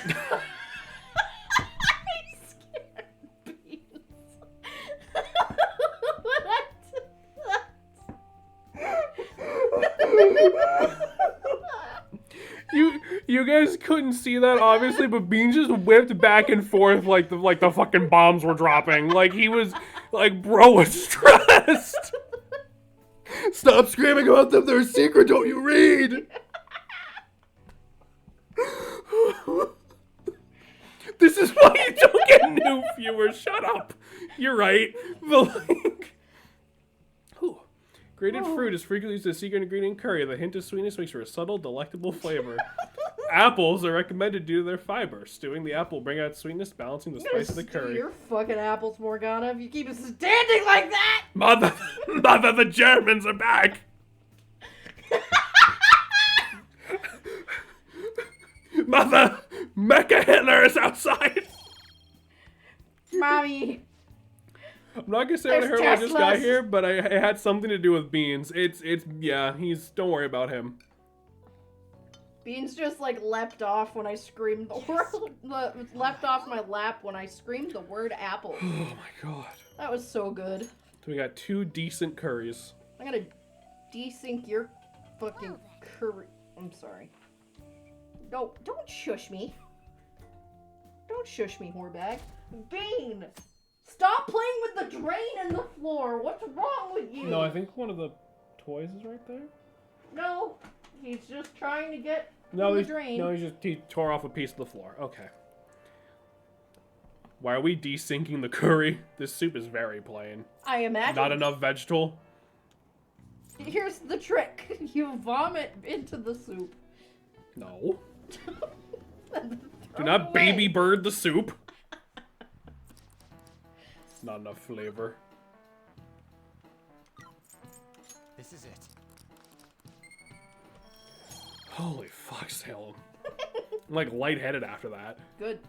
You guys couldn't see that obviously, but Beans just whipped back and forth like the fucking bombs were dropping. Like he was like bro was stressed. Stop screaming about them, they're a secret, don't you read? This is why you don't get new viewers. Shut up. You're right. But like, grated fruit is frequently used as a secret ingredient in curry. The hint of sweetness makes for a subtle, delectable flavor. Apples are recommended due to their fiber. Stewing the apple will bring out sweetness, balancing the spice of the curry. Your fucking apples, Morgana. If you keep it standing like that! Mother, the Germans are back! Mother, Mecha Hitler is outside! Mommy. I'm not gonna say what I heard when I just got Teslas. here, but it had something to do with Beans. Yeah, don't worry about him. Beans just like leapt off when I screamed the word. Leapt off my lap when I screamed the word apple. Oh my god. That was so good. So we got 2 decent curries. I'm gonna desync your fucking curry. I'm sorry. No, don't shush me. Don't shush me, whorebag. Bean! Stop playing with the drain in the floor. What's wrong with you? No, I think one of the toys is right there. No, he's just trying to get No, the he's, drain. no, he tore off a piece of the floor. Okay. Why are we desyncing the curry? This soup is very plain. I imagine. Not enough vegetable. Here's the trick. You vomit into the soup. No. Do Do not baby bird the soup. Not enough flavor. This is it. Holy fuck, Salem. I'm like lightheaded after that. Good.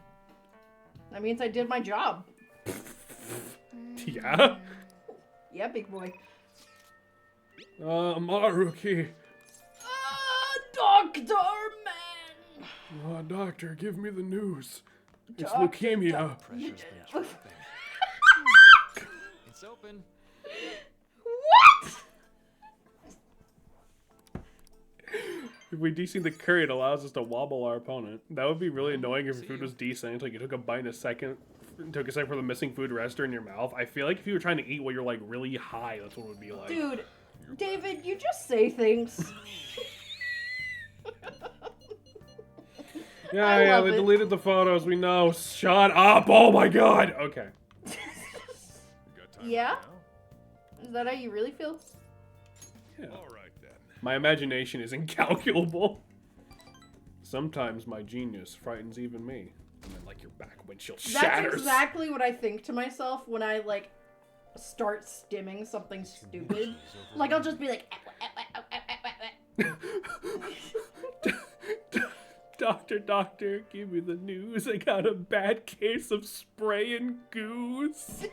That means I did my job. Yeah? Yeah, big boy. Maruki. Doctor Man! Doctor, give me the news. It's Doctor, leukemia. Pressure's been dropping. It's open. What? If we desync the curry, it allows us to wobble our opponent. That would be really annoying if your food was desynced, like you took a bite in a second, took a second for the missing food to register in your mouth. I feel like if you were trying to eat while you're like really high, that's what it would be like. Dude, David, you just say things. Yeah, they deleted the photos, we know. Shut up, oh my god! Okay. Yeah? Is that how you really feel? Yeah. Alright then. My imagination is incalculable. Sometimes my genius frightens even me. And then, like, your back windshield shatters. That's exactly what I think to myself when I, like, start stimming something stupid. Like, I'll just be like... Doctor, give me the news. I got a bad case of spray and goose.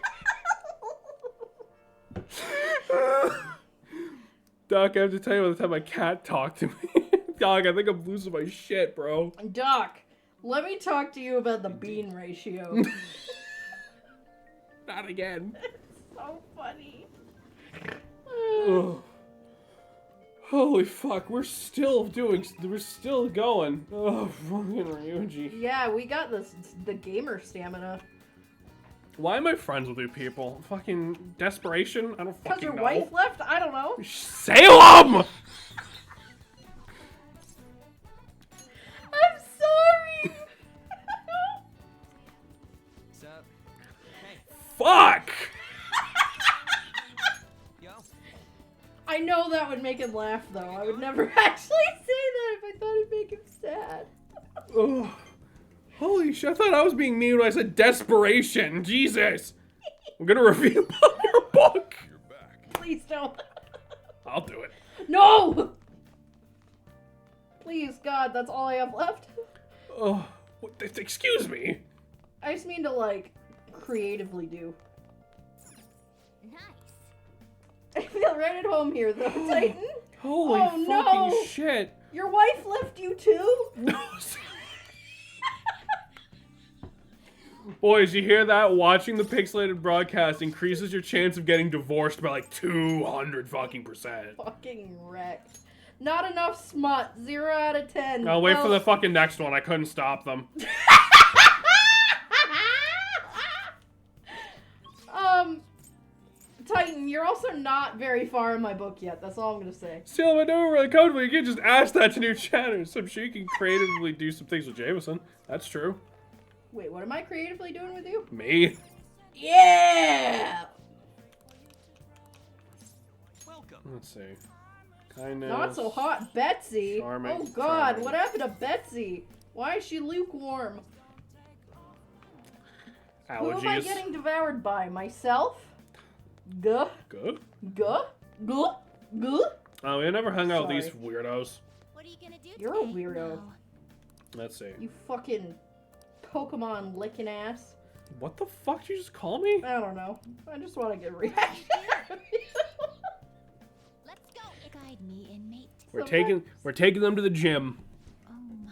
Doc, I have to tell you, by the time my cat talked to me, Doc, I think I'm losing my shit, bro. Doc, let me talk to you about the bean ratio. Not again. It's so funny. Ugh. Holy fuck, we're still going. Oh, fucking Ryuji. Yeah, we got the gamer stamina. Why am I friends with you people? Fucking desperation? I don't Because fucking your know. wife left? I don't know. Salem! I'm sorry! Sup? Hey. Fuck! Yo. I know that would make him laugh, though. I would never actually say that if I thought it'd make him sad. Ugh. Holy shit, I thought I was being mean when I said desperation. Jesus. I'm gonna review your book. You're back. Please don't. I'll do it. No! Please, God, that's all I have left. Oh, excuse me. I just mean to, like, creatively do. feel right at home here, though, Titan. Holy Oh, fucking no. shit. Your wife left you too? Boys, you hear that? Watching the pixelated broadcast increases your chance of getting divorced by like 200 fucking %. Fucking wrecked. Not enough smut. 0 out of 10. I'll wait for the fucking next one. I couldn't stop them. Titan, you're also not very far in my book yet. That's all I'm gonna say. Still, I know we're really comfortable. You can just ask that to new chatters. I'm sure you can creatively do some things with Jameson. That's true. Wait, what am I creatively doing with you? Me? Yeah! Welcome. Let's see. Kindness. Not so hot, Betsy. Charming, Oh god, charming. what happened to Betsy? Why is she lukewarm? Who am I Allergies. getting devoured by? Myself? Guh. Good. Guh. Guh. Guh. Oh, we never hung out with Sorry. these weirdos. What are you gonna do You're a today? weirdo. No. Let's see. You fucking Pokemon licking ass. What the fuck did you just call me? I don't know. I just want to get a reaction. Let's go. Guide me, inmate. We're taking them to the gym. Oh my.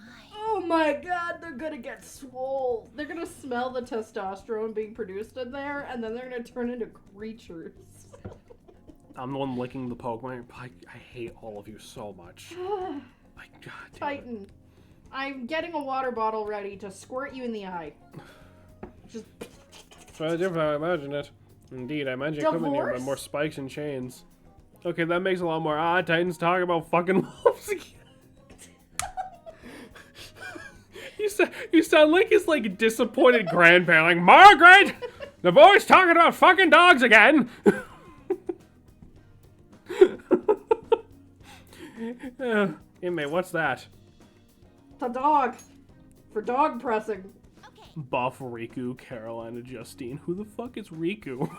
Oh my god, they're gonna get swole. They're gonna smell the testosterone being produced in there, and then they're gonna turn into creatures. I'm the one licking the Pokemon. I hate all of you so much. My god damn it. Titan, I'm getting a water bottle ready to squirt you in the eye. Just It's rather different than I imagined it. Indeed, I imagine equipment here, but Divorce? more spikes and chains. Okay, that makes a lot more. Titans talking about fucking wolves again. You sound like his like disappointed grandparent, like Margaret. The boy's talking about fucking dogs again. Inmate, what's that? the dog. For dog pressing. Okay. Buff, Riku, Carolina, Justine. Who the fuck is Riku?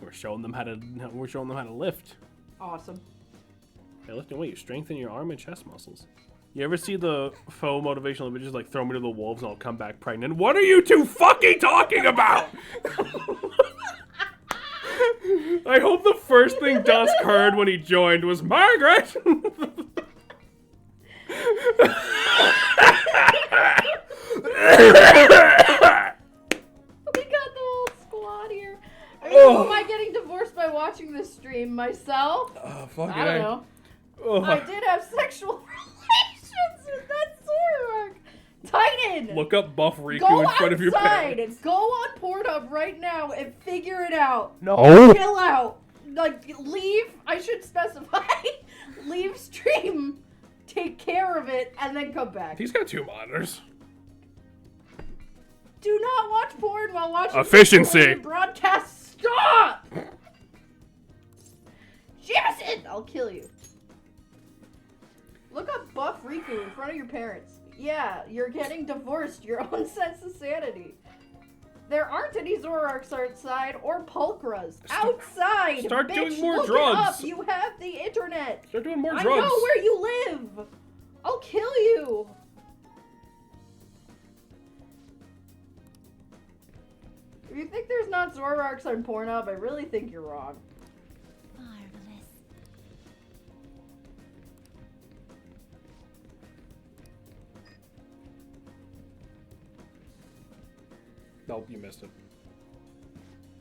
We're showing them how to lift. Awesome. By lifting weight, you strengthen your arm and chest muscles. You ever see the faux motivational images like throw me to the wolves and I'll come back pregnant? What are you two fucking talking about? I hope the first thing Dusk heard when he joined was Margaret. We got the whole squad here. I mean, who am I getting divorced by watching this stream? Myself? Fuck I don't know. Oh. I did have sexual relations with that Zoroark. Titan! Look up Buff Riku Go in front of your outside parents. and go on Pornhub right now and figure it out. No. Chill out. Like, leave. I should specify. Leave stream. Take care of it and then come back. He's got 2 monitors. Do not watch porn while watching Efficiency. the broadcast. Stop! Jameson! I'll kill you. Look up Buff Riku in front of your parents. Yeah, you're getting divorced. Your own sense of sanity. There aren't any Zoroarks outside or Pulchras. Outside! Start bitch, doing more look drugs. It up. You have the internet. Start doing more I drugs. know where you live. I'll kill you. If you think there's not Zoroarks on Pornhub, I really think you're wrong. Marvelous. Nope, you missed it.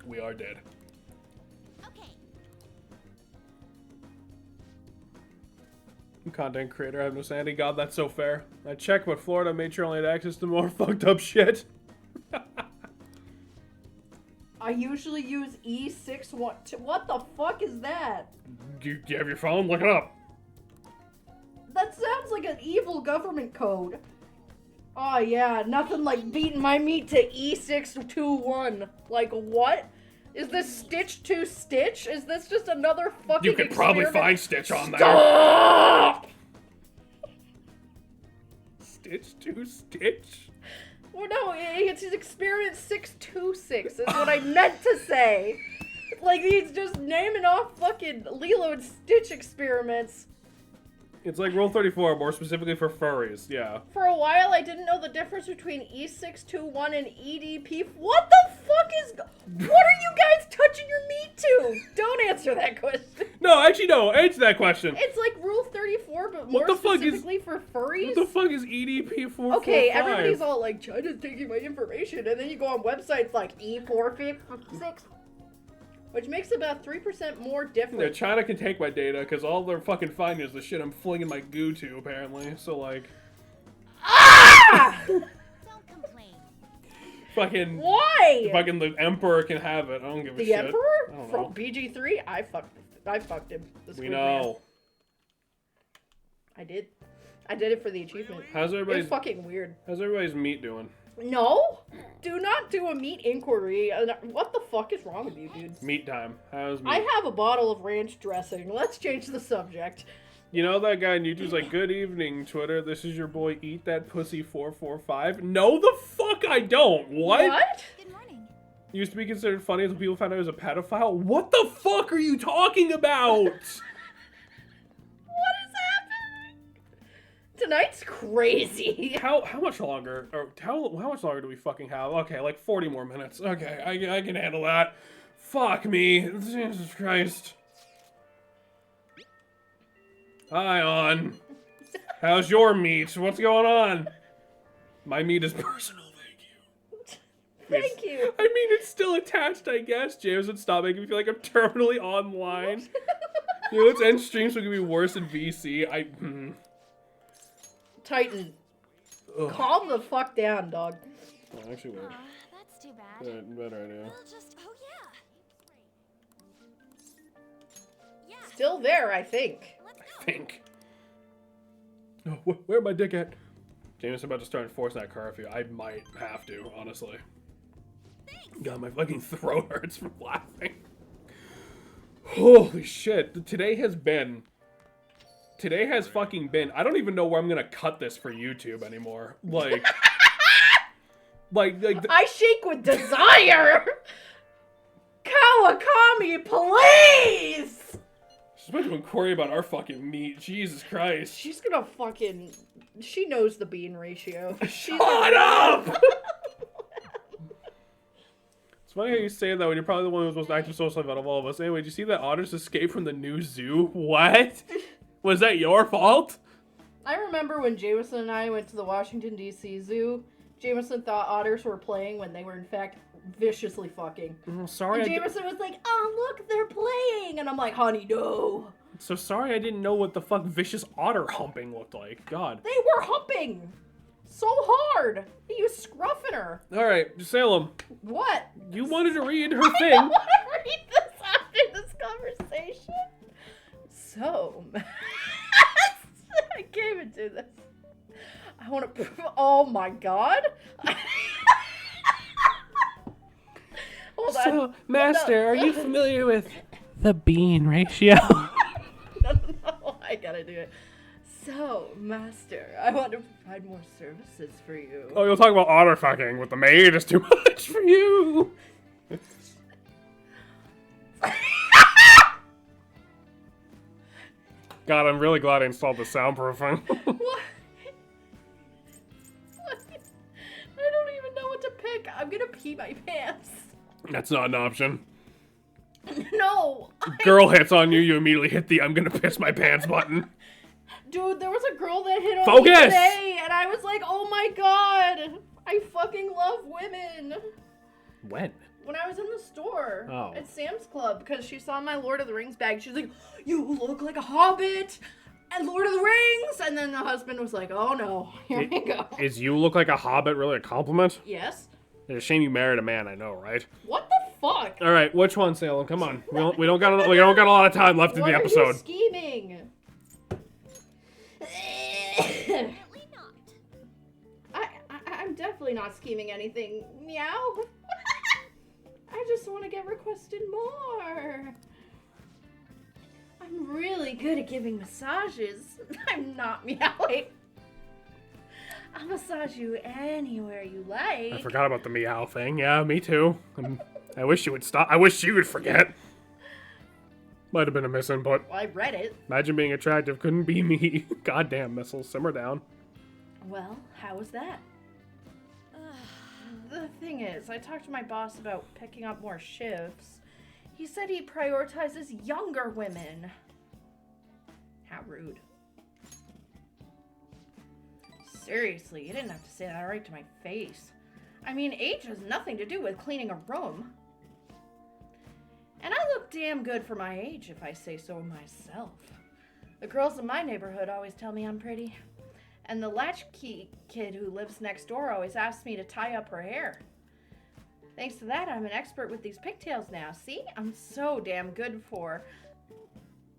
We are dead. Okay. Content creator, I have no sanity. God, that's so fair. I checked, but Florida made sure I only had access to more fucked up shit. I usually use E6. What the fuck is that? Do you have your phone? Look it up. That sounds like an evil government code. Oh yeah, nothing like beating my meat to E621. Like what? Is this Stitch to Stitch? Is this just another fucking You could probably experiment? find Stitch on there. Stop! Stitch to Stitch? Well, no, it's his experiment 626 is what I meant to say. Like, he's just naming off fucking Lilo and Stitch experiments. It's like Rule 34, more specifically for furries. Yeah. For a while, I didn't know the difference between E621 and EDP. What the fuck is... What are you guys touching your meat to? Don't answer that question. No, actually, no. Answer that question. It's like Rule 34, but more specifically for furries? What the fuck is EDP 445? Okay, everybody's all like, China's taking my information, and then you go on websites like E456, which makes about 3% more different. Yeah, China can take my data, because all they're fucking finding is the shit I'm flinging my goo to, apparently. So, like... Ah! Don't complain. Fucking... Why? Fucking the Emperor can have it. I don't give a The shit. Emperor? I don't know. From BG3? I fucked him. The We Squid know. Man. I did it for the achievement. How's It everybody's... was fucking weird. How's everybody's meat doing? No! Do not do a meat inquiry. What the fuck is wrong with you, dude? Meat time. How's meat? I have a bottle of ranch dressing. Let's change the subject. You know that guy on YouTube's like, good evening, Twitter. This is your boy, Eat That Pussy 445. No, the fuck I don't. What? Good morning. Used to be considered funny until people found out I was a pedophile. What the fuck are you talking about? What is happening? Tonight's crazy. How much longer? Or how much longer do we fucking have? Okay, like 40 more minutes. Okay, I can handle that. Fuck me. Jesus Christ. Hi, On. How's your meat? What's going on? My meat is personal, thank you. Thank you. I mean, it's still attached, I guess. James would stop making me feel like I'm terminally online. You know, let's end streams so it can be worse than VC. Titan. Ugh. Calm the fuck down, dog. Oh, actually, wait. Aw, that's too bad. Better idea. We'll just... Oh, yeah. Yeah. Still there, I think. Let's go. Think. Oh, where my dick at? James is about to start enforcing that curfew. I might have to, honestly. God, my fucking throat hurts from laughing. Holy shit. Today has fucking been... I don't even know where I'm gonna cut this for YouTube anymore. Like... I shake with desire! Kawakami, please! She's about to inquiry about our fucking meat. Jesus Christ. She's gonna fucking... She knows the bean ratio. Shut up! It's funny how you say that when you're probably the one who's most active social life out of all of us. Anyway, did you see that otters escaped from the new zoo? What? Was that your fault? I remember when Jameson and I went to the Washington, D.C. Zoo. Jameson thought otters were playing when they were, in fact, viciously fucking. Sorry. And Jameson was like, oh, look, they're playing. And I'm like, honey, no. So sorry I didn't know what the fuck vicious otter humping looked like. God. They were humping so hard. He was scruffing her. Alright, Salem. What? You wanted to read her I thing. don't want to read this after this conversation. So, I can't even do this. I want to. Oh my god. Hold on. So, Master, are you familiar with the bean ratio? No, I gotta do it. So, Master, I want to provide more services for you. Oh, you'll talk about otter fucking with the maid is too much for you. God, I'm really glad I installed the soundproofing. What? I don't even know what to pick. I'm gonna pee my pants. That's not an option. No. Girl hits on you, you immediately hit the I'm gonna piss my pants button. Dude, there was a girl that hit on Focus! me today, and I was like, oh my god. I fucking love women. When? When I was in the store Oh. at Sam's Club, because she saw my Lord of the Rings bag. She was like, you look like a hobbit and Lord of the Rings. And then the husband was like, oh no, here we go. Is you look like a hobbit really a compliment? Yes. It's a shame you married a man, I know, right? What the fuck? All right, which one, Salem? Come on, we don't got a lot of time left in What the are episode. you scheming? Definitely not. I'm definitely not scheming anything. Meow. I just want to get requested more. I'm really good at giving massages. I'm not meowing. I'll massage you anywhere you like. I forgot about the meow thing. Yeah, me too. I wish you would stop. I wish you would forget. Might have been a misinput. Well, I read it. Imagine being attractive couldn't be me. Goddamn, Missile, simmer down. Well, how was that? The thing is, I talked to my boss about picking up more shifts. He said he prioritizes younger women. How rude. Seriously, you didn't have to say that right to my face. I mean, age has nothing to do with cleaning a room. And I look damn good for my age, if I say so myself. The girls in my neighborhood always tell me I'm pretty. And the latchkey kid who lives next door always asks me to tie up her hair. Thanks to that, I'm an expert with these pigtails now. See? I'm so damn good for...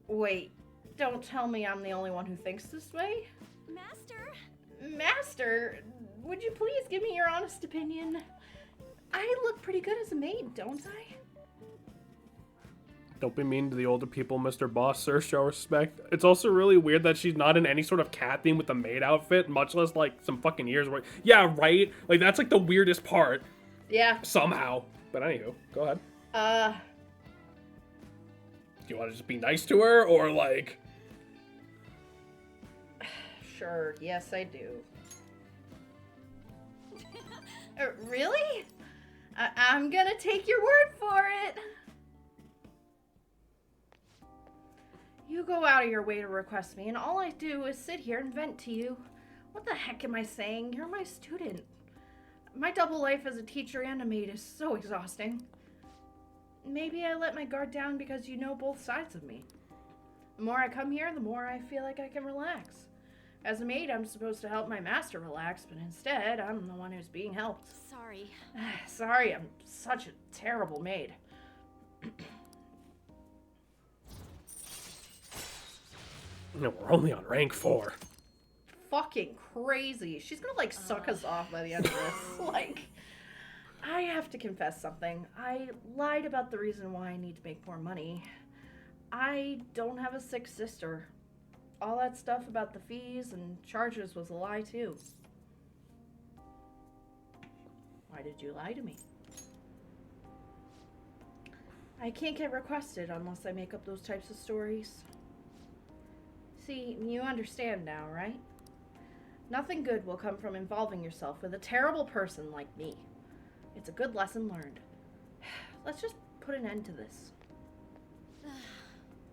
Wait, don't tell me I'm the only one who thinks this way? Master? Master, would you please give me your honest opinion? I look pretty good as a maid, don't I? Don't be mean to the older people, Mr. Boss, sir. Show respect. It's also really weird that she's not in any sort of cat theme with the maid outfit, much less, like, some fucking ears. Yeah, right? Like, that's, like, the weirdest part. Yeah. Somehow. But anywho, go ahead. Do you want to just be nice to her, or, like... Sure, yes I do. Really? I'm gonna take your word for it. You go out of your way to request me, and all I do is sit here and vent to you. What the heck am I saying? You're my student. My double life as a teacher and a maid is so exhausting. Maybe I let my guard down because you know both sides of me. The more I come here, the more I feel like I can relax. As a maid, I'm supposed to help my master relax, but instead, I'm the one who's being helped. Sorry. Sorry, I'm such a terrible maid. No, we're only on rank 4. Fucking crazy. She's gonna, like, suck us off by the end of this. Like, I have to confess something. I lied about the reason why I need to make more money. I don't have a sick sister. All that stuff about the fees and charges was a lie, too. Why did you lie to me? I can't get requested unless I make up those types of stories. See, you understand now, right? Nothing good will come from involving yourself with a terrible person like me. It's a good lesson learned. Let's just put an end to this.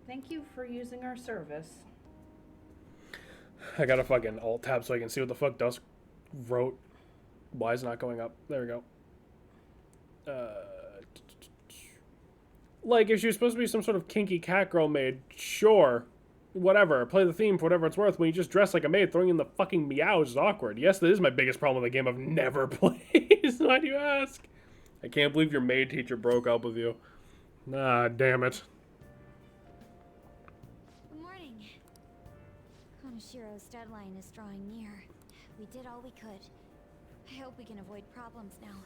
Thank you for using our service. I gotta fucking alt tab so I can see what the fuck Dusk wrote. Why is it not going up? There we go. Like, if she was supposed to be some sort of kinky cat girl maid, sure. Whatever. Play the theme for whatever it's worth. When you just dress like a maid, throwing in the fucking meows is awkward. Yes, that is my biggest problem with the game I've never played. Why do you ask? I can't believe your maid teacher broke up with you. Ah, damn it. Good morning. Konoshiro's deadline is drawing near. We did all we could. I hope we can avoid problems now.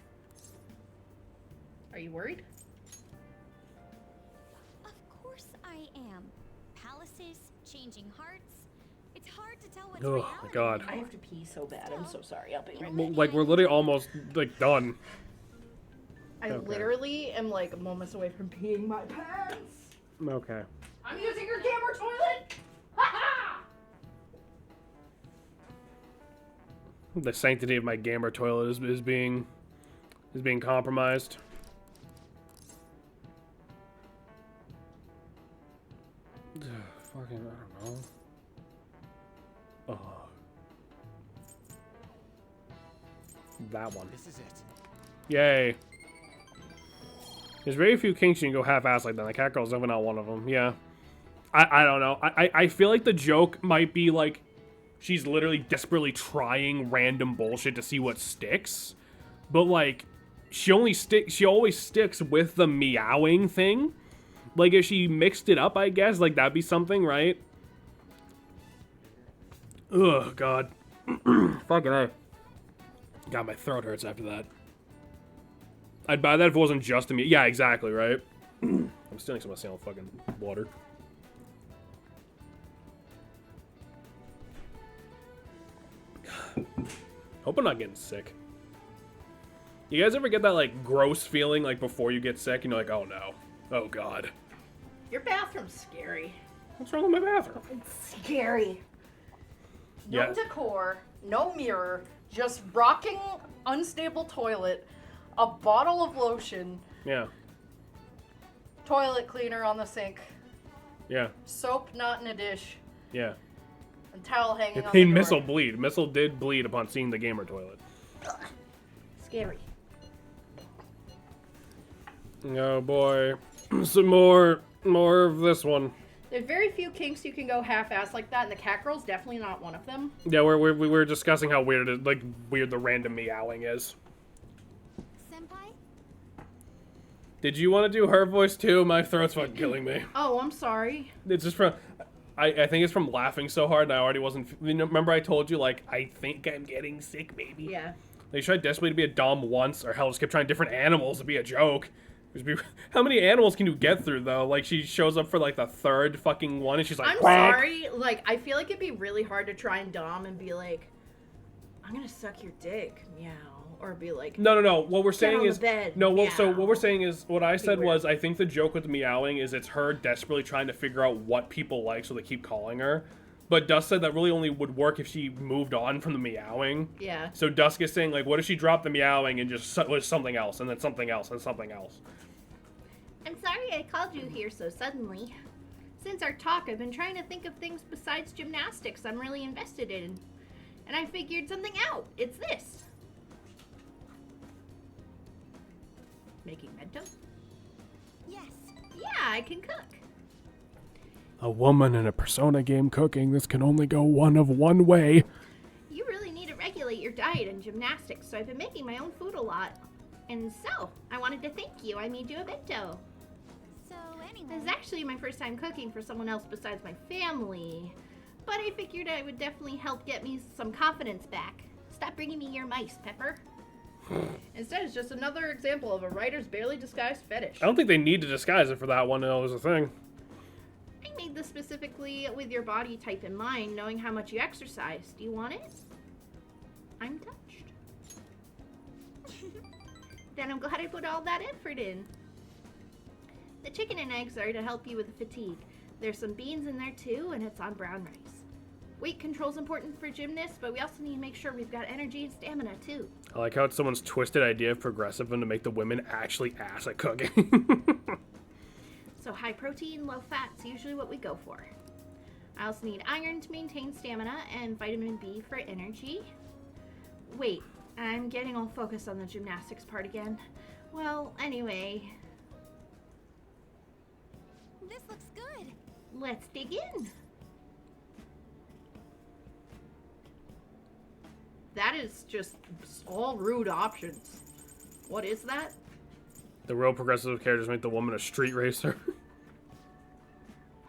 are you worried? Of course I am. Palaces, changing hearts. It's hard to tell what's Oh reality. my god. I have to pee so bad. I'm so sorry. I'll be right back. Well, like, we're literally almost, like, done. I literally am, like, moments away from peeing my pants. Okay. I'm using your camera toilet! Ha-ha! The sanctity of my gamer toilet is being compromised. Fucking, I don't know. Oh. That one. This is it. Yay. There's very few kinks you can go half-ass like that. The cat girl's definitely not one of them. Yeah. I don't know. I feel like the joke might be like she's literally desperately trying random bullshit to see what sticks. But like she always sticks with the meowing thing. Like if she mixed it up, I guess, like that'd be something, right? Ugh, god. Fucking A. God, my throat hurts after that. I'd buy that if it wasn't just a me. Yeah, exactly, right? I'm stealing some of my fucking water. Hope I'm not getting sick. You guys ever get that, like, gross feeling, like, before you get sick? And you're like, oh, no. Oh, God. Your bathroom's scary. What's wrong with my bathroom? It's scary. Yeah. No decor, no mirror, just rocking, unstable toilet, a bottle of lotion, Yeah. toilet cleaner on the sink, Yeah. soap not in a dish, Yeah. and towel hanging It on the made door. Missile bleed. Missile did bleed upon seeing the gamer toilet. Scary. Oh boy. Some more of this one. There's very few kinks you can go half-ass like that, and the cat girl's definitely not one of them. Yeah, we were discussing how weird weird the random meowing is. Senpai? Did you want to do her voice too? My throat's fucking killing me. Oh, I'm sorry. It's just from, I think it's from laughing so hard and I already wasn't, remember I told you, like, I think I'm getting sick, baby? Yeah. They tried desperately to be a dom once, or hell, just kept trying different animals to be a joke. How many animals can you get through, though? Like, she shows up for, like, the third fucking one, and she's like, I'm quack. sorry. Like, I feel like it'd be really hard to try and dom and be like, I'm gonna suck your dick, meow. Or be like, No. What we're saying on the is, bed, no. Well, so meow. what we're saying is, what I said weird. was, I think the joke with the meowing is it's her desperately trying to figure out what people like, so they keep calling her. But Dusk said that really only would work if she moved on from the meowing. yeah. So Dusk is saying, like, what if she dropped the meowing and just was something else, and then something else, and something else? I'm sorry I called you here so suddenly. Since our talk, I've been trying to think of things besides gymnastics I'm really invested in. And I figured something out. It's this. Making mento? Yes. Yeah, I can cook. A woman in a Persona game cooking, this can only go one of one way. You really need to regulate your diet and gymnastics, so I've been making my own food a lot. And so, I wanted to thank you. I made you a bento. So anyway. This is actually my first time cooking for someone else besides my family. But I figured I would definitely help get me some confidence back. Stop bringing me your mice, Pepper. Instead, it's just another example of a writer's barely disguised fetish. I don't think they need to disguise it for that one, though, is a thing. I made this specifically with your body type in mind, knowing how much you exercise. Do you want it? I'm touched. Then I'm glad I put all that effort in. The chicken and eggs are to help you with the fatigue. There's some beans in there too, and it's on brown rice. Weight control's important for gymnasts, but we also need to make sure we've got energy and stamina too. I like how it's someone's twisted idea of progressive and to make the women actually ass at cooking. So high protein, low fat's usually what we go for. I also need iron to maintain stamina and vitamin B for energy. Wait, I'm getting all focused on the gymnastics part again. Well, anyway, This looks good. let's dig in. That is just all rude options. What is that? The real progressive characters make the woman a street racer.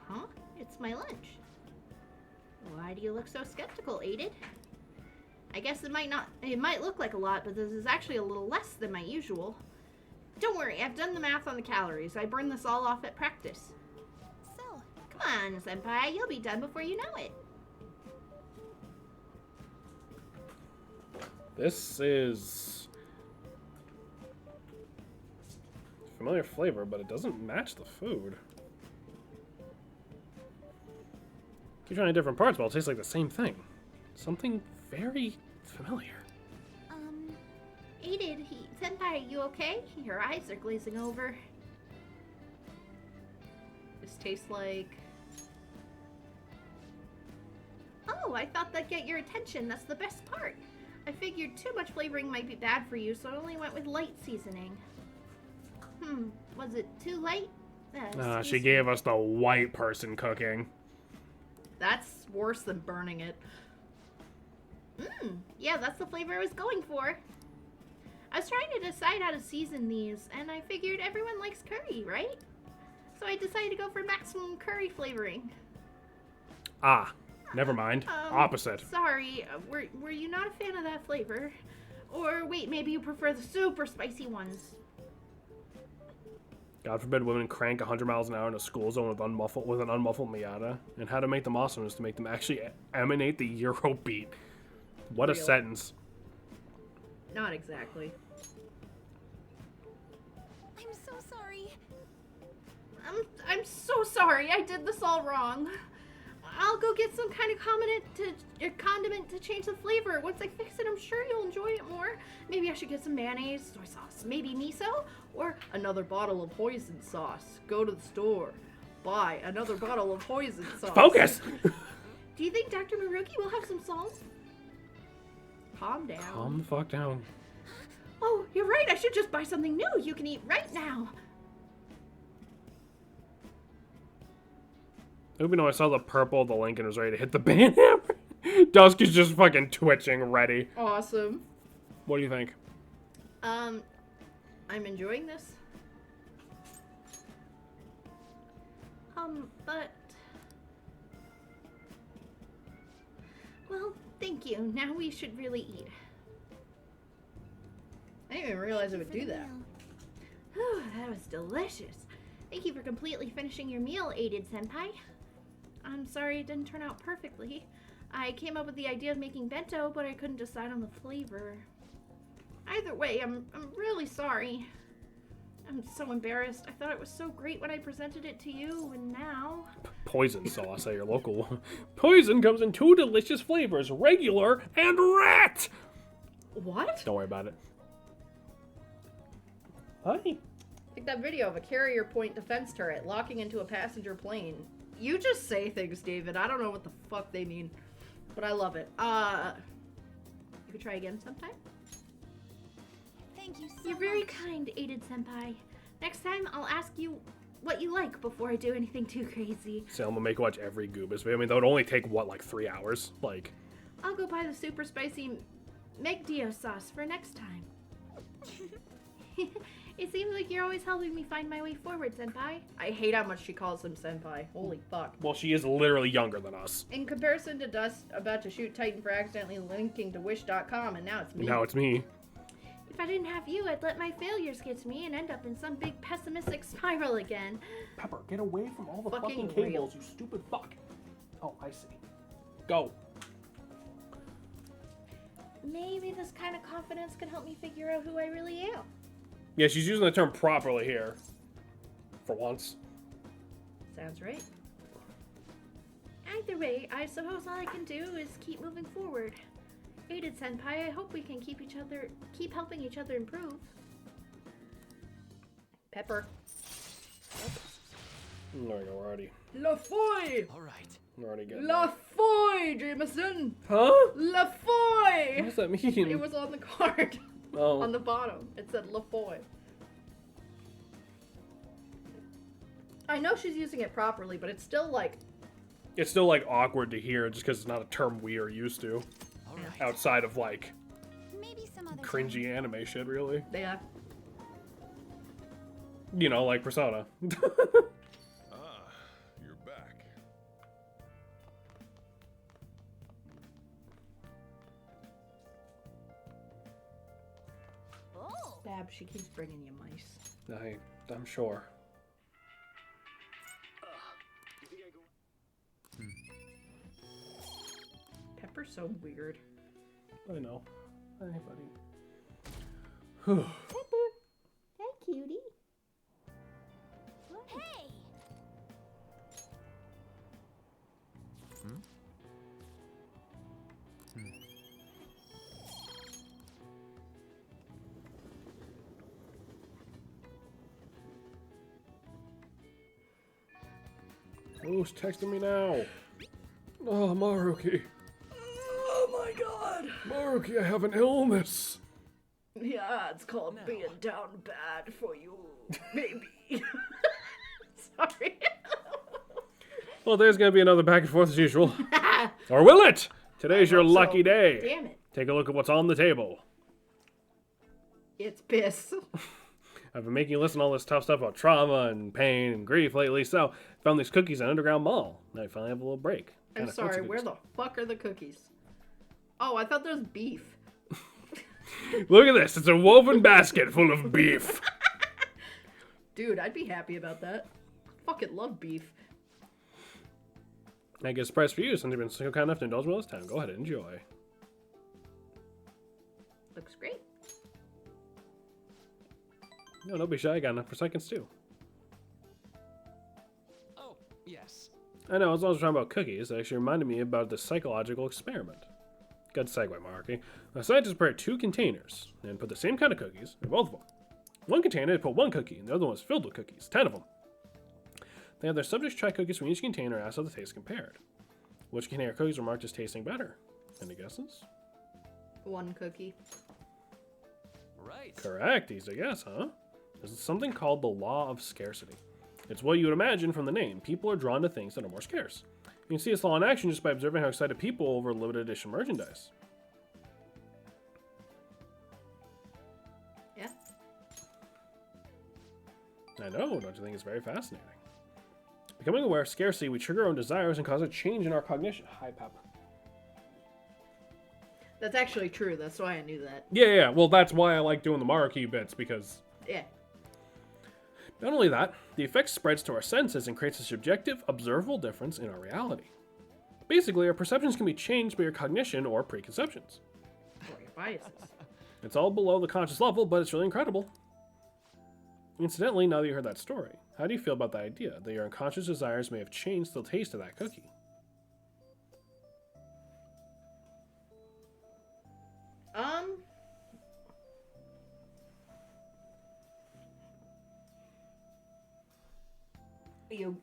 Huh? It's my lunch. Why do you look so skeptical, Aided? I guess it might look like a lot, but this is actually a little less than my usual. Don't worry, I've done the math on the calories. I burned this all off at practice. So, Come on, Senpai, you'll be done before you know it. This is familiar flavor, but it doesn't match the food. Keep trying different parts, but it'll taste like the same thing. Something very familiar. Aided, Senpai, you okay? Your eyes are glazing over. This tastes like... Oh, I thought that'd get your attention. That's the best part. I figured too much flavoring might be bad for you, so I only went with light seasoning. Was it too light? She Excuse me. gave us the white person cooking. That's worse than burning it. Yeah, that's the flavor I was going for. I was trying to decide how to season these, and I figured everyone likes curry, right? So I decided to go for maximum curry flavoring. Ah, never mind. Opposite. Sorry, were you not a fan of that flavor? Or wait, maybe you prefer the super spicy ones? God forbid women crank 100 miles an hour in a school zone with an unmuffled Miata. And how to make them awesome is to make them actually emanate the Euro beat. What a Real. sentence. Not exactly. I'm so sorry. I'm so sorry. I did this all wrong. I'll go get some kind of condiment to change the flavor. Once I fix it, I'm sure you'll enjoy it more. Maybe I should get some mayonnaise, soy sauce, maybe miso, or Another bottle of hoisin sauce. Go to the store. Buy another bottle of hoisin sauce. Focus! do you think Dr. Maruki will have some salt? Calm down. Calm the fuck down. Oh, you're right. I should just buy something new you can eat right now. Even though I saw the purple, the Lincoln was ready to hit the band hammer. Dusk is just fucking twitching, ready. Awesome. What do you think? I'm enjoying this. But... Well, thank you. Now we should really eat. I didn't even realize it would do that. Whew, that was delicious. Thank you for completely finishing your meal, Aided Senpai. I'm sorry it didn't turn out perfectly. I came up with the idea of making bento, but I couldn't decide on the flavor. Either way, I'm really sorry. I'm so embarrassed. I thought it was so great when I presented it to you, and now... Poison sauce at your local. Poison comes in 2 delicious flavors, regular and rat! What? Don't worry about it. Hi. Like that video of a carrier point defense turret locking into a passenger plane. You just say things, David. I don't know what the fuck they mean. But I love it. You could try again sometime? Thank you so You're very much. kind, Aided Senpai. Next time, I'll ask you what you like before I do anything too crazy. So I'm gonna make you watch every Goobas video. I mean, that would only take, what, like 3 hours? Like... I'll go buy the super spicy Megdio sauce for next time. It seems like you're always helping me find my way forward, Senpai. I hate how much she calls him senpai. Holy fuck. Well, she is literally younger than us. In comparison to Dust about to shoot Titan for accidentally linking to Wish.com, and now it's me. Now it's me. If I didn't have you, I'd let my failures get to me and end up in some big pessimistic spiral again. Pepper, get away from all the Fucking fucking real. cables, you stupid fuck. Oh, I see. Go. Maybe this kind of confidence can help me figure out who I really am. Yeah, she's using the term properly here. For once. Sounds right. Either way, I suppose all I can do is keep moving forward. Aided Senpai, I hope we can keep helping each other improve. Pepper. There we go, we're already LaFoy! Alright. getting LaFoy, Jameson! Huh? LaFoy! What does that mean? It was on the card. Oh. On the bottom. It said LaFoy. I know she's using it properly, but it's still like... It's still, like, awkward to hear just because it's not a term we are used to. Alright. Outside of, like, Maybe some other cringy anime shit, really. Yeah. You know, like Persona. Ah, you're back. Oh, Bab, she keeps bringing you mice. I'm sure. Pepper's so weird. I know. Hey, buddy. Hi, cutie. hey! Who's texting me now? Oh, Maruki. Oh my god! Maruki, I have an illness. Yeah, it's called being down bad for you, baby. Sorry. Well, there's gonna be another back and forth as usual. Or will it? Today's your hope so. lucky day. Damn it. Take a look at what's on the table. It's piss. I've been making you listen to all this tough stuff about trauma and pain and grief lately, so I found these cookies in an underground mall. Now I finally have a little break. I'm Kinda sorry, fancy where cookies. the fuck are the cookies? Oh, I thought there was beef. Look at this. It's a woven basket full of beef. Dude, I'd be happy about that. Fucking love beef. I guess price for you since you've been so kind enough to indulge me this time. Go ahead and enjoy. Looks great. No, don't be shy. I got enough for seconds too. I know, as I was talking about cookies, it actually reminded me about the psychological experiment. Good segue, Marky. The scientists prepared 2 containers and put the same kind of cookies in both of them. One container, they put 1 cookie, and the other one was filled with cookies, 10 of them. They had their subjects try cookies from each container and asked how the taste compared. Which container cookies were marked as tasting better? Any guesses? 1 cookie. Right. Correct, easy guess, huh? This is something called the law of scarcity. It's what you would imagine from the name. People are drawn to things that are more scarce. You can see this law in action just by observing how excited people over limited edition merchandise. Yeah. I know, don't you think it's very fascinating? Becoming aware of scarcity, we trigger our own desires and cause a change in our cognition. Hi, Pep. That's actually true. That's why I knew that. Yeah. Well, that's why I like doing the marquee bits, because... Yeah. Not only that, the effect spreads to our senses and creates a subjective, observable difference in our reality. Basically, our perceptions can be changed by your cognition or preconceptions. Or your biases. It's all below the conscious level, but it's really incredible. Incidentally, now that you heard that story, how do you feel about the idea that your unconscious desires may have changed the taste of that cookie?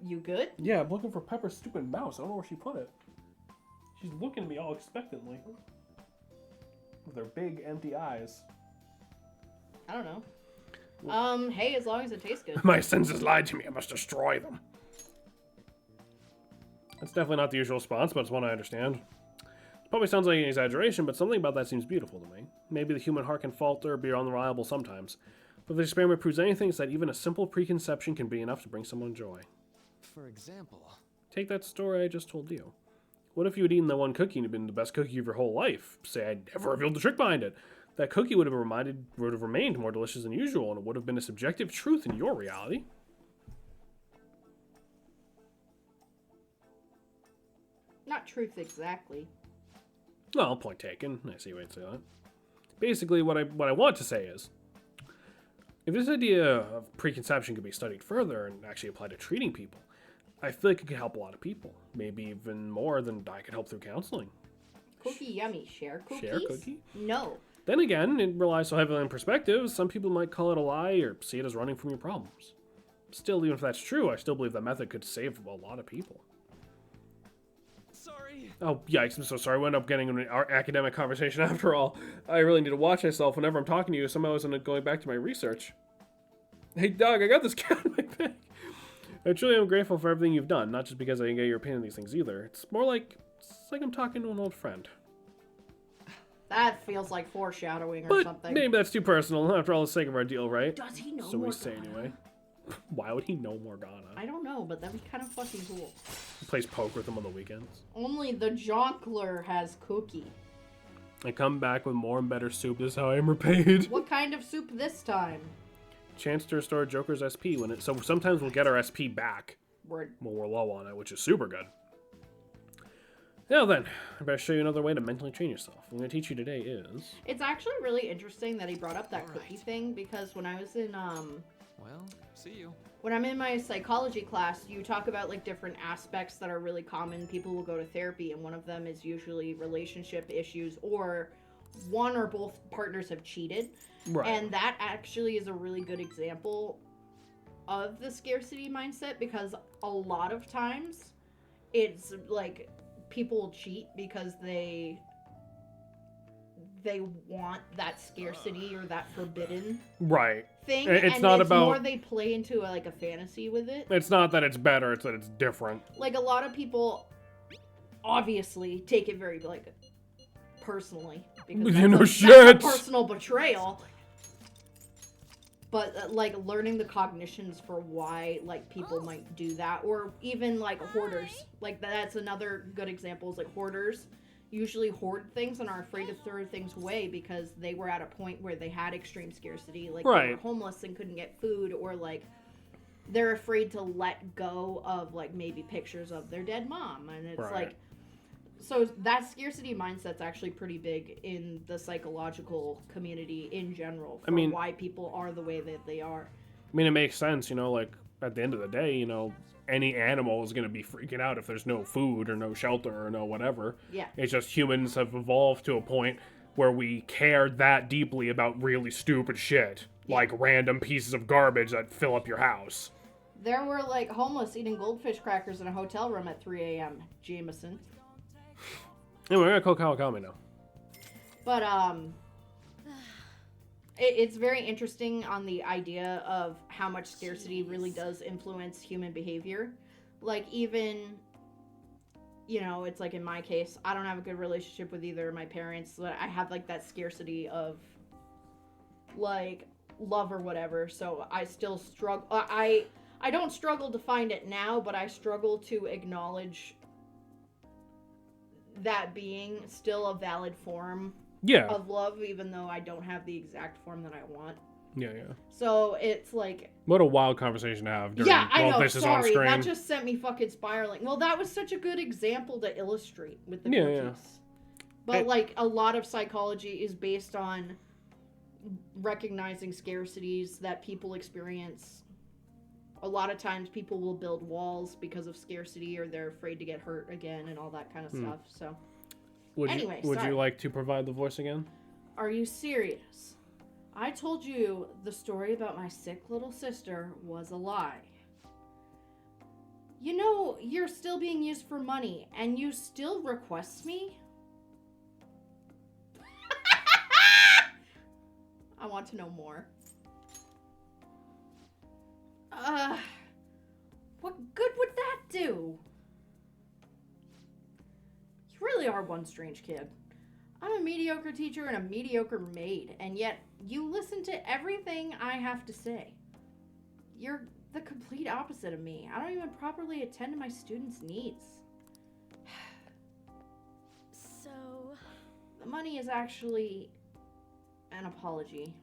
You good? Yeah, I'm looking for Pepper's stupid mouse. I don't know where she put it. She's looking at me all expectantly. With her big, empty eyes. I don't know. Hey, as long as it tastes good. My senses lied to me. I must destroy them. That's definitely not the usual response, but it's one I understand. It probably sounds like an exaggeration, but something about that seems beautiful to me. Maybe the human heart can falter or be unreliable sometimes. But if the experiment proves anything, it's that even a simple preconception can be enough to bring someone joy. For example... Take that story I just told you. What if you had eaten that 1 cookie and it had been the best cookie of your whole life? Say I never revealed the trick behind it. That cookie would have remained more delicious than usual, and it would have been a subjective truth in your reality. Not truth exactly. Well, point taken. I see why you'd say that. Basically, what I want to say is, if this idea of preconception could be studied further and actually applied to treating people, I feel like it could help a lot of people. Maybe even more than I could help through counseling. Cookie yummy. Share cookies? Share cookie? No. Then again, it relies so heavily on perspective, some people might call it a lie or see it as running from your problems. Still, even if that's true, I still believe that method could save a lot of people. Sorry. Oh, yikes, I'm so sorry. We ended up getting an academic conversation after all. I really need to watch myself whenever I'm talking to you. Somehow I was going back to my research. Hey, Doug, I got this cat in my bag. I truly am grateful for everything you've done, not just because I can get your opinion on these things either. It's like I'm talking to an old friend. That feels like foreshadowing or But something. maybe that's too personal, after all the sake of our deal, right? Does he know So we Morgana? say anyway. Why would he know Morgana? I don't know, but that'd be kind of fucking cool. He plays poker with him on the weekends. Only the Jonkler has cookie. I come back with more and better soup. This is how I am repaid. What kind of soup this time? Chance to restore Joker's SP when it. So sometimes we'll get our SP back Word. when we're low on it, which is super good. Now then, I better show you another way to mentally train yourself. What I'm going to teach you today is... It's actually really interesting that he brought up that cookie thing, because when I was in, Well, see you. when I'm in my psychology class, you talk about, like, different aspects that are really common. People will go to therapy, and one of them is usually relationship issues, or one or both partners have cheated. Right. And that actually is a really good example of the scarcity mindset, because a lot of times it's, like... people cheat because they want that scarcity or that forbidden right thing. It's and not it's about more they play into like a fantasy with it. It's not that it's better, it's that it's different. Like a lot of people obviously take it very like personally because that's a personal betrayal. But, like, learning the cognitions for why, like, people might do that. Or even, like, hoarders. Like, that's another good example is, like, hoarders usually hoard things and are afraid to throw things away because they were at a point where they had extreme scarcity. Like, they were homeless and couldn't get food. Or, like, they're afraid to let go of, like, maybe pictures of their dead mom. And it's, like... So that scarcity mindset's actually pretty big in the psychological community in general for why people are the way that they are. I mean, it makes sense, you know, like, at the end of the day, you know, any animal is going to be freaking out if there's no food or no shelter or no whatever. Yeah. It's just humans have evolved to a point where we care that deeply about really stupid shit, like random pieces of garbage that fill up your house. There were, like, homeless eating goldfish crackers in a hotel room at 3 a.m., Jameson. Anyway, we're going to call Kawakami now. But, it's very interesting on the idea of how much scarcity really does influence human behavior. Like, even, you know, it's like in my case, I don't have a good relationship with either of my parents. So I have, like, that scarcity of, like, love or whatever. So I still struggle. I don't struggle to find it now, but I struggle to acknowledge that being still a valid form of love, even though I don't have the exact form that I want. Yeah. So it's like... What a wild conversation to have during I know, this is on sorry, screen. that just sent me fucking spiraling. Well, that was such a good example to illustrate with the cookies. Yeah. But, like, a lot of psychology is based on recognizing scarcities that people experience. A lot of times people will build walls because of scarcity, or they're afraid to get hurt again and all that kind of stuff. So, would you like to provide the voice again? Are you serious? I told you the story about my sick little sister was a lie. You know, you're still being used for money, and you still request me? I want to know more. What good would that do? You really are one strange kid. I'm a mediocre teacher and a mediocre maid, and yet you listen to everything I have to say. You're the complete opposite of me. I don't even properly attend to my students' needs. So... The money is actually an apology.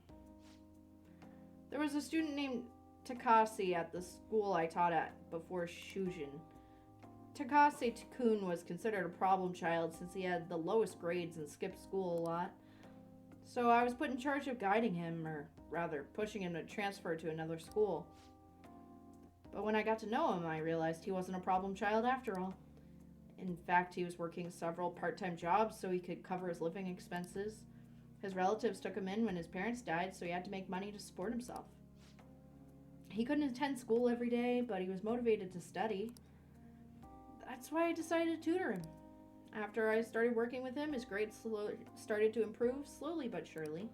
There was a student named Takase at the school I taught at before Shujin. Takase-kun was considered a problem child since he had the lowest grades and skipped school a lot. So I was put in charge of guiding him, or rather, pushing him to transfer to another school. But when I got to know him, I realized he wasn't a problem child after all. In fact, he was working several part-time jobs so he could cover his living expenses. His relatives took him in when his parents died, so he had to make money to support himself. He couldn't attend school every day, but he was motivated to study. That's why I decided to tutor him. After I started working with him, his grades started to improve, slowly but surely.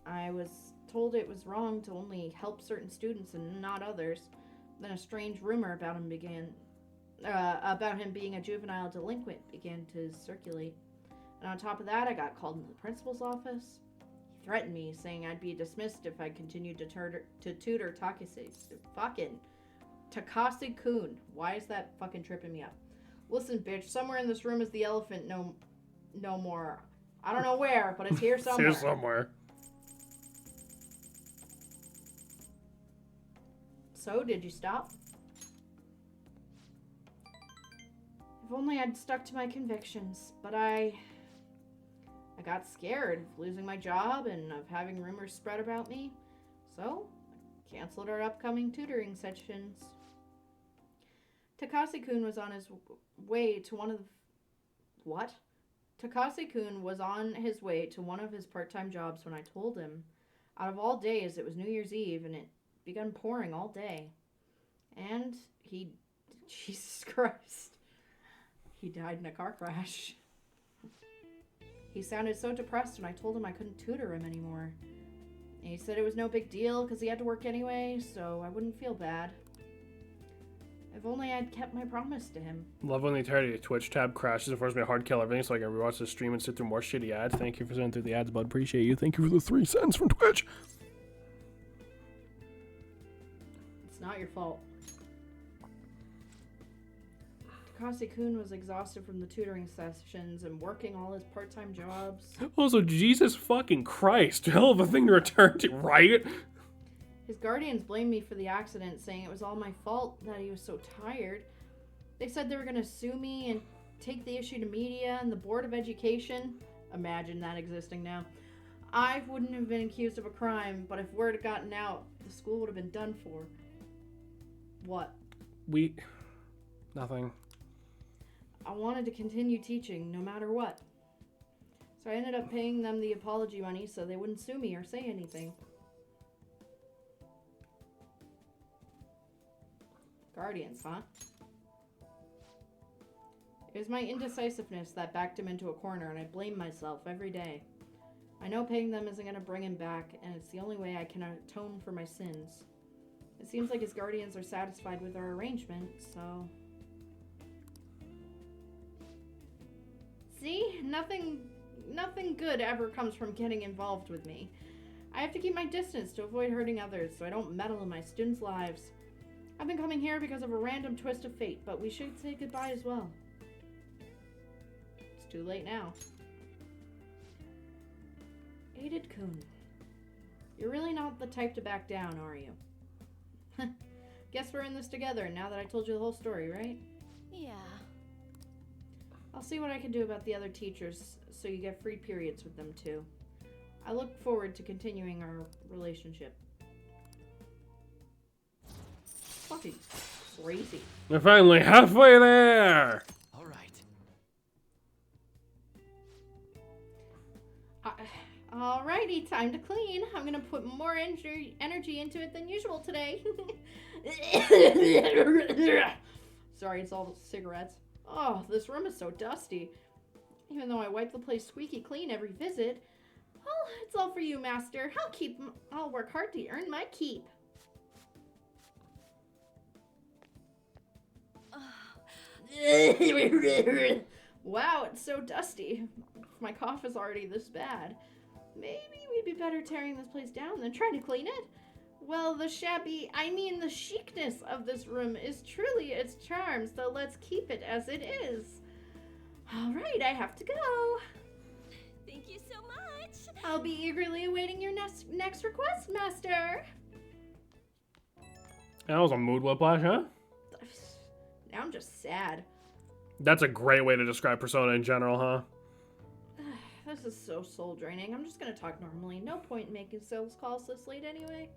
I was told it was wrong to only help certain students and not others. Then a strange rumor about him being a juvenile delinquent began to circulate. And on top of that, I got called into the principal's office. He threatened me, saying I'd be dismissed if I continued to tutor Takase-kun. Why is that fucking tripping me up? Listen, bitch, somewhere in this room is the elephant no more. I don't know where, but it's here somewhere. It's here somewhere. So, did you stop? If only I'd stuck to my convictions, but I got scared of losing my job and of having rumors spread about me, so I canceled our upcoming tutoring sessions. Takase-kun was on his way to one of his part-time jobs when I told him. Out of all days, it was New Year's Eve, and it began pouring all day. And Jesus Christ, he died in a car crash. He sounded so depressed when I told him I couldn't tutor him anymore. And he said it was no big deal because he had to work anyway, so I wouldn't feel bad. If only I'd kept my promise to him. Love when the entirety of Twitch tab crashes and forces me to hard kill everything so I can rewatch the stream and sit through more shitty ads. Thank you for sending through the ads, bud. Appreciate you. Thank you for the 3 cents from Twitch. It's not your fault. Takase-kun was exhausted from the tutoring sessions and working all his part-time jobs. Also, Jesus fucking Christ. Hell of a thing to return to, right? His guardians blamed me for the accident, saying it was all my fault that he was so tired. They said they were going to sue me and take the issue to media and the Board of Education. Imagine that existing now. I wouldn't have been accused of a crime, but if word had gotten out, the school would have been done for. What? Nothing. I wanted to continue teaching no matter what. So I ended up paying them the apology money so they wouldn't sue me or say anything. Guardians, huh? It was my indecisiveness that backed him into a corner, and I blame myself every day. I know paying them isn't going to bring him back, and it's the only way I can atone for my sins. It seems like his guardians are satisfied with our arrangement, so... See? Nothing good ever comes from getting involved with me. I have to keep my distance to avoid hurting others, so I don't meddle in my students' lives. I've been coming here because of a random twist of fate, but we should say goodbye as well. It's too late now. Aided Kun. You're really not the type to back down, are you? Guess we're in this together now that I told you the whole story, right? Yeah. I'll see what I can do about the other teachers so you get free periods with them too. I look forward to continuing our relationship. Fucking crazy. We're finally halfway there! All right. Alrighty, time to clean. I'm gonna put more energy into it than usual today. Sorry, it's all the cigarettes. Oh, this room is so dusty. Even though I wipe the place squeaky clean every visit. Well, it's all for you, Master. I'll work hard to earn my keep. Wow, it's so dusty. My cough is already this bad. Maybe we'd be better tearing this place down than trying to clean it. Well, the chicness of this room is truly its charm, so let's keep it as it is. All right, I have to go. Thank you so much. I'll be eagerly awaiting your next request, Master. That was a mood whiplash, huh? Now I'm just sad. That's a great way to describe Persona in general, huh? This is so soul draining. I'm just gonna talk normally. No point in making sales calls this late anyway.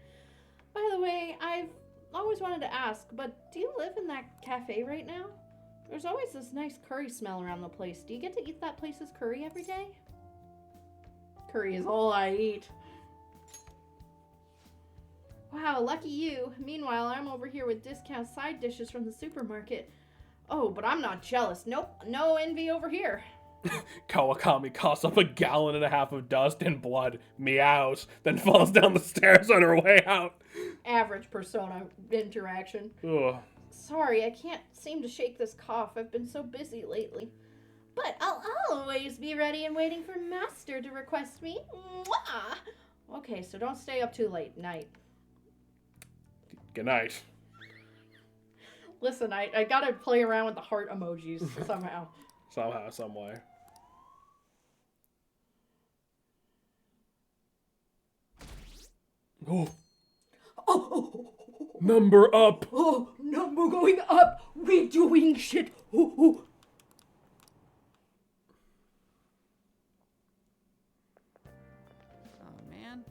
By the way, I've always wanted to ask, but do you live in that cafe right now? There's always this nice curry smell around the place. Do you get to eat that place's curry every day? Curry is all I eat. Wow, lucky you. Meanwhile, I'm over here with discount side dishes from the supermarket. Oh, but I'm not jealous. Nope, no envy over here. Kawakami coughs up 1.5 gallons of dust and blood, meows, then falls down the stairs on her way out. Average Persona interaction. Ugh. Sorry, I can't seem to shake this cough. I've been so busy lately. But I'll always be ready and waiting for Master to request me. Mwah! Okay, so don't stay up too late. Night. Good night. Listen, I gotta play around with the heart emojis somehow. Somehow, some way. Oh. Number up. Oh, number going up. We're doing shit. Oh. Oh, man.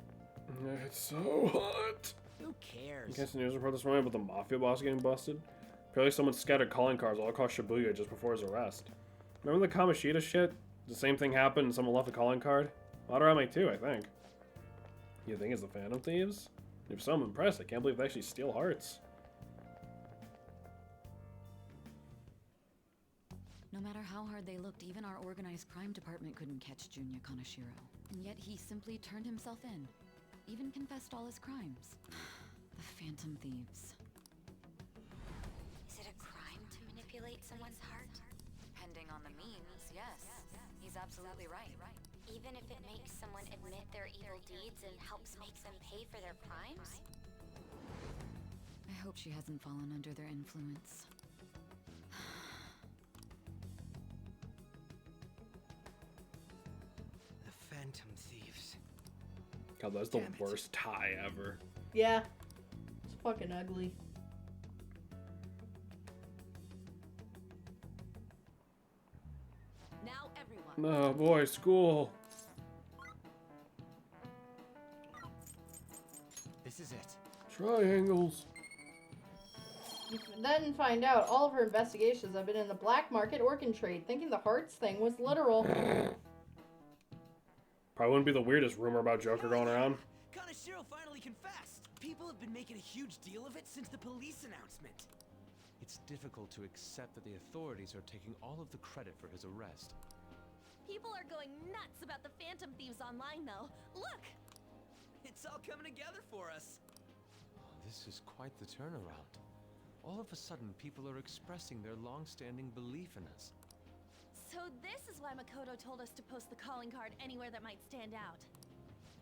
It's so hot. Who cares? You guys the news report this morning about the mafia boss getting busted? Apparently someone scattered calling cards all across Shibuya just before his arrest. Remember the Kamoshida shit? The same thing happened and someone left a calling card? Madarame too, I think. You think it's the Phantom Thieves? If so, I'm impressed. I can't believe they actually steal hearts. No matter how hard they looked, even our organized crime department couldn't catch Junya Kaneshiro. And yet he simply turned himself in. Even confessed all his crimes. The Phantom Thieves. Is it a crime to manipulate someone's heart? Depending on the means, yes. He's absolutely right. Even if it makes someone admit their evil deeds and helps make them pay for their crimes? I hope she hasn't fallen under their influence. The Phantom Thieves. God, that's the worst tie ever. Yeah. It's fucking ugly. Now everyone. Oh boy, school. This is it. Triangles. You then find out all of her investigations have been in the black market organ trade, thinking the hearts thing was literal. Probably wouldn't be the weirdest rumor about Joker going around. Kaneshiro finally confessed. People have been making a huge deal of it since the police announcement. It's difficult to accept that the authorities are taking all of the credit for his arrest. People are going nuts about the Phantom Thieves online, though. Look! It's all coming together for us. Oh, this is quite the turnaround. All of a sudden, people are expressing their long-standing belief in us. So this is why Makoto told us to post the calling card anywhere that might stand out.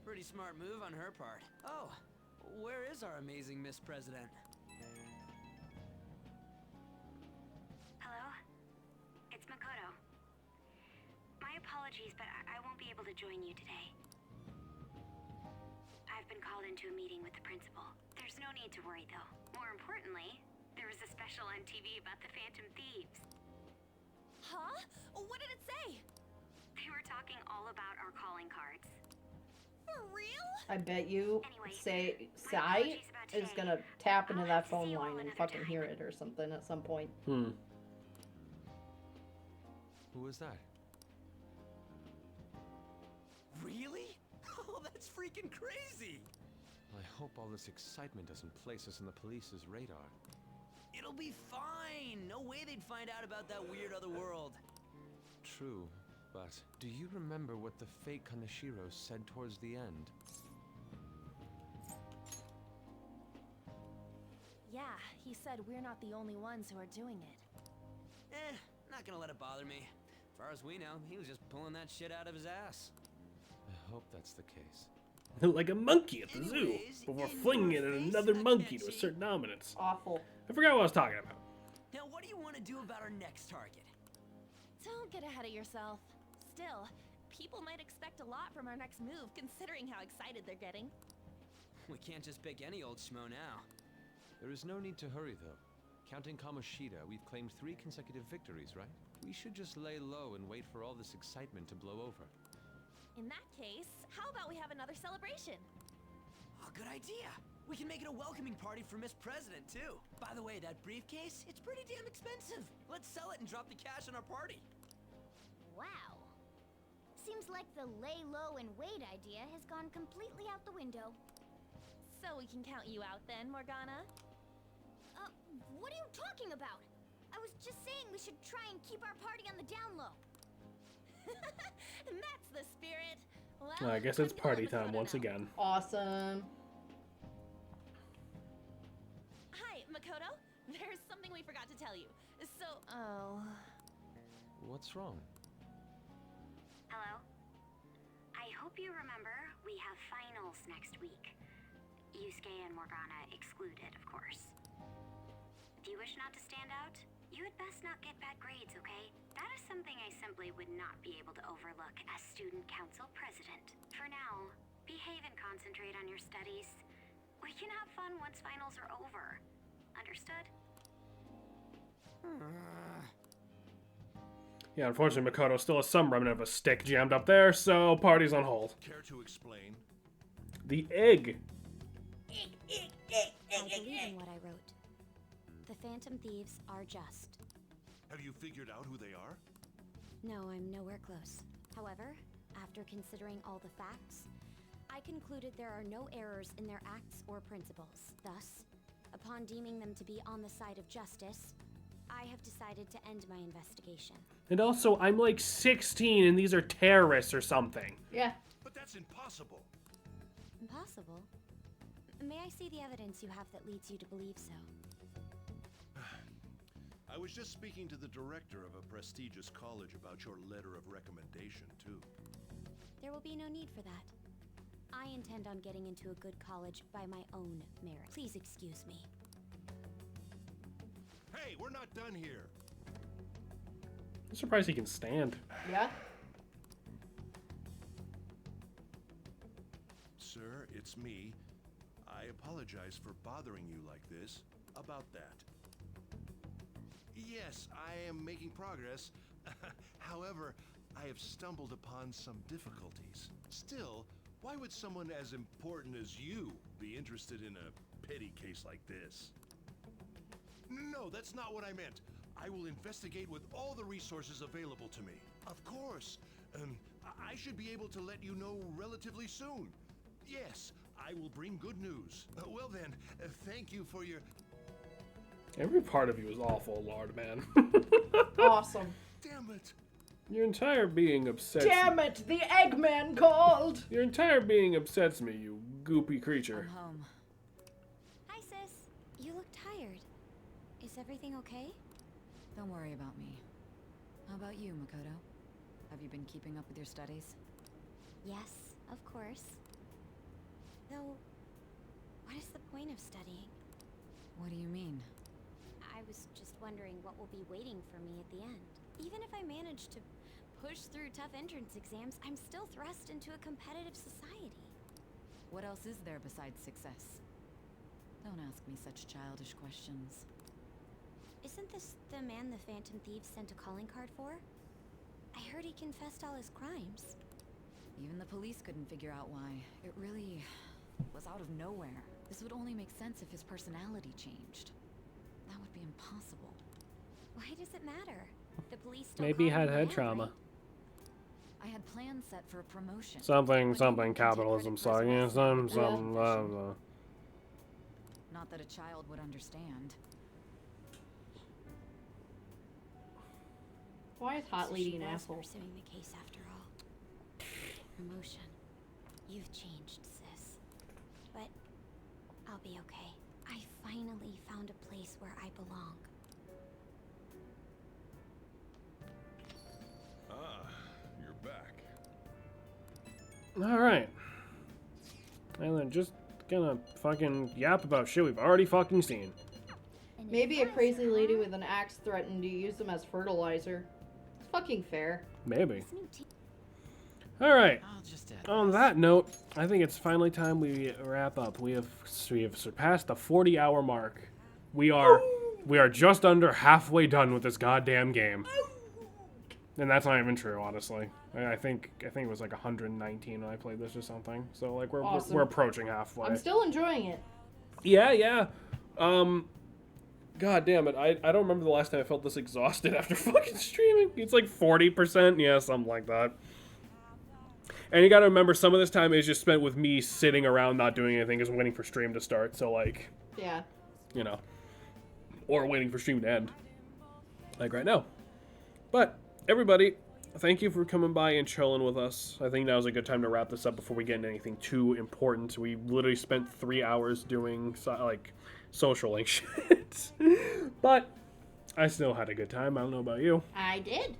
Pretty smart move on her part. Oh, where is our amazing Miss President? Hello? It's Makoto. My apologies, but I won't be able to join you today. I've been called into a meeting with the principal. There's no need to worry, though. More importantly, there was a special on TV about the Phantom Thieves. Huh? What did it say? They were talking all about our calling cards. For real? I bet you Anyway, Sai is gonna tap into I'll that have to phone see you all line and another fucking time. hear it or something at some point. Hmm. Who was that? Really? Oh, that's freaking crazy! I hope all this excitement doesn't place us on the police's radar. It'll be fine! No way they'd find out about that weird other world. True, but do you remember what the fake Kaneshiro said towards the end? Yeah, he said we're not the only ones who are doing it. Not gonna let it bother me. As far as we know, he was just pulling that shit out of his ass. I hope that's the case. Like a monkey at the zoo, Anyways, before in flinging your it at face, another monkey to a Akechi. certain dominance. Awful. I forgot what I was talking about. Now, what do you want to do about our next target? Don't get ahead of yourself. Still, people might expect a lot from our next move, considering how excited they're getting. We can't just pick any old schmo now. There is no need to hurry, though. Counting Kamoshida, we've claimed 3 consecutive victories, right? We should just lay low and wait for all this excitement to blow over. In that case, how about we have another celebration? Oh, good idea. We can make it a welcoming party for Miss President, too. By the way, that briefcase, it's pretty damn expensive. Let's sell it and drop the cash on our party. Wow. Seems like the lay low and wait idea has gone completely out the window. So we can count you out then, Morgana? What are you talking about? I was just saying we should try and keep our party on the down low. That's the spirit. Well, I guess it's I'm party pulling the time photo once now. again. Awesome. Hi, Makoto. There's something we forgot to tell you. So, oh. What's wrong? Hello? I hope you remember we have finals next week. Yusuke and Morgana excluded, of course. Do you wish not to stand out? You had best not get bad grades, okay? That is something I simply would not be able to overlook as student council president. For now, behave and concentrate on your studies. We can have fun once finals are over. Understood? Yeah, unfortunately, Makoto still has some remnant of a stick jammed up there, so party's on hold. Care to explain? The egg. I believe in what I wrote. The Phantom Thieves are just. Have you figured out who they are? No, I'm nowhere close. However, after considering all the facts, I concluded there are no errors in their acts or principles. Thus, upon deeming them to be on the side of justice, I have decided to end my investigation. And also, I'm like 16 and these are terrorists or something. Yeah. But that's impossible. Impossible? May I see the evidence you have that leads you to believe so? I was just speaking to the director of a prestigious college about your letter of recommendation, too. There will be no need for that. I intend on getting into a good college by my own merit. Please excuse me. Hey, we're not done here. I'm surprised he can stand. Yeah? Sir, it's me. I apologize for bothering you like this about that. Yes, I am making progress. However, I have stumbled upon some difficulties. Still, why would someone as important as you be interested in a petty case like this? No, that's not what I meant. I will investigate with all the resources available to me. Of course. I should be able to let you know relatively soon. Yes, I will bring good news. Well then, thank you for your... Every part of you is awful, Lord man. Awesome. Damn it. Your entire being upsets Damn it, the Eggman called! Your entire being upsets me, you goopy creature. I'm home. Hi, sis. You look tired. Is everything okay? Don't worry about me. How about you, Makoto? Have you been keeping up with your studies? Yes, of course. Though, what is the point of studying? What do you mean? I was just wondering what will be waiting for me at the end. Even if I manage to push through tough entrance exams, I'm still thrust into a competitive society. What else is there besides success? Don't ask me such childish questions. Isn't this the man the Phantom Thieves sent a calling card for? I heard he confessed all his crimes. Even the police couldn't figure out why. It really was out of nowhere. This would only make sense if his personality changed. That would be impossible. Why does it matter? The police don't Maybe he call had him head man, trauma. right? I had plans set for a promotion. Something, but something, you can take capitalism, credit for sorry. Yeah, someone some, else's profession. Not Not that a child would understand. Why is Hot So Lady she an was asshole? pursuing the case after all. Emotion. You've changed, sis. But I'll be okay. I finally found a place where I belong. Ah, you're back. Alright. And then just gonna fucking yap about shit we've already fucking seen. Maybe a crazy lady with an axe threatened to use them as fertilizer. It's fucking fair. Maybe. Alright. I'll just add On that note, I think it's finally time we wrap up. We have surpassed the 40-hour mark. We are just under halfway done with this goddamn game. And that's not even true, honestly. I think it was like 119 when I played this or something. So like Awesome. we're approaching halfway. I'm still enjoying it. Yeah. God damn it. I don't remember the last time I felt this exhausted after fucking streaming. It's like 40%. Yeah, something like that. And you gotta remember, some of this time is just spent with me sitting around not doing anything, just waiting for stream to start. So like, Yeah. you know, or waiting for stream to end. Like right now. But everybody, thank you for coming by and chilling with us. I think now's a good time to wrap this up before we get into anything too important. We literally spent 3 hours doing like social shit. But I still had a good time. I don't know about you. I did.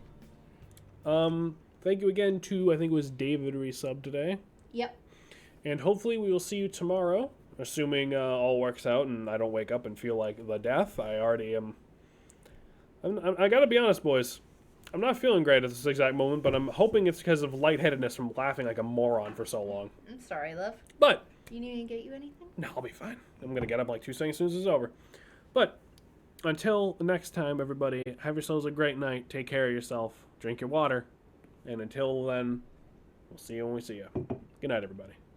Thank you again to, I think it was David resub today. Yep. And hopefully we will see you tomorrow, assuming all works out and I don't wake up and feel like the death. I already am. I gotta be honest, boys. I'm not feeling great at this exact moment, but I'm hoping it's because of lightheadedness from laughing like a moron for so long. I'm sorry, love. But You need me to get you anything? no, I'll be fine. I'm gonna get up like 2 seconds as soon as it's over. But until next time, everybody, have yourselves a great night. Take care of yourself. Drink your water. And until then, we'll see you when we see you. Good night, everybody.